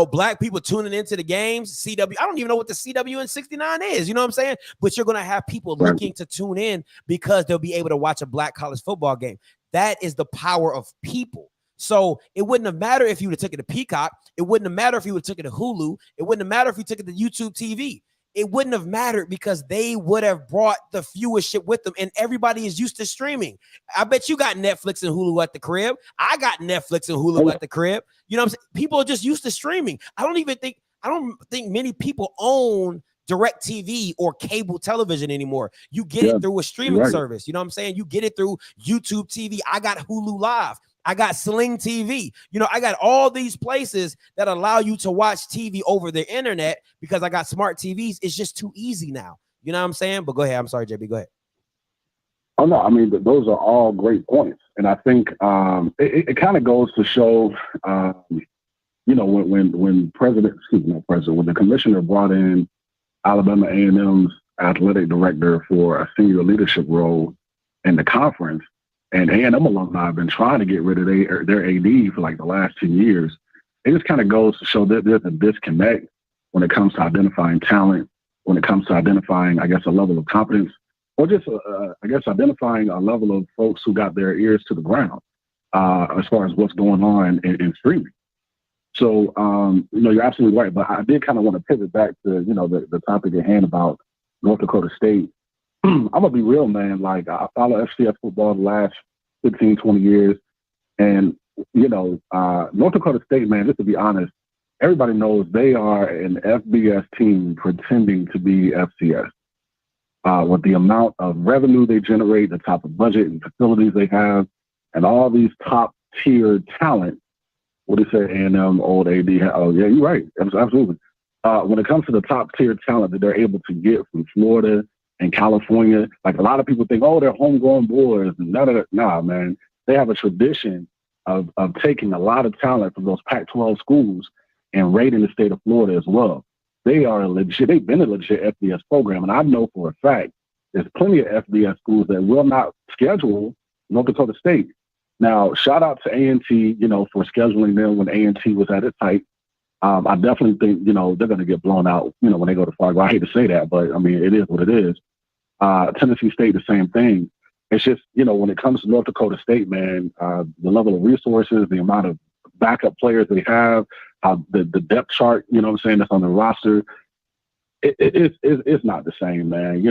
Black people tuning into the games? CW, I don't even know what the CWN 69 is. You know what I'm saying? But you're going to have people looking to tune in because they'll be able to watch a Black college football game. That is the power of people. So it wouldn't have mattered if you would have took it to Peacock. It wouldn't have mattered if you would have took it to Hulu. It wouldn't have mattered if you took it to YouTube TV. It wouldn't have mattered because they would have brought the viewership with them, and everybody is used to streaming. I bet you got Netflix and Hulu at the crib. I got Netflix and Hulu at the crib. You know what I'm saying? People are just used to streaming. I don't think many people own direct TV or cable television anymore. You get it through a streaming service. You know what I'm saying? You get it through YouTube TV. I got Hulu Live. I got Sling TV. I got all these places that allow you to watch TV over the internet because I got smart TVs. It's just too easy now. You know what I'm saying? But go ahead. I'm sorry, JB. Go ahead. Oh, no. I mean, those are all great points. And I think it kind of goes to show, when the commissioner brought in Alabama A&M's athletic director for a senior leadership role in the conference, and A&M alumni have been trying to get rid of their AD for like the last 10 years. It just kind of goes to show that there's a disconnect when it comes to identifying talent, when it comes to identifying, I guess, a level of competence or just I guess identifying a level of folks who got their ears to the ground as far as what's going on in streaming. So you're absolutely right, but I did kind of want to pivot back to the topic at hand about North Dakota State. I'm gonna be real, man. Like, I follow FCS football the last 15, 20 years, and North Dakota State, man, just to be honest, everybody knows they are an FBS team pretending to be FCS. With the amount of revenue they generate, the type of budget and facilities they have, and all these top tier talent. What do you say, A&M, old AD? Oh, yeah, you're right. Absolutely. When it comes to the top tier talent that they're able to get from Florida and California, like, a lot of people think, oh, they're homegrown boys. Nah, man. They have a tradition of taking a lot of talent from those Pac-12 schools and raiding the state of Florida as well. They've been a legit FBS program. And I know for a fact there's plenty of FBS schools that will not schedule North Dakota State. Now, shout out to A&T, for scheduling them when A&T was at its height. I definitely think, they're going to get blown out, when they go to Fargo. I hate to say that, but I mean, it is what it is. Tennessee State, the same thing. It's just, when it comes to North Dakota State, man, the level of resources, the amount of backup players they have, how the depth chart, that's on the roster, it's not the same, man.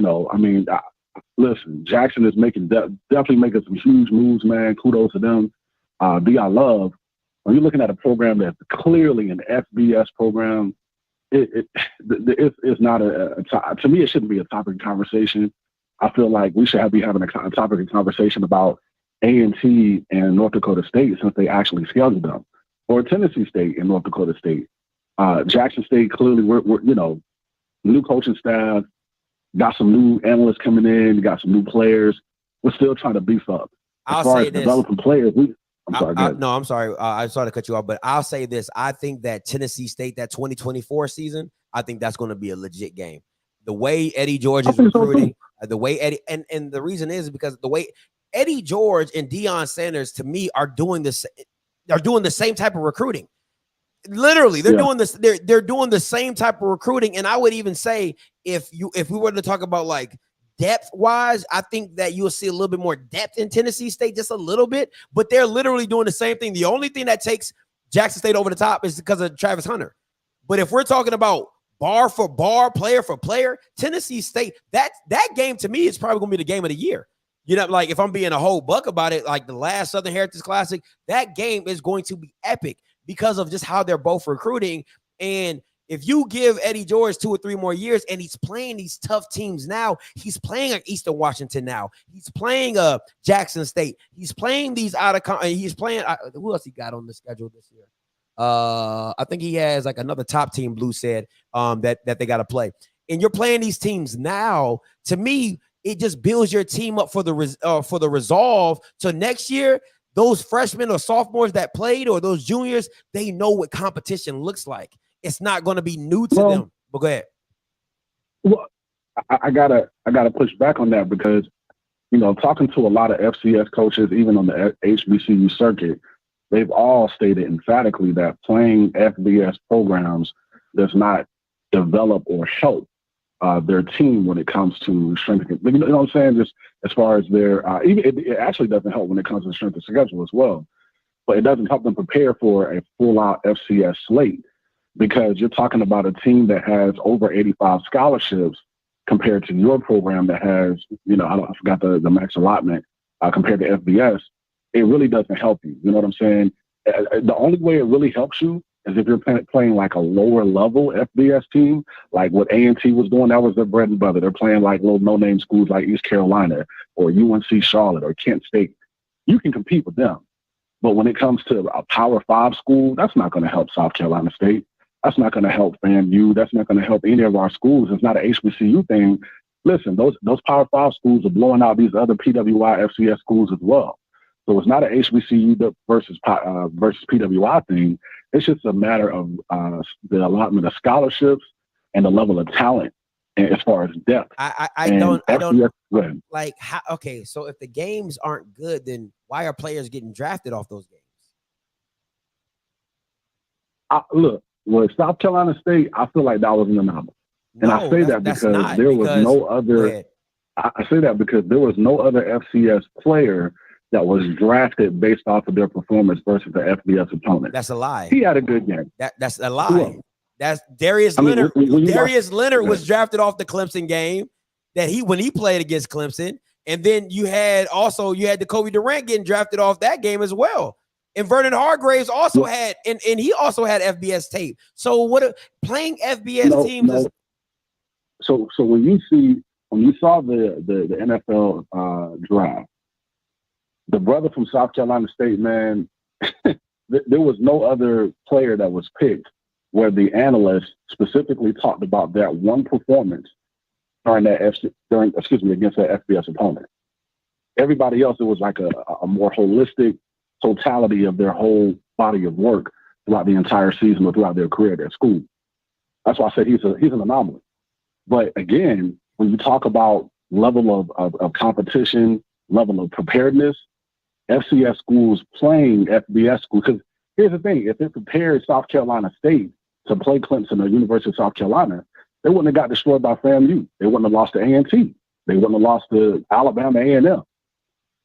Listen, Jackson is definitely making some huge moves, man. Kudos to them. Dion Love, when you're looking at a program that's clearly an FBS program, it's not to me, it shouldn't be a topic of conversation. I feel like we should be having a topic of conversation about A&T and North Dakota State since they actually scheduled them, or Tennessee State and North Dakota State. Jackson State, clearly, we're new coaching staff, got some new analysts coming in, got some new players. We're still trying to beef up. As far as developing players, I'm sorry. I started to cut you off, but I'll say this. I think that Tennessee State, that 2024 season, I think that's going to be a legit game. The way Eddie George is recruiting, the way Eddie, and the reason is because the way Eddie George and Deion Sanders, to me, are doing this. They're doing the same type of recruiting. Literally, they're doing this. They're doing the same type of recruiting. And I would even say, if we were to talk about like depth wise, I think that you'll see a little bit more depth in Tennessee State, just a little bit. But they're literally doing the same thing. The only thing that takes Jackson State over the top is because of Travis Hunter. But if we're talking about bar for bar, player for player, Tennessee State, that game to me is probably going to be the game of the year. Like, if I'm being a whole buck about it, like the last Southern Heritage Classic, that game is going to be epic because of just how they're both recruiting. And if you give Eddie George 2 or 3 more years and he's playing these tough teams now, he's playing like Eastern Washington now. He's playing Jackson State. He's playing these he's playing who else he got on the schedule this year? I think he has like another top team, Blue said, that they got to play. And you're playing these teams now. To me, it just builds your team up for the resolve. So next year, those freshmen or sophomores that played, or those juniors, they know what competition looks like. It's not going to be new to them. But go ahead. Well, I gotta push back on that because, talking to a lot of FCS coaches, even on the HBCU circuit, they've all stated emphatically that playing FBS programs does not develop or help their team when it comes to strength. You know what I'm saying? Just as far as their, it actually doesn't help when it comes to strength of schedule as well. But it doesn't help them prepare for a full-out FCS slate because you're talking about a team that has over 85 scholarships compared to your program that has, I forgot the max allotment compared to FBS. It really doesn't help you. You know what I'm saying? The only way it really helps you is if you're playing like a lower level FBS team, like what A&T was doing. That was their bread and butter. They're playing like little no-name schools like East Carolina or UNC Charlotte or Kent State. You can compete with them. But when it comes to a Power 5 school, that's not going to help South Carolina State. That's not going to help FAMU. That's not going to help any of our schools. It's not an HBCU thing. Listen, those Power 5 schools are blowing out these other PWI FCS schools as well. So it's not an HBCU versus PWI thing. It's just a matter of the allotment of scholarships and the level of talent as far as depth. I don't like how. Okay, so if the games aren't good, then why are players getting drafted off those games? Look, with South Carolina State, I feel like that was an anomaly. And I say that because there was no other. I say that because there was no other FCS player that was drafted based off of their performance versus the FBS opponent. That's a lie. He had a good game. That's a lie. That's Darius Leonard. Darius Leonard was drafted off the Clemson game that when he played against Clemson. And then you had Jacoby Durant getting drafted off that game as well. And Vernon Hargraves also had, and he also had FBS tape. So playing FBS teams is. So when you saw the NFL draft, the brother from South Carolina State, man, there was no other player that was picked where the analysts specifically talked about that one performance against that FBS opponent. Everybody else, it was like a more holistic totality of their whole body of work throughout the entire season or throughout their career at school. That's why I said he's an anomaly. But again, when you talk about level of competition, level of preparedness, FCS schools playing FBS schools, because here's the thing, if it prepared South Carolina State to play Clemson or University of South Carolina, they wouldn't have got destroyed by FAMU. They wouldn't have lost to A&T. They wouldn't have lost to Alabama A&M.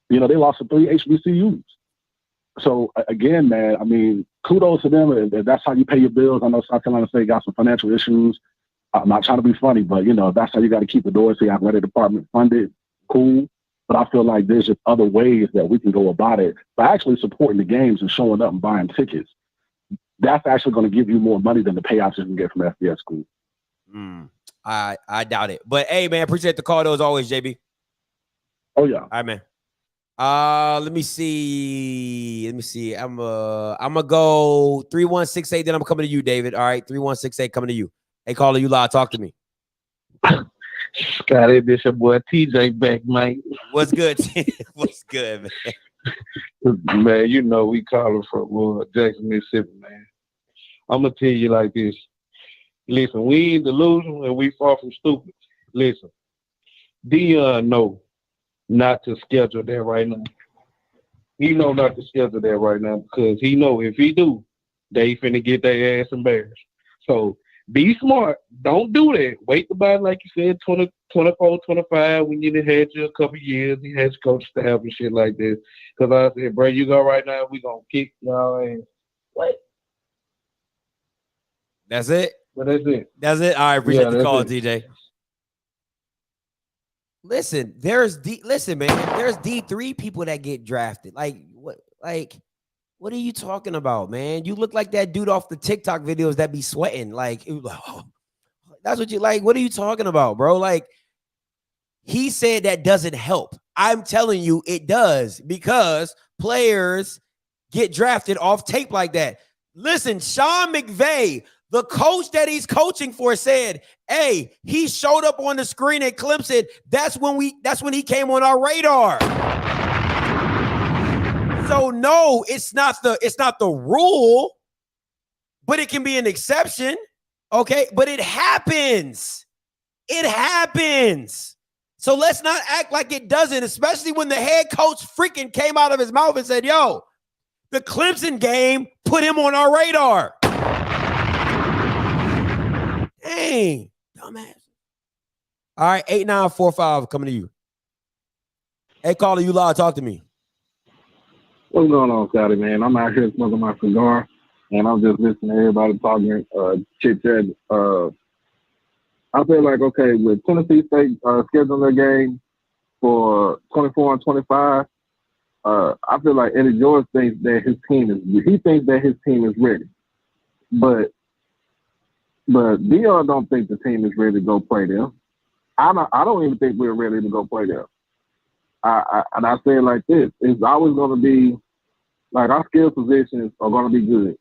They lost to 3 HBCUs. So again, man, I mean, kudos to them. If that's how you pay your bills. I know South Carolina State got some financial issues. I'm not trying to be funny, but if that's how you got to keep the Dorsey athletic department funded, cool. But I feel like there's just other ways that we can go about it by actually supporting the games and showing up and buying tickets. That's actually going to give you more money than the payouts you can get from FBS school. I doubt it. But hey, man, appreciate the call though, as always, JB. Oh yeah. All right, man. Let me see. I'm gonna go 3168. Then I'm coming to you, David. All right, 3168 coming to you. Hey, caller, you live. Talk to me. Scotty, this your boy TJ back, mate. What's good? What's good, man? Man, we calling from Jackson, Mississippi, man. I'm gonna tell you like this. Listen, we ain't delusional and we far from stupid. Listen, Dion know not to schedule that right now. He know not to schedule that right now because he know if he do, they finna get their ass embarrassed. So be smart. Don't do that. Wait about, like you said, 20, 24, 25 when you had you a couple years. You had your coach staff and shit like this. Because I said, bro, you go right now, we going to kick y'all ass. What? That's it? But that's it. That's it? All right, appreciate the call, DJ. Listen, listen, man, there's D3 people that get drafted. What are you talking about, man? You look like that dude off the TikTok videos that be sweating. That's what you like. What are you talking about, bro? He said that doesn't help. I'm telling you it does because players get drafted off tape like that. Listen, Sean McVay, the coach that he's coaching for, said, hey, he showed up on the screen at Clemson. That's when he came on our radar. So no, it's not the rule, but it can be an exception. Okay, but it happens. It happens. So let's not act like it doesn't, especially when the head coach freaking came out of his mouth and said, yo, the Clemson game put him on our radar. Dang, dumbass. All right, 8945 coming to you. Hey, caller, you live. Talk to me. What's going on, Scotty, man? I'm out here smoking my cigar, and I'm just listening to everybody talking, chit-chat. I feel like, okay, with Tennessee State scheduling their game for 24 and 25, I feel like Eddie George thinks that his team is ready. But Dion don't think the team is ready to go play them. I don't even think we're ready to go play them. And I say it like this: it's always going to be like our skill positions are going to be good.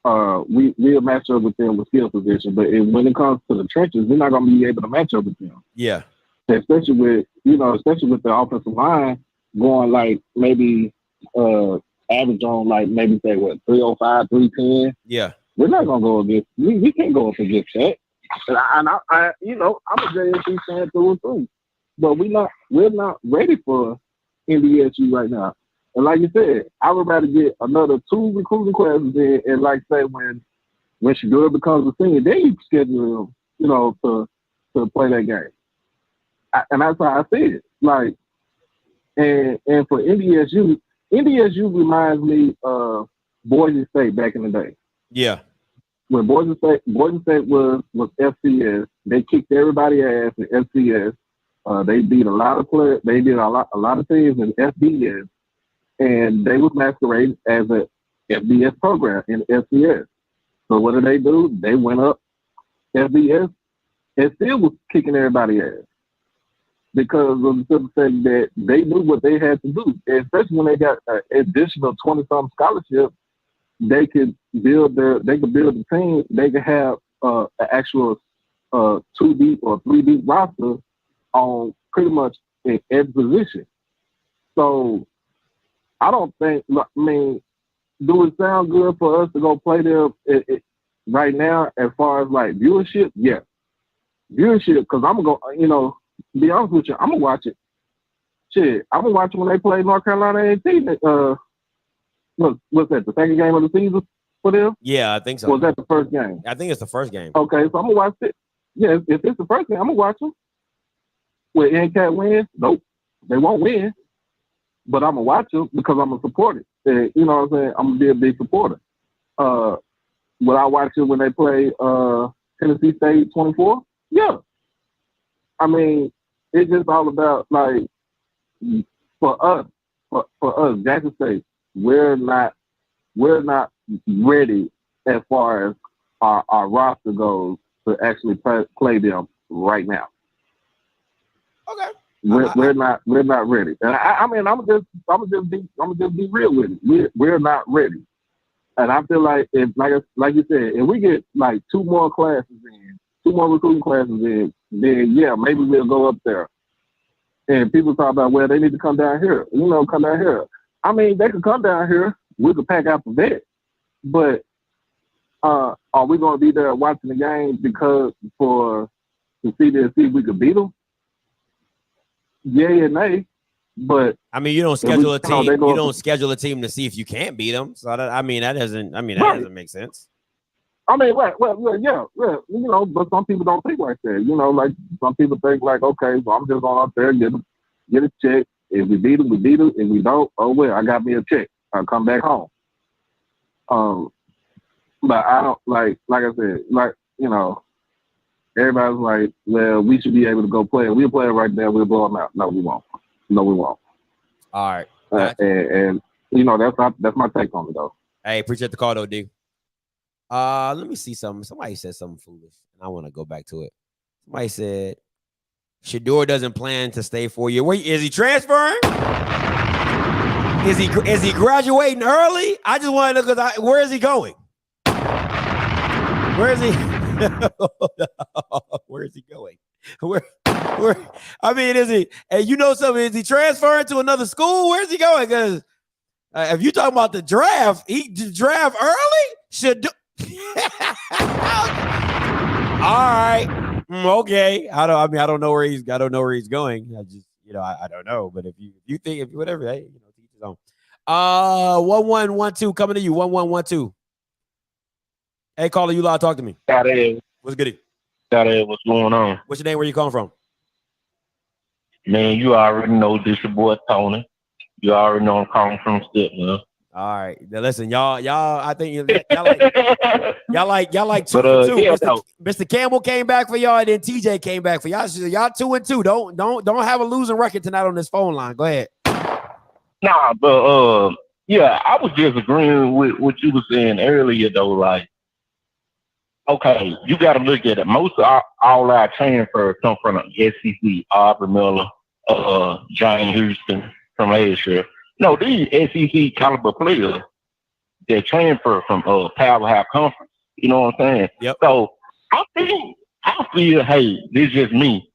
We'll match up with them with skill position, but when it comes to the trenches, we're not going to be able to match up with them. Yeah, especially with the offensive line going like maybe average on like maybe say what 305, 310. Yeah. We're not gonna go against. We can't go up against that. And I'm a JSU fan through and through, but we're not ready for NDSU right now. And like you said, I would rather get another 2 recruiting classes in, and like say when Shadura becomes a senior, then you schedule him, to play that game. And that's how I see it. Like, and for NDSU reminds me of Boise State back in the day. Yeah. When Boise State was FCS, they kicked everybody ass in FCS. They beat a lot of players. They did a lot of things in FBS, and they was masquerading as a FBS program in FCS. So what did they do? They went up FBS and still was kicking everybody ass because of the simple fact that they knew what they had to do, and especially when they got an additional 20-some scholarships. They could build the team. They could have an actual 2 deep or 3 deep roster on pretty much in every position. So I don't think. I mean, do it sound good for us to go play there right now? As far as like viewership, yeah, viewership. Because I'm gonna go. Be honest with you, I'm gonna watch it. Shit, I'm gonna watch it when they play North Carolina A&T. What's that? The second game of the season for them? Yeah, I think so. Or was that the first game? I think it's the first game. Okay, so I'm gonna watch it. Yeah, if it's the first game, I'm gonna watch them. Will NCAT win? Nope, they won't win. But I'm gonna watch them because I'm gonna support it. And, you know what I'm saying? I'm gonna be a big supporter. Will I watch it when they play Tennessee State 24? Yeah. I mean, it's just all about like for us, Jackson State. We're not ready as far as our roster goes to actually play them right now. Okay. We're not ready. And I mean, I'm just be real with it. We're not ready. And I feel like if like you said, if we get like 2 more recruiting classes in, then yeah, maybe we'll go up there. And people talk about, well, they need to come down here. Come down here. I mean, they could come down here. We could pack out the vet. But are we going to be there watching the game to see if we could beat them? Yeah and nay. But I mean, you don't schedule a team. You don't schedule a team to see if you can't beat them. So that doesn't make sense. I mean, well, yeah. But some people don't think like that. Like some people think like, okay, well, I'm just going up there and get a check. If we beat them, we beat them. If we don't, oh well, I got me a check. I'll come back home. But I don't like I said, everybody's like, well, we should be able to go play. We'll play it right there. We'll blow them out. No, we won't. All right. And that's my take on it though. Hey, appreciate the call though, D. Let me see something. Somebody said something foolish, and I want to go back to it. Somebody said Shedeur doesn't plan to stay 4 years. Wait, is he transferring? Is he graduating early? I just want to know because where is he going? Where is he? Where is he going? Where? I mean, is he? And you know something? Is he transferring to another school? Where's he going? Because if you talking about the draft, he draft early. All right. Okay. I don't know where he's going. I don't know. But if you think whatever, hey, teach his own. 1112 coming to you. 1112. Hey, caller, you live. Talk to me. What's good? What's going on? What's your name? Where you calling from? Man, you already know this your boy Tony. You already know I'm calling from Statistical. All right. Now listen, y'all. I think y'all like 2 for 2. Yeah, Mr. Campbell came back for y'all, and then TJ came back for y'all. Y'all 2 and 2. Don't have a losing record tonight on this phone line. Go ahead. Nah, but yeah, I was just agreeing with what you were saying earlier though. Like, okay, you got to look at it. Most of all our transfers come from the SEC. Aubrey Miller, Johnny Houston from last year. No, these SEC caliber players, they transfer from Powerhouse Conference. You know what I'm saying? Yep. So I feel, hey, this is just me.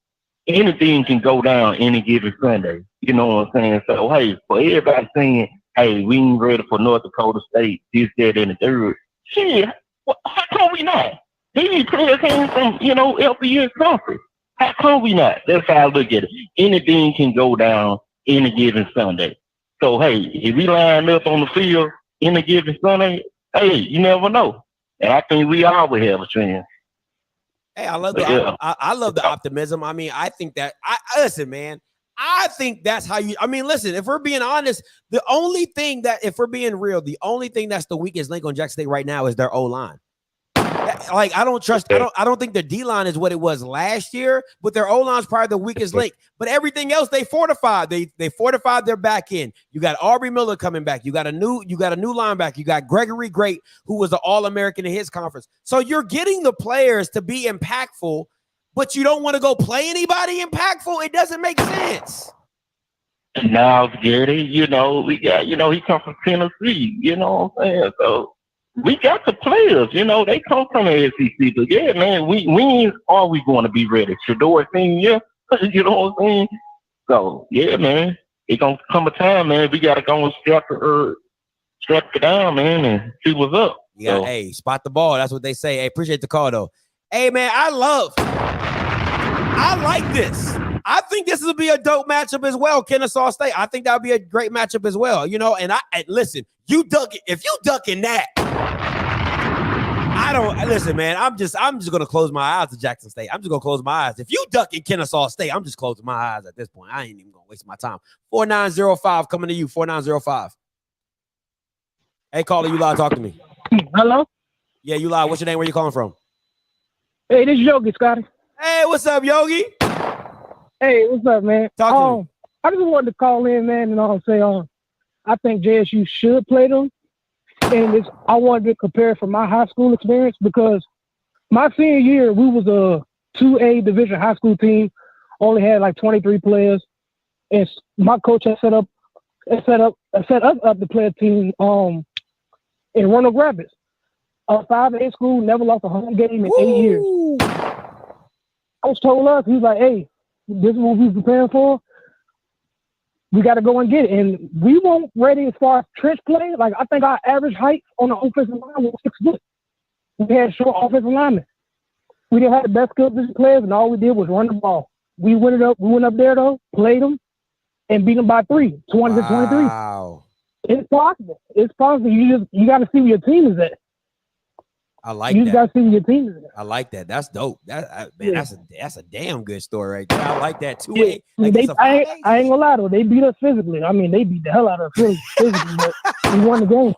Anything can go down any given Sunday. You know what I'm saying? So hey, for everybody saying, hey, we ain't ready for North Dakota State, this, that, and the third. Shit, how come we not? These players came from, FBS conference. How come we not? That's how I look at it. Anything can go down any given Sunday. So, hey, if we line up on the field any given Sunday, hey, you never know. And I think we always have a chance. Hey, I love But the yeah. I love the optimism. I mean, I think that I listen, man. I think that's how you. I mean, listen. If we're being honest, the only thing that, if we're being real, the only thing that's the weakest link on Jackson State right now is their O line. Like, I don't trust. I don't think their D line is what it was last year, but their O line's probably the weakest link. But everything else they fortified. They fortified their back end. You got Aubrey Miller coming back. You got a new linebacker. You got Gregory Great, who was an All-American in his conference. So you're getting the players to be impactful, but you don't want to go play anybody impactful. It doesn't make sense. Now, Gary, we got, he come from Tennessee, you know what I'm saying? So we got the players, they come from the SEC. But yeah, man, we ain't always going to be ready. Shador senior, you know what I'm saying? So yeah, man, it's gonna come a time, man. We gotta go and strap it down, man, and see what's up. Yeah, So, hey, spot the ball. That's what they say. Hey, appreciate the call though. Hey man, I like this. I think this will be a dope matchup as well, Kennesaw State. I think that would be a great matchup as well. And listen, if you ducking that, I don't listen, man. I'm just gonna close my eyes to Jackson State. I'm just gonna close my eyes. If you ducking Kennesaw State, I'm just closing my eyes at this point. I ain't even gonna waste my time. 4905 coming to you. 4905. Hey, caller, you live. Talk to me. Hello. Yeah, you live. What's your name? Where you calling from? Hey, this is Yogi, Scotty. Hey, what's up, Yogi? Hey, what's up, man? Talk to me. I just wanted to call in, man, and say, I think JSU should play them. And I wanted to compare from my high school experience, because my senior year, we was a 2A division high school team, only had like 23 players. And my coach had set us up to play a team in Roanoke Rapids. A 5A school, never lost a home game in 8 years. Coach told us, he was like, hey, this is what we're preparing for. We got to go and get it. And we weren't ready as far as trench play. Like, I think our average height on the offensive line was 6 foot. We had short offensive linemen. We didn't have the best skill position players, and all we did was run the ball. We went up there, though, played them, and beat them by 3, 20 to 23. Wow. It's possible. It's possible. You got to see where your team is at. I like you that. You got to see where your team is at. I like that. That's dope. That's a damn good story right there. I like that too. Yeah. I ain't gonna lie though. They beat us physically. I mean, they beat the hell out of us physically, but we won the game.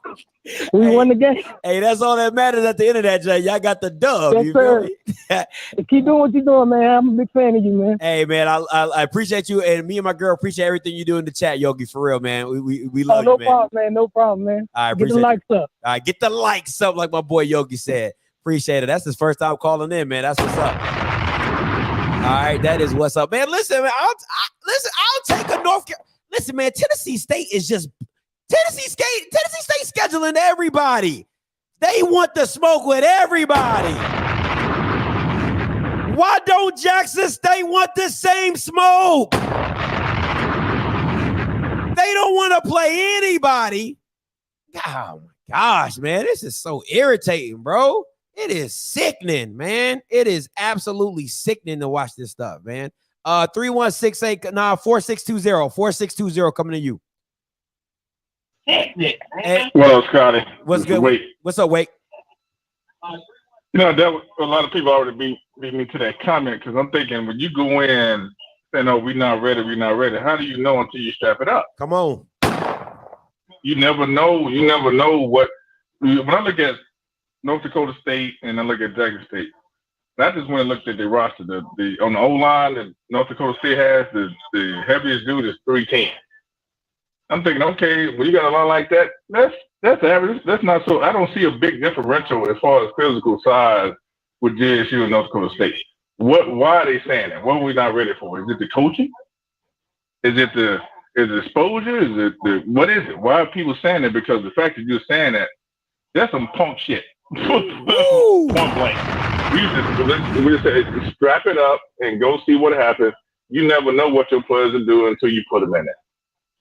We won the game. Hey, that's all that matters at the end of that, Jay. Y'all got the dub. Yes, you feel sir. me? Keep doing what you're doing, man. I'm a big fan of you, man. Hey, man, I appreciate you, and me and my girl appreciate everything you do in the chat, Yogi. For real, man. We love you, man. No problem, man. No problem, man. I Get appreciate the likes up. All right, get the likes up, like my boy Yogi said. Appreciate it. That's his first time calling in, man. That's what's up. All right, that is what's up, man. Listen, man. I'll take a North Carolina. Listen, man. Tennessee State is just Tennessee State scheduling everybody. They want the smoke with everybody. Why don't Jackson State want the same smoke? They don't want to play anybody. Oh my gosh, man. This is so irritating, bro. It is sickening, man. It is absolutely sickening to watch this stuff, man. 4620 coming to you. Hey, what up, Scotty? What's good? Wake. What's up, Wake? That was, a lot of people already beat me to that comment, because I'm thinking when you go in saying, "Oh, we're not ready," how do you know until you strap it up? Come on. You never know. You never know what. When I look at North Dakota State and I look at Jackson State, I just went and looked at the roster. The on the O line that North Dakota State has, the heaviest dude is 310. I'm thinking, okay, when you got a line like that, that's average. That's not so. I don't see a big differential as far as physical size with JSU and North Dakota State. Why are they saying that? What are we not ready for? Is it the coaching? Is it exposure? Is it what is it? Why are people saying that? Because the fact that you're saying that, that's some punk shit. Point blank. We just say strap it up and go see what happens. You never know what your players are doing until you put them in there.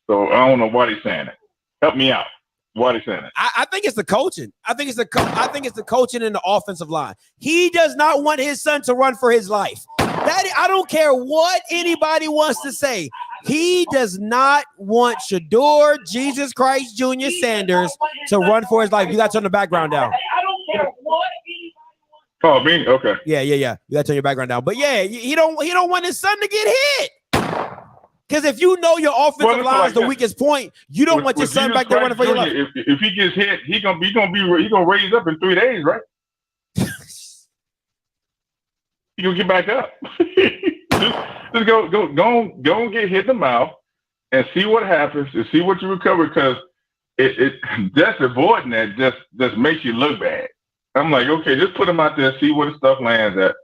So I don't know why they're saying it. Help me out. Why are they saying it? I think it's the coaching. I think it's the coaching in the offensive line. He does not want his son to run for his life. I don't care what anybody wants to say. He does not want Shador Jesus Christ Jr. Sanders to run for his life. You got to turn the background down. Oh, me? Okay. Yeah. You gotta turn your background down. But yeah, he don't want his son to get hit. Because if you know your offensive line is the weakest point, you don't want your son back there running for your life. If he gets hit, he gonna raise up in 3 days, right? He gonna get back up. just go and get hit in the mouth and see what happens and see what you recover, because it just avoiding that just makes you look bad. I'm like, okay, just put him out there, see where the stuff lands at,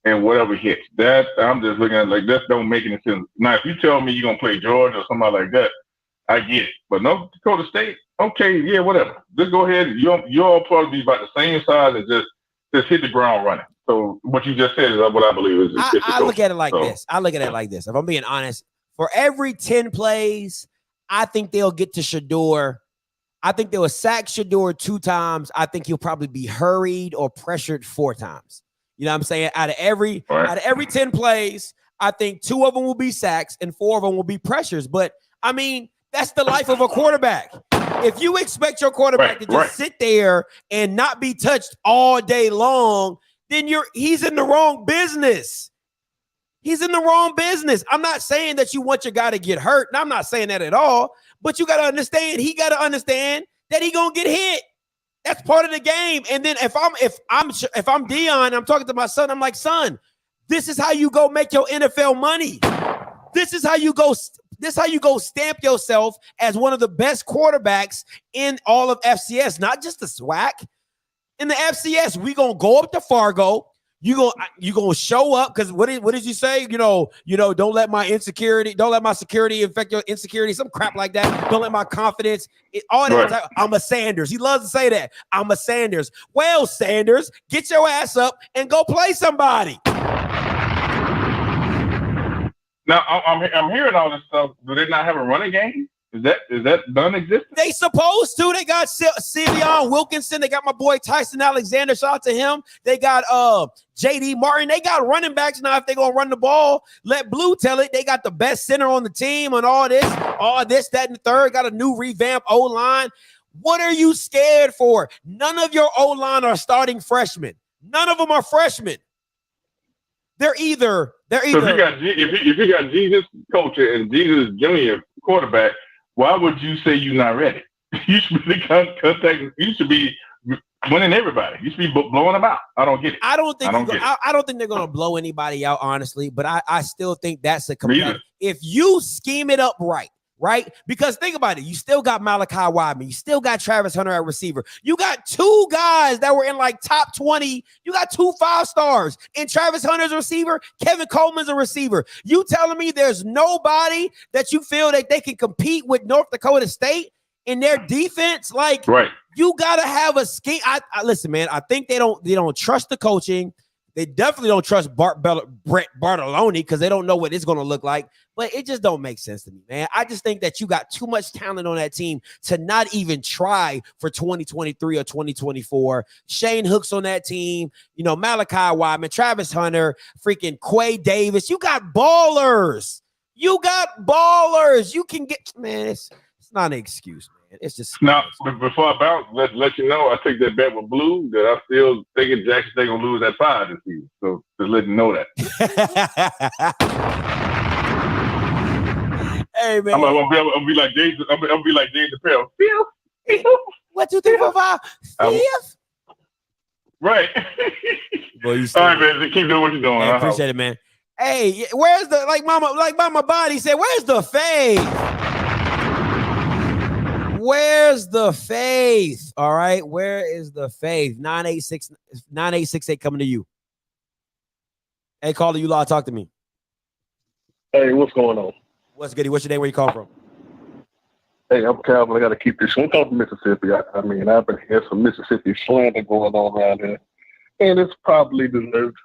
and whatever hits. That I'm just looking at like that don't make any sense. Now, if you tell me you're gonna play Georgia or somebody like that, I get it. But North Dakota State, okay, yeah, whatever. Just go ahead. You'll probably be about the same size and just hit the ground running. So what you just said is what I believe is. I look at it like this. I look at it like this. If I'm being honest, for every 10 plays, I think they'll get to Shador. I think they will sack Shador 2 times. I think he'll probably be hurried or pressured 4 times. You know what I'm saying? Out of every 10 plays, I think 2 of them will be sacks and 4 of them will be pressures. But I mean, that's the life of a quarterback. If you expect your quarterback to just sit there and not be touched all day long, then he's in the wrong business. He's in the wrong business. I'm not saying that you want your guy to get hurt, and I'm not saying that at all. But you got to understand, he got to understand that he gonna get hit. That's part of the game. And then if I'm Dion, I'm talking to my son. I'm like, son, this is how you go make your NFL money. This is how you go stamp yourself as one of the best quarterbacks in all of FCS, not just the SWAC. In the FCS, we gonna go up to Fargo. You gonna show up because what did you say? You know, don't let my security infect your insecurity, some crap like that. Don't let my confidence, all that. Right. I'm a Sanders. He loves to say that. I'm a Sanders. Well, Sanders, get your ass up and go play somebody. Now I'm hearing all this stuff. Do they not have a running game? Is that non-existent? They supposed to. They got Simeon Wilkinson. They got my boy Tyson Alexander. Shout out to him. They got JD Martin. They got running backs now. If they're gonna run the ball, let Blue tell it. They got the best center on the team and all this, that, and the third. Got a new revamp O-line. What are you scared for? None of your O-line are starting freshmen. None of them are freshmen. They're either. So if you got Jesus coaching and Jesus Junior quarterback, why would you say you're not ready? You should be contacting. You should be winning everybody. You should be blowing them out. I don't get it. I don't think they're gonna blow anybody out, honestly. But I still think that's a competitive. If you scheme it up right. Because think about it. You still got Malachi Wideman. You still got Travis Hunter at receiver. You got 2 guys that were in like top 20. You got 2 5-stars. And Travis Hunter's a receiver. Kevin Coleman's a receiver. You telling me there's nobody that you feel that they can compete with North Dakota State in their defense? Like, you got to have a scheme. I listen, man, I think they don't trust the coaching. They definitely don't trust Brett Bartolone because they don't know what it's going to look like. But it just don't make sense to me, man. I just think that you got too much talent on that team to not even try for 2023 or 2024. Shane Hook's on that team. Malachi Wideman, Travis Hunter, freaking Quay Davis. You got ballers. You can get, man, it's not an excuse, man. It's just now. Before I bounce, let you know, I take that bet with Blue that I still thinking Jackson State gonna lose that 5 this season. So just let you know that. Hey man, I'm gonna be like James. I'm gonna be like James Chappelle. Fifth. 1, 2, 3, 4, 5. Fifth. Right. Boy, all right, man. Keep doing what you're doing. I appreciate it, man. Hey, where's the like Mama Body said? Where's the faith? Where's the faith? All right. Where is the faith? 9868 coming to you. Hey, caller, you lot, talk to me. Hey, what's going on? What's goody? What's your name? Where you call from? Hey, I'm Calvin. I got to keep this one. I'm calling from Mississippi. I mean, I've been hearing some Mississippi slander going on around here, and it's probably deserved.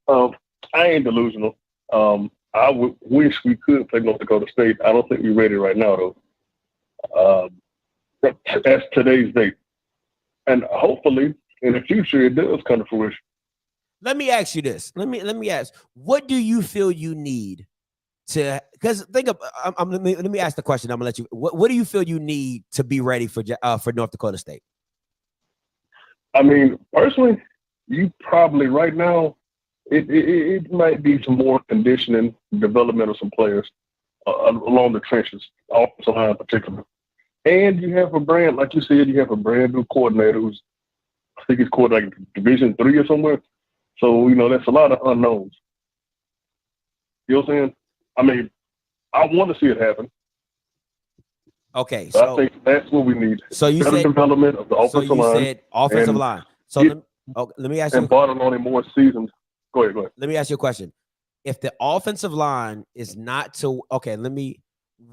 I ain't delusional. I would wish we could play North Dakota State. I don't think we're ready right now, though. That's today's date. And hopefully, in the future, it does come to fruition. Let me ask you this. Let me ask, what do you feel you need to, because think of, let me ask the question. I'm gonna let you, what do you feel you need to be ready for North Dakota State? I mean, personally, you probably right now, it might be some more conditioning, development of some players along the trenches, offensive line in particular. And you have a brand, like you said, you have a brand new coordinator who's, I think he's coordinating like Division III or somewhere. So, that's a lot of unknowns. You know what I'm saying? I mean, I want to see it happen. Okay, But so I think that's what we need. So you better said development of the offensive line. So you said offensive and line. So get- let me ask you. and Bartolone more seasoned. Go ahead. Let me ask you a question. If the offensive line is not to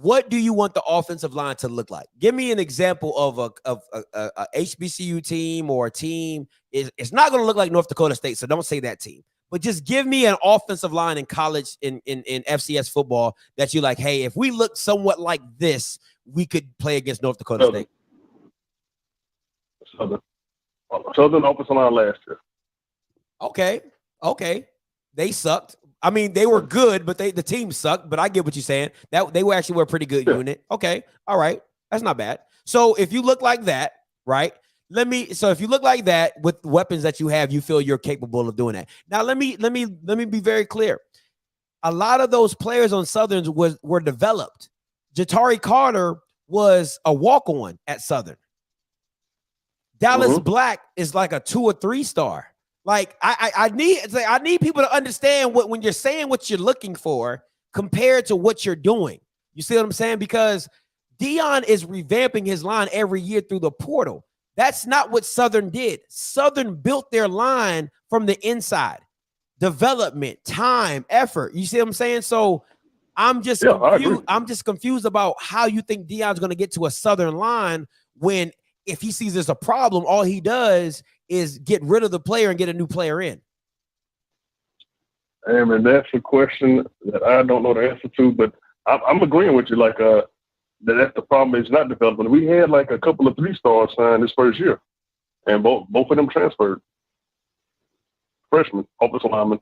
what do you want the offensive line to look like? Give me an example of a HBCU team or a team. It's not going to look like North Dakota State, so don't say that team. But just give me an offensive line in college in FCS football that you like, hey, if we look somewhat like this, we could play against North Dakota State. Southern offensive line last year. Okay. They sucked. I mean, they were good, but the team sucked. But I get what you're saying. That they were actually a pretty good unit. Okay, all right, that's not bad. So if you look like that, right? So if you look like that with weapons that you have, you feel you're capable of doing that. Now let me be very clear. A lot of those players on Southern were developed. Jatari Carter was a walk-on at Southern. Dallas Black is like a 2 or 3 star. Like I need people to understand when you're saying what you're looking for compared to what you're doing. You see what I'm saying? Because Dion is revamping his line every year through the portal. That's not what Southern did. Southern built their line from the inside. Development, time, effort. You see what I'm saying? So I'm just confused. I'm just confused about how you think Dion's going to get to a Southern line when if he sees there's a problem, all he does is get rid of the player and get a new player in. And that's a question that I don't know the answer to, but I'm agreeing with you. Like, that's the problem. It's not development. We had like a couple of 3-stars signed this first year, and both of them transferred. Freshmen, offensive linemen.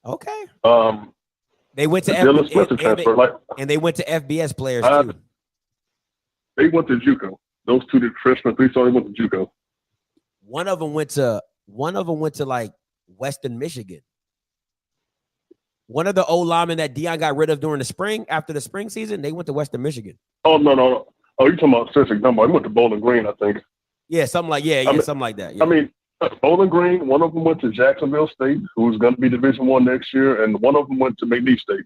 Okay. They went to Dylan Spencer transfer, and they went to FBS players too. They went to JUCO. Those 2 freshmen, 3-star, they went to JUCO. One of them went to like Western Michigan. One of the old linemen that Dion got rid of during the spring, after the spring season, they went to Western Michigan. Oh, no. Oh, you're talking about Cedric Dunbar. He went to Bowling Green, I think. Yeah, something like something like that. Yeah. I mean, Bowling Green, one of them went to Jacksonville State, who's going to be Division I next year, and one of them went to McNeese State.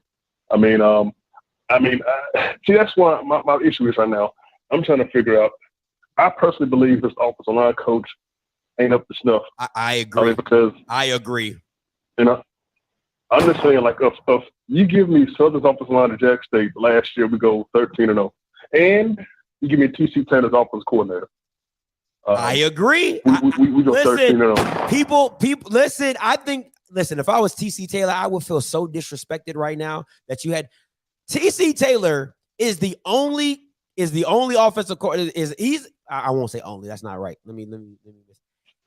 See, that's why my issue is right now. I'm trying to figure out. I personally believe this offensive line coach ain't up to snuff. I agree. Because I agree. I'm just saying, like, if you give me Southern's offensive line to Jack State last year, we go 13-0, and you give me TC Tanner's offensive coordinator. I agree. We go 13-0. People, listen. If I was TC Taylor, I would feel so disrespected right now that you had TC Taylor is the only offensive coordinator. I won't say only. That's not right. Let me.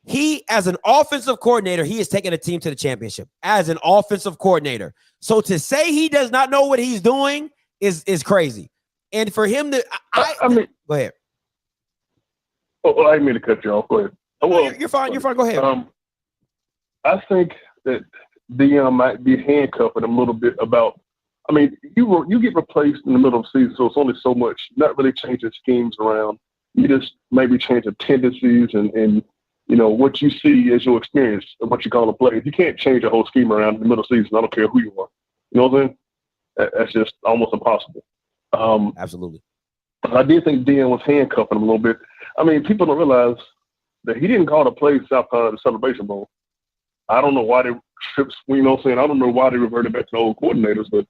He, as an offensive coordinator, he is taking a team to the championship as an offensive coordinator. So to say he does not know what he's doing is crazy. And for him to, I mean, go ahead. Oh, I didn't mean to cut you off. Go ahead. Well, you're fine. You're fine. Go ahead. I think that Dion might be handcuffing him a little bit about. I mean, you get replaced in the middle of the season, so it's only so much. Not really changing schemes around. You just maybe change the tendencies and what you see as your experience and what you call a play. You can't change a whole scheme around in the middle of the season. I don't care who you are. You know what I'm saying? That's just almost impossible. Absolutely. I did think Dion was handcuffing him a little bit. I mean, people don't realize that he didn't call the play South Carolina the Celebration Bowl. I don't know why they trips. I don't know why they reverted back to the old coordinators, but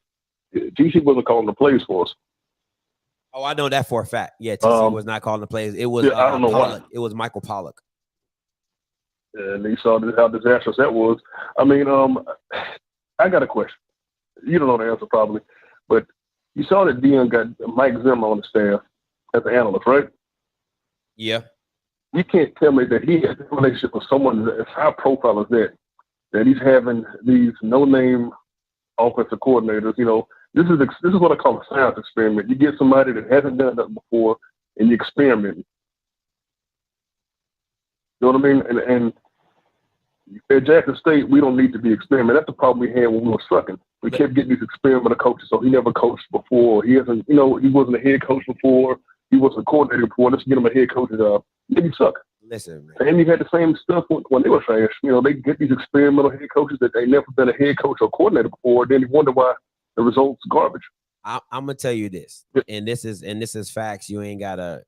TC wasn't calling the plays for us. Oh, I know that for a fact. Yeah, TC was not calling the plays. It was I don't know Pollock. why. It was Michael Pollock. And you saw how disastrous that was. I mean, I got a question. You don't know the answer probably, but you saw that Dion got Mike Zimmer on the staff as an analyst, right? Yeah. You can't tell me that he has a relationship with someone as high profile as that he's having these no-name offensive coordinators. This is what I call a science experiment. You get somebody that hasn't done that before, and you experiment. You know what I mean? And at Jackson State, we don't need to be experimental. That's the problem we had when we were sucking. We kept getting these experimental coaches. So he never coached before. He hasn't, he wasn't a head coach before. He wasn't a coordinator before. Let's get him a head coach job. Then he suck. Listen, man. And you had the same stuff when they were trash. They get these experimental head coaches that they never been a head coach or coordinator before. Then you wonder why the results garbage. I'm gonna tell you this, and this is facts. You ain't gotta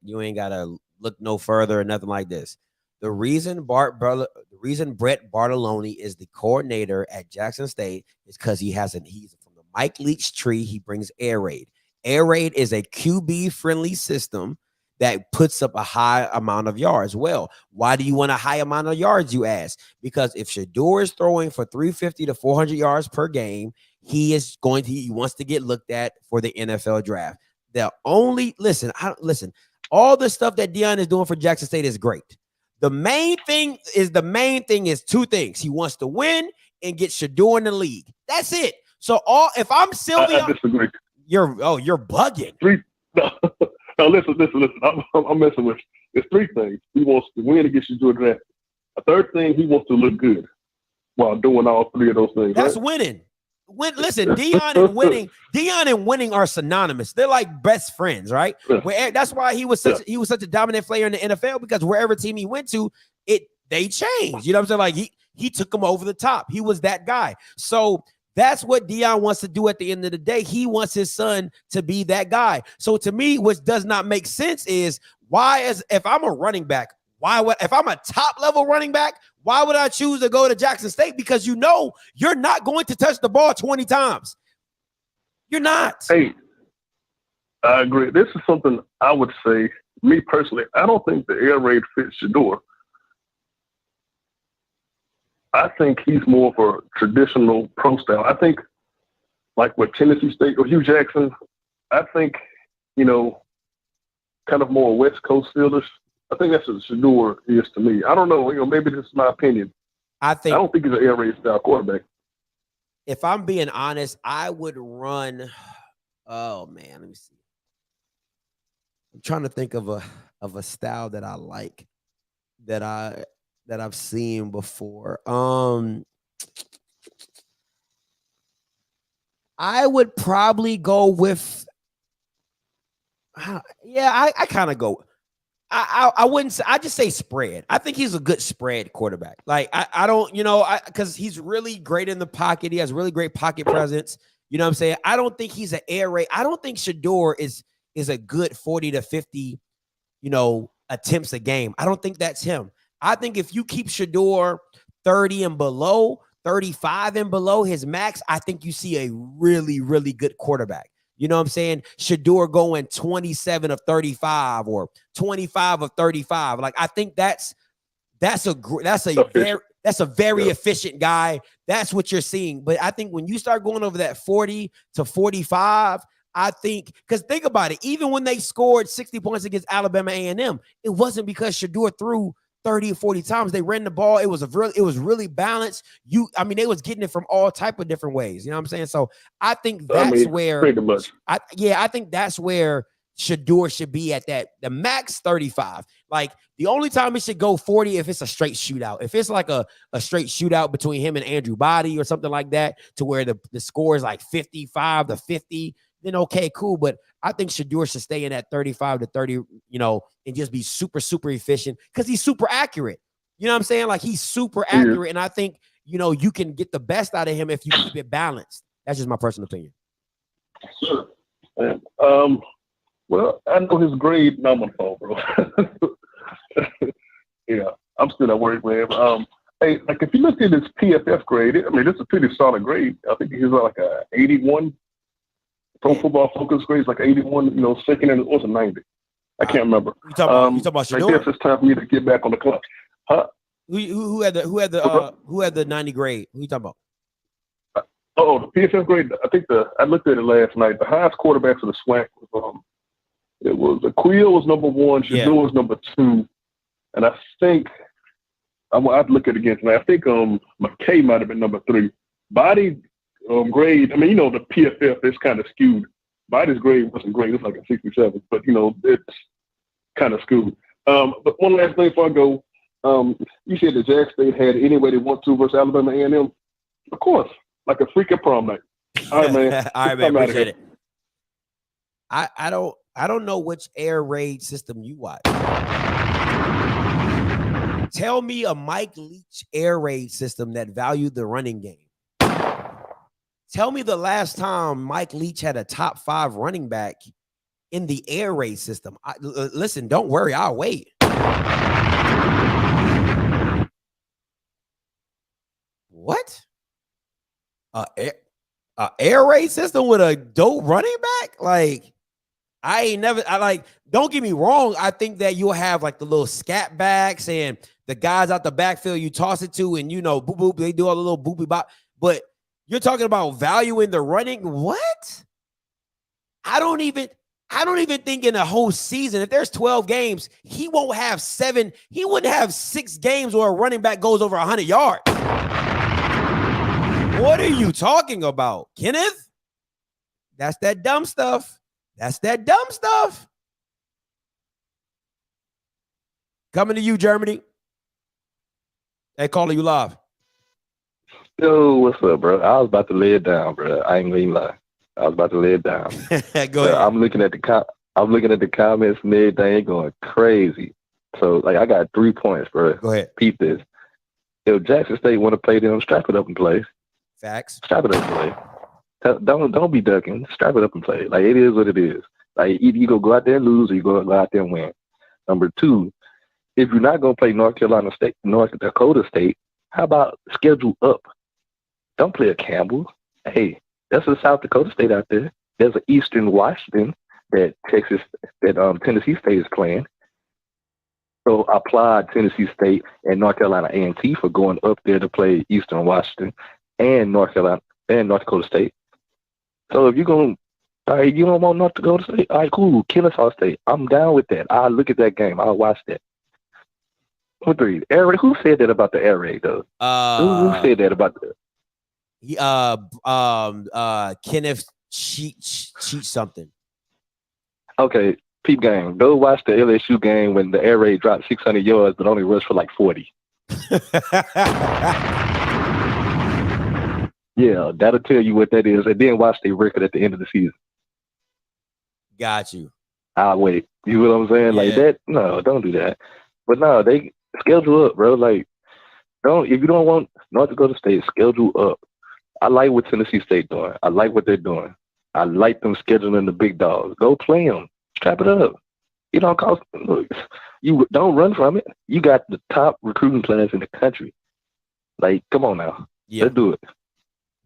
look no further or nothing like this. The reason Brett Bartolone is the coordinator at Jackson State is because he's from the Mike Leach tree. He brings Air Raid. Air Raid is a QB friendly system that puts up a high amount of yards. Well, why do you want a high amount of yards, you ask? Because if Shador is throwing for 350 to 400 yards per game, he wants to get looked at for the NFL draft. Listen, all the stuff that Deion is doing for Jackson State is great. The main thing is two things. He wants to win and get Shador in the league. That's it. So if I'm Sylvia, I disagree. You're bugging. No, listen. I'm messing with you. There's three things. He wants to win and get Shador drafted. A third thing, he wants to look good while doing all three of those things. That's right? winning. Listen, Deion and winning are synonymous. They're like best friends, right? That's why he was such a dominant player in the NFL, because wherever team he went to, they changed. You know what I'm saying? Like he took them over the top. He was that guy. So that's what Deion wants to do at the end of the day. He wants his son to be that guy. So to me, what does not make sense is if I'm a running back, if I'm a top level running back, why would I choose to go to Jackson State? Because you're not going to touch the ball 20 times. You're not. Hey, I agree. This is something I would say, me personally, I don't think the air raid fits Shador. I think he's more for traditional pro style. I think, like with Tennessee State or Hugh Jackson, I think, kind of more West Coast fielders. I think that's what Shador is to me. I don't know. Maybe this is my opinion. I don't think he's an air raid style quarterback. If I'm being honest, I would run. Oh man, let me see. I'm trying to think of a style that I like that I've seen before. I would probably go with. I kind of go. I wouldn't say, I just say spread. I think he's a good spread quarterback. Like I don't, because he's really great in the pocket. He has really great pocket presence. You know what I'm saying? I don't think he's an air raid. I don't think Shador is a good 40 to 50, attempts a game. I don't think that's him. I think if you keep Shador 30 and below, 35 and below his max, I think you see a really, really good quarterback. You know what I'm saying? Shador going 27 of 35 or 25 of 35. Like, I think that's a very efficient guy. That's what you're seeing. But I think when you start going over that 40 to 45, I think, because think about it, even when they scored 60 points against Alabama A&M, it wasn't because Shador threw 30 or 40 times. They ran the ball. It was really balanced. They was getting it from all type of different ways. You know what I'm saying? So I think that's where pretty much. I think that's where Shador should be at the max 35. Like, the only time it should go 40 if it's a straight shootout. If it's like a straight shootout between him and Andrew Body or something like that, to where the score is like 55 to 50, then okay, cool. But I think Shador should stay in that 35 to 30, and just be super, super efficient, because he's super accurate. You know what I'm saying? Like, he's super accurate. And I think, you can get the best out of him if you keep it balanced. That's just my personal opinion. Sure. Well, I know his grade number, bro. Yeah, I'm still at work, man. Hey, like, if you look at his PFF grade, it's a pretty solid grade. I think he's like a 81. Pro Football Focus grades like 81, second, and it was a 90. I can't remember. You talking about Shador? I guess it's time for me to get back on the clock. Huh? Who had the 90 grade? Who you talking about? The PFF grade. I think I looked at it last night. The highest quarterbacks of the SWAC was it was Quill was number 1, Shador was number 2, and I think I'd look at it again tonight. I think McKay might have been number 3. Body grade, the PFF is kind of skewed. Body's grade wasn't great. It's like a 67, but, it's kind of skewed. But one last thing before I go, You said that Jackson State had any way they want to versus Alabama A&M. Of course, like a freaking prom night. All right, man. All right, man. I'm outta Appreciate here. it. I don't know which air raid system you watch. Tell me a Mike Leach air raid system that valued the running game. Tell me the last time Mike Leach had a top 5 running back in the air raid system. Listen, don't worry, I'll wait. What? Air raid system with a dope running back? Like, don't get me wrong. I think that you'll have like the little scat backs and the guys out the backfield you toss it to, and boop, boop, they do all the little boopy bop. But you're talking about value in the running. What? I don't even think in a whole season, if there's 12 games, he won't have 7. He wouldn't have 6 games where a running back goes over 100 yards. What are you talking about, Kenneth? That's that dumb stuff. That's that dumb stuff. Coming to you, Germany. Hey, calling you live. Yo, what's up, bro? I was about to lay it down, bro. I ain't gonna lie. I was about to lay it down. Go ahead. I'm looking at the comments and everything going crazy. So like I got 3 points, bro. Go ahead. Peep this. If Jackson State want to play them, strap it up and play. Facts. Strap it up and play. Don't be ducking. Strap it up and play. Like it is what it is. Like either you go out there and lose or you go out there and win. Number 2, if you're not gonna play North Dakota State, how about schedule up? Don't play a Campbell. Hey, that's a South Dakota State out there. There's an Eastern Washington that Tennessee State is playing. So applaud Tennessee State and North Carolina A&T for going up there to play Eastern Washington and North Dakota State. So if you're going, all right, you don't want North Dakota State? All right, cool. Kennesaw State. I'm down with that. I'll look at that game. I'll watch that. Number 3, air raid. Who said that about the air raid though? Who said that about the? Kenneth cheat something. Okay, peep game. Go watch the LSU game when the air raid dropped 600 yards but only rushed for like 40. Yeah, that'll tell you what that is. And then watch their record at the end of the season. Got you. I'll wait. You know what I'm saying? Yeah. Like that? No, don't do that. But no, they schedule up, bro. Like, if you don't want North Dakota State, schedule up. I like what Tennessee State doing. I like what they're doing. I like them scheduling the big dogs. Go play them. Strap it up. You don't cost. Look, you don't run from it. You got the top recruiting plans in the country. Like, come on now. Yeah. Let's do it.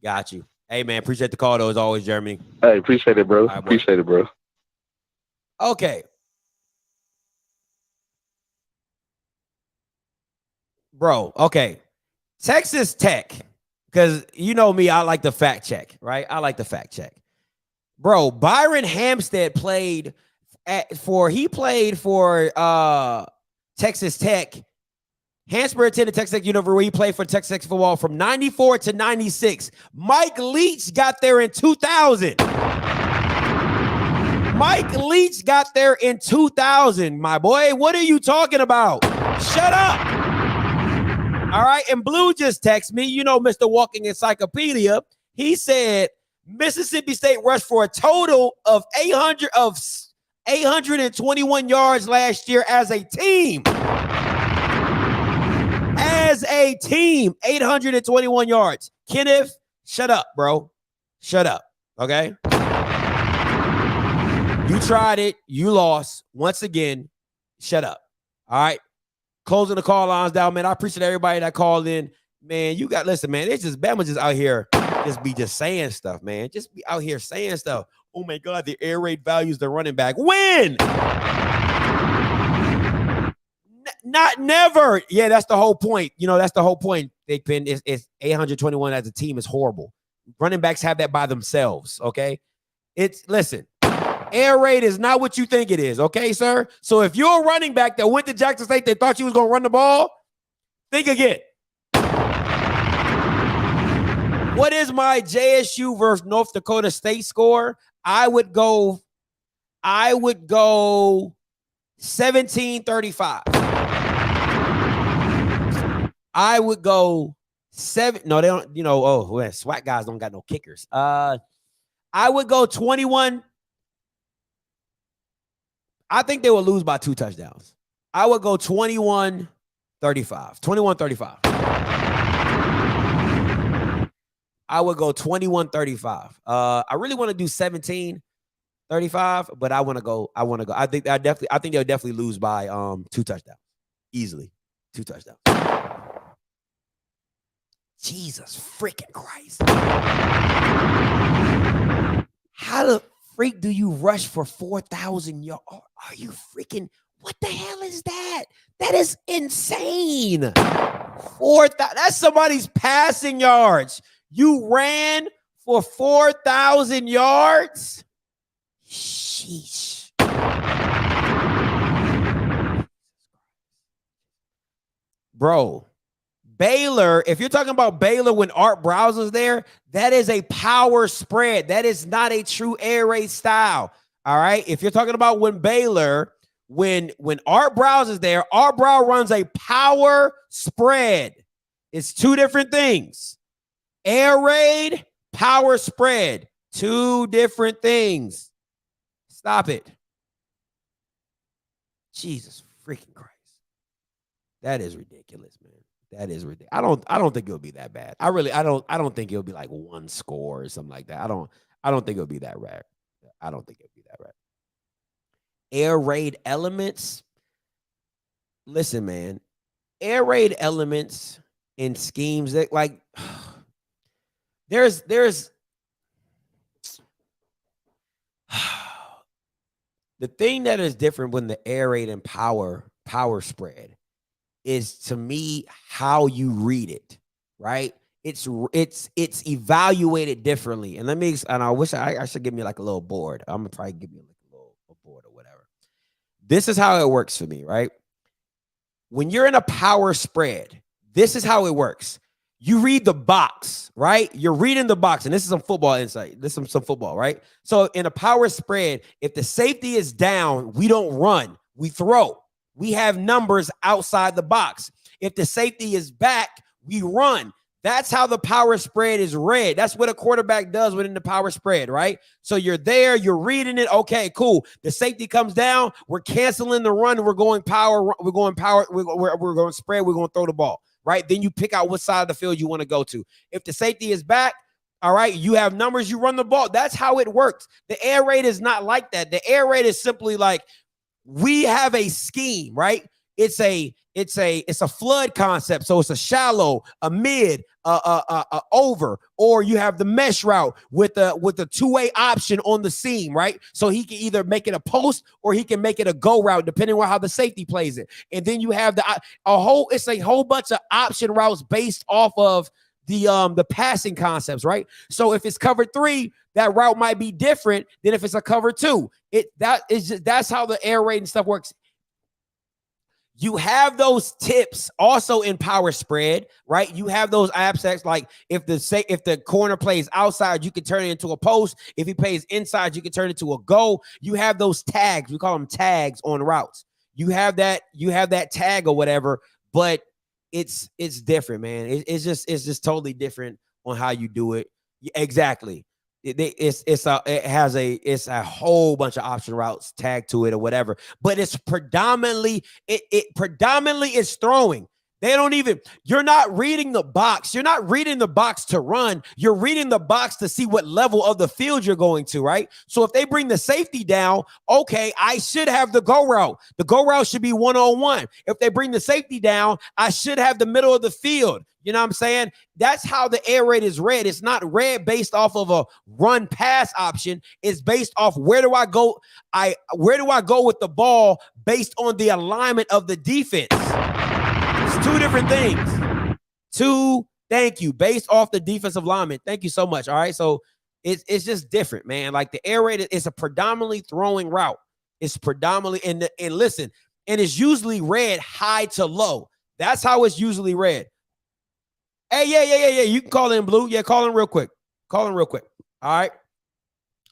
Got you. Hey, man, appreciate the call, though, as always, Germany. Hey, appreciate it, bro. Right, appreciate it, bro. Okay. Bro, okay. Texas Tech, because you know me, I like the fact check, right? I like the fact check. Bro, Byron Hampstead played for Texas Tech. Hansberry attended Texas Tech University where he played for Texas Tech football from 94 to 96. Mike Leach got there in 2000. Mike Leach got there in 2000, my boy. What are you talking about? Shut up. All right, and Blue just texted me, Mr. Walking Encyclopedia. He said Mississippi State rushed for a total of 821 yards last year as a team. As a team, 821 yards. Kenneth, shut up, bro. Shut up, okay? You tried it. You lost. Once again, shut up. All right? Closing the call lines down, man. I appreciate everybody that called in. Man, listen, man, it's just Bama just out here just saying stuff, man. Just be out here saying stuff. Oh, my God, the air raid values the running back. When? Not never. Yeah, that's the whole point. That's the whole point. Big Pen is 821 as a team is horrible. Running backs have that by themselves, okay? Listen, air raid is not what you think it is, okay, sir? So if you're a running back that went to Jackson State, they thought you was going to run the ball, think again. What is my JSU versus North Dakota State score? I would go 17-35. I would go 7. No, they don't, SWAT guys don't got no kickers. I would go 21. I think they will lose by 2 touchdowns. I would go 21-35. 21-35. I would go 21-35. I really want to do 17-35, but I want to go. I think they'll definitely lose by 2 touchdowns. Easily. 2 touchdowns. Jesus freaking Christ. How the freak do you rush for 4,000 yards? Are you freaking, what the hell is that? That is insane. 4,000, that's somebody's passing yards. You ran for 4,000 yards? Sheesh. Bro, Baylor, if you're talking about Baylor when Art Browser's there, that is a power spread. That is not a true air raid style. All right. If you're talking about when Baylor, when Art Browser's there, Art Brow runs a power spread. It's 2 different things. Air raid, power spread. 2 different things. Stop it. Jesus freaking Christ. That is ridiculous, man. That is ridiculous. I don't think it'll be that bad. I don't think it'll be like 1 score or something like that. I don't think it'll be that rare. I don't think it'll be that rare. Air raid elements. Listen, man. Air raid elements and schemes that like there's the thing that is different when the air raid and power spread is, to me, how you read it, right? It's evaluated differently. And I wish I should give me like a little board. I'm gonna probably give you like a little board or whatever. This is how it works for me, right? When you're in a power spread, this is how it works. You read the box, right? You're reading the box, and this is some football insight. This is some football, right? So in a power spread, if the safety is down, we don't run, we throw. We have numbers outside the box. If the safety is back, we run. That's how the power spread is read. That's what a quarterback does within the power spread, right? So you're there, you're reading it. Okay, cool. The safety comes down. We're canceling the run. We're going power. We're going power. We're going spread. We're going to throw the ball, right? Then you pick out what side of the field you want to go to. If the safety is back, all right, you have numbers. You run the ball. That's how it works. The air raid is not like that. The air raid is simply like, we have a scheme, right? It's a flood concept. So it's a shallow, a mid, a over, or you have the mesh route with a 2-way option on the seam, right? So he can either make it a post or he can make it a go route, depending on how the safety plays it. And then you have it's a whole bunch of option routes based off of the passing concepts, right? So if it's cover 3, that route might be different than if it's a cover 2. That's how the air raid and stuff works. You have those tips also in power spread, right? You have those aspects like if the corner plays outside, you can turn it into a post. If he plays inside, you can turn it to a go. You have those tags. We call them tags on routes. You have that tag or whatever, but it's different, man. It's just totally different on how you do it. Exactly. It's a whole bunch of option routes tagged to it or whatever, but it's predominantly is throwing. You're not reading the box. You're not reading the box to run. You're reading the box to see what level of the field you're going to, right? So if they bring the safety down, okay, I should have the go route. The go route should be 1-on-1. If they bring the safety down, I should have the middle of the field. You know what I'm saying? That's how the air raid is read. It's not read based off of a run pass option. It's based off where do I go with the ball based on the alignment of the defense. It's 2 different things. Thank you. Based off the defensive lineman. Thank you so much. All right. So it's just different, man. Like the air raid is a predominantly throwing route. It's predominantly and listen, and it's usually read high to low. That's how it's usually read. Hey, yeah. You can call in, Blue. Yeah, call in real quick. All right.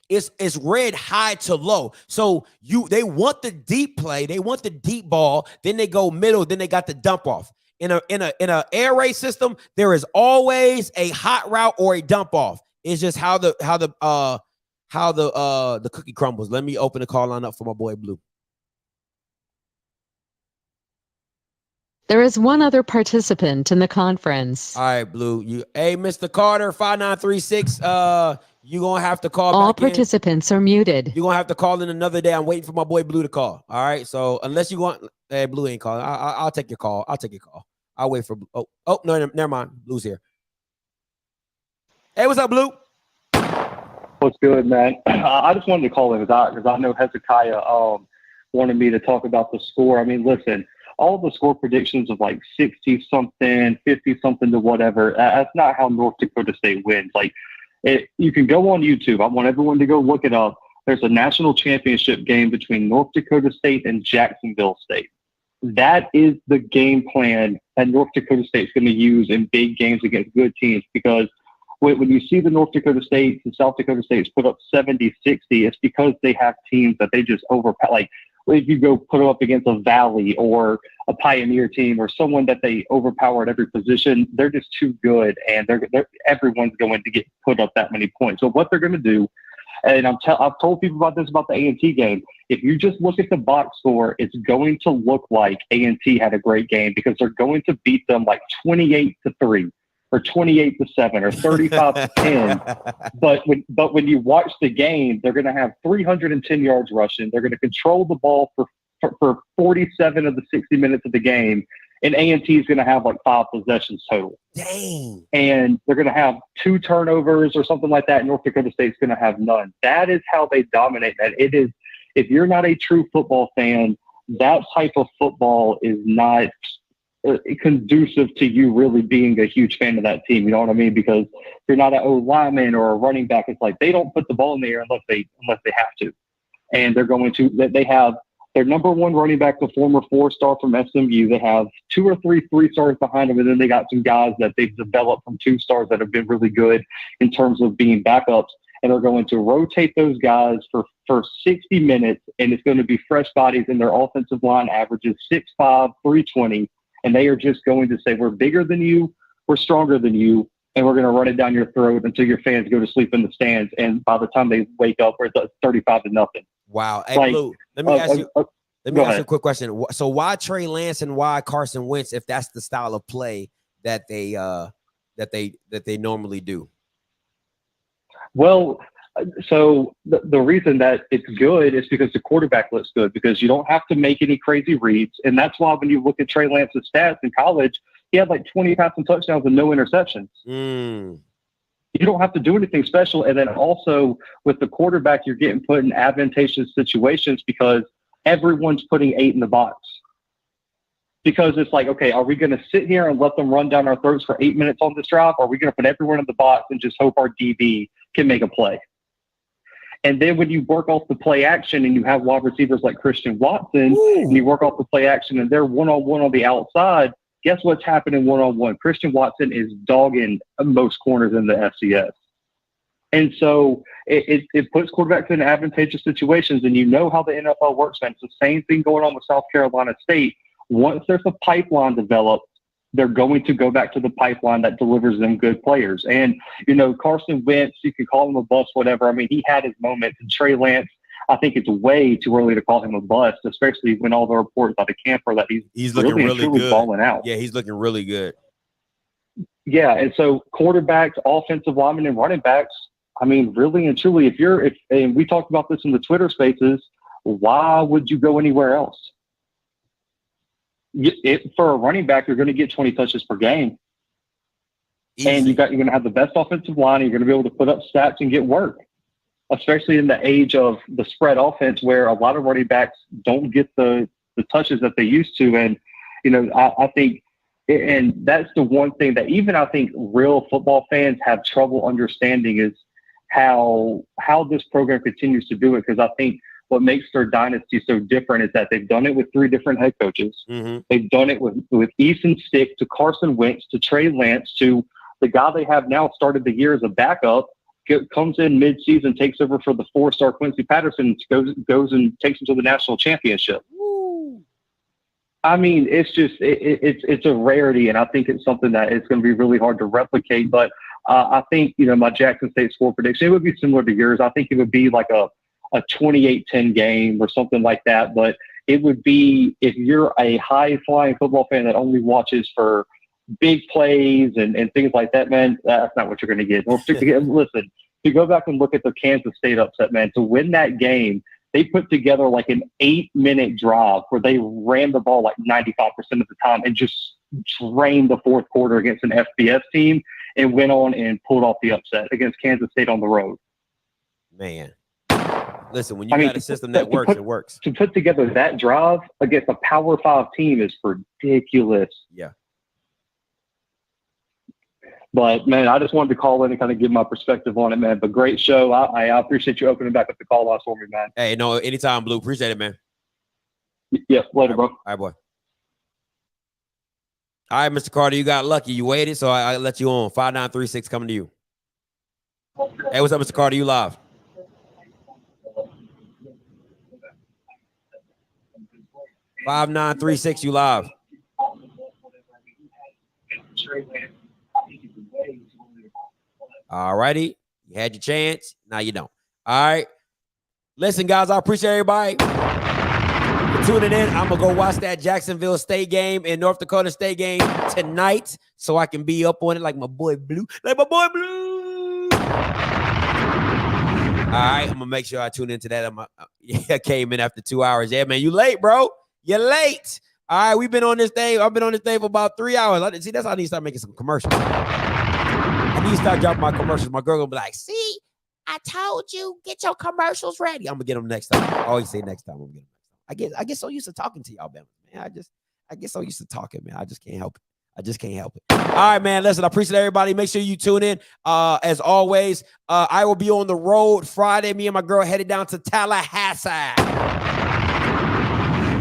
It's read high to low. So they want the deep play. They want the deep ball. Then they go middle. Then they got the dump off. In a air raid system, there is always a hot route or a dump off. It's just how the cookie crumbles. Let me open the call line up for my boy Blue. There is one other participant in the conference. All right, Blue. Hey, Mr. Carter, 5936. You gonna have to call All back in. participants are muted. You're gonna have to call in another day. I'm waiting for my boy Blue to call. All right. So unless you want, hey, Blue ain't calling. I'll take your call. I'll wait for. Oh, no, never mind. Blue's here. Hey, what's up, Blue? What's good, man? I just wanted to call in because I know Hezekiah wanted me to talk about the score. I mean, listen, all the score predictions of like 60-something, 50-something to whatever, that's not how North Dakota State wins. Like, you can go on YouTube. I want everyone to go look it up. There's a national championship game between North Dakota State and Jacksonville State. That is the game plan that North Dakota State's going to use in big games against good teams, because when you see the North Dakota States and South Dakota States put up 70-60, it's because they have teams that they just overpower. Like, if you go put them up against a Valley or a Pioneer team or someone that they overpower at every position, they're just too good, and everyone's going to get put up that many points. So what they're going to do, and I've told people about this about the A&T game, if you just look at the box score, it's going to look like A&T had a great game, because they're going to beat them like 28-3. Or 28-7 or 35-10. But when you watch the game, they're going to have 310 yards rushing. They're going to control the ball for 47 of the 60 minutes of the game. And A&T is going to have like 5 possessions total. Dang. And they're going to have 2 turnovers or something like that. North Dakota State's going to have none. That is how they dominate that. It is, if you're not a true football fan, that type of football is not conducive to you really being a huge fan of that team. You know what I mean? Because if you're not an O lineman or a running back, it's like they don't put the ball in the air unless they have to. And they're going to, they have their number one running back, the former 4-star from SMU. They have 2 or 3 3-stars behind them, and then they got some guys that they've developed from 2-stars that have been really good in terms of being backups. And they're going to rotate those guys for 60 minutes, and it's going to be fresh bodies, and their offensive line averages 6'5", 320. And they are just going to say, we're bigger than you, we're stronger than you, and we're going to run it down your throat until your fans go to sleep in the stands. And by the time they wake up, we're 35-0. Wow. Hey, Like, Blue, let me ask you ahead. a quick question. So why Trey Lance and why Carson Wentz, if that's the style of play that they normally do? Well, so the reason that it's good is because the quarterback looks good, because you don't have to make any crazy reads. And that's why when you look at Trey Lance's stats in college, he had like 20 passing touchdowns and no interceptions. You don't have to do anything special. And then also with the quarterback, you're getting put in advantageous situations because everyone's putting 8 in the box. Because it's like, okay, are we going to sit here and let them run down our throats for 8 minutes on this drive? Or are we going to put everyone in the box and just hope our DB can make a play? And then when you work off the play action and you have wide receivers like Christian Watson, and you work off the play action and they're one-on-one on the outside, guess what's happening one-on-one? Christian Watson is dogging most corners in the FCS. And so it puts quarterbacks in advantageous situations, and you know how the NFL works, man. It's the same thing going on with South Carolina State. Once there's a pipeline developed, they're going to go back to the pipeline that delivers them good players. And, you know, Carson Wentz, you can call him a bust, whatever. I mean, he had his moments. And Trey Lance, I think it's way too early to call him a bust, especially when all the reports out of camp are that he's looking really good, balling out. Yeah, he's looking really good. Yeah, and so quarterbacks, offensive linemen, and running backs, I mean, really and truly, and we talked about this in the Twitter spaces, why would you go anywhere else? For a running back, you're going to get 20 touches per game. Easy. And you're going to have the best offensive line, and you're going to be able to put up stats and get work, especially in the age of the spread offense where a lot of running backs don't get the touches that they used to. And, you know, I think, and that's the one thing that even I think real football fans have trouble understanding is how this program continues to do it. Because I think what makes their dynasty so different is that they've done it with 3 different head coaches. Mm-hmm. They've done it with Easton Stick to Carson Wentz to Trey Lance to the guy they have now started the year as a backup, comes in mid-season, takes over for the 4-star Quincy Patterson, goes and takes him to the national championship. Woo. I mean, it's just it's a rarity, and I think it's something that it's going to be really hard to replicate. But I think my Jackson State score prediction, it would be similar to yours. I think it would be like a 28-10 game or something like that. But it would be, if you're a high flying football fan that only watches for big plays and things like that, man, that's not what you're going to get. Listen, to go back and look at the Kansas State upset, man, to win that game, they put together like an 8-minute drive where they ran the ball like 95% of the time and just drained the fourth quarter against an FBS team and went on and pulled off the upset against Kansas State on the road. Man, listen, when you got a system that works, it works. To put together that drive against a Power 5 team is ridiculous. Yeah. But, man, I just wanted to call in and kind of give my perspective on it, man. But great show. I appreciate you opening back up the call lines for me, man. Hey, no, anytime, Blue. Appreciate it, man. Yeah, later, bro. All right, boy. All right, Mr. Carter, you got lucky. You waited, so I let you on. 5936 coming to you. Hey, what's up, Mr. Carter? You live. $5936, you live. All righty. You had your chance. Now you don't. All right. Listen, guys, I appreciate everybody for tuning in. I'm going to go watch that Jacksonville State game and North Dakota State game tonight so I can be up on it like my boy Blue. Like my boy Blue. All right. I'm going to make sure I tune into that. I came in after 2 hours. Yeah, man, you late, bro. You're late. All right. We've been on this thing. I've been on this thing for about 3 hours. See, that's how I need to start making some commercials. I need to start dropping my commercials. My girl gonna be like, see, I told you, get your commercials ready. I'm gonna get them next time. I always say next time. I'm gonna get them next time. I get so used to talking to y'all, man. I get so used to talking, man. I just can't help it. All right, man. Listen, I appreciate everybody. Make sure you tune in. As always, I will be on the road Friday. Me and my girl headed down to Tallahassee.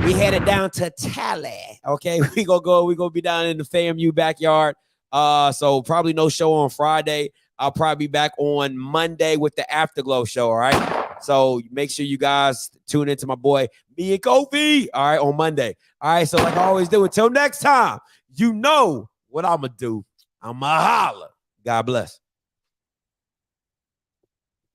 We headed down to Tally. Okay, we're gonna be down in the FAMU backyard. So probably no show on Friday. I'll probably be back on Monday with the Afterglow show. All right. So make sure you guys tune into my boy, me and Kofi. All right. On Monday. All right. So like I always do, until next time, you know what I'm going to do. I'm going to holler. God bless.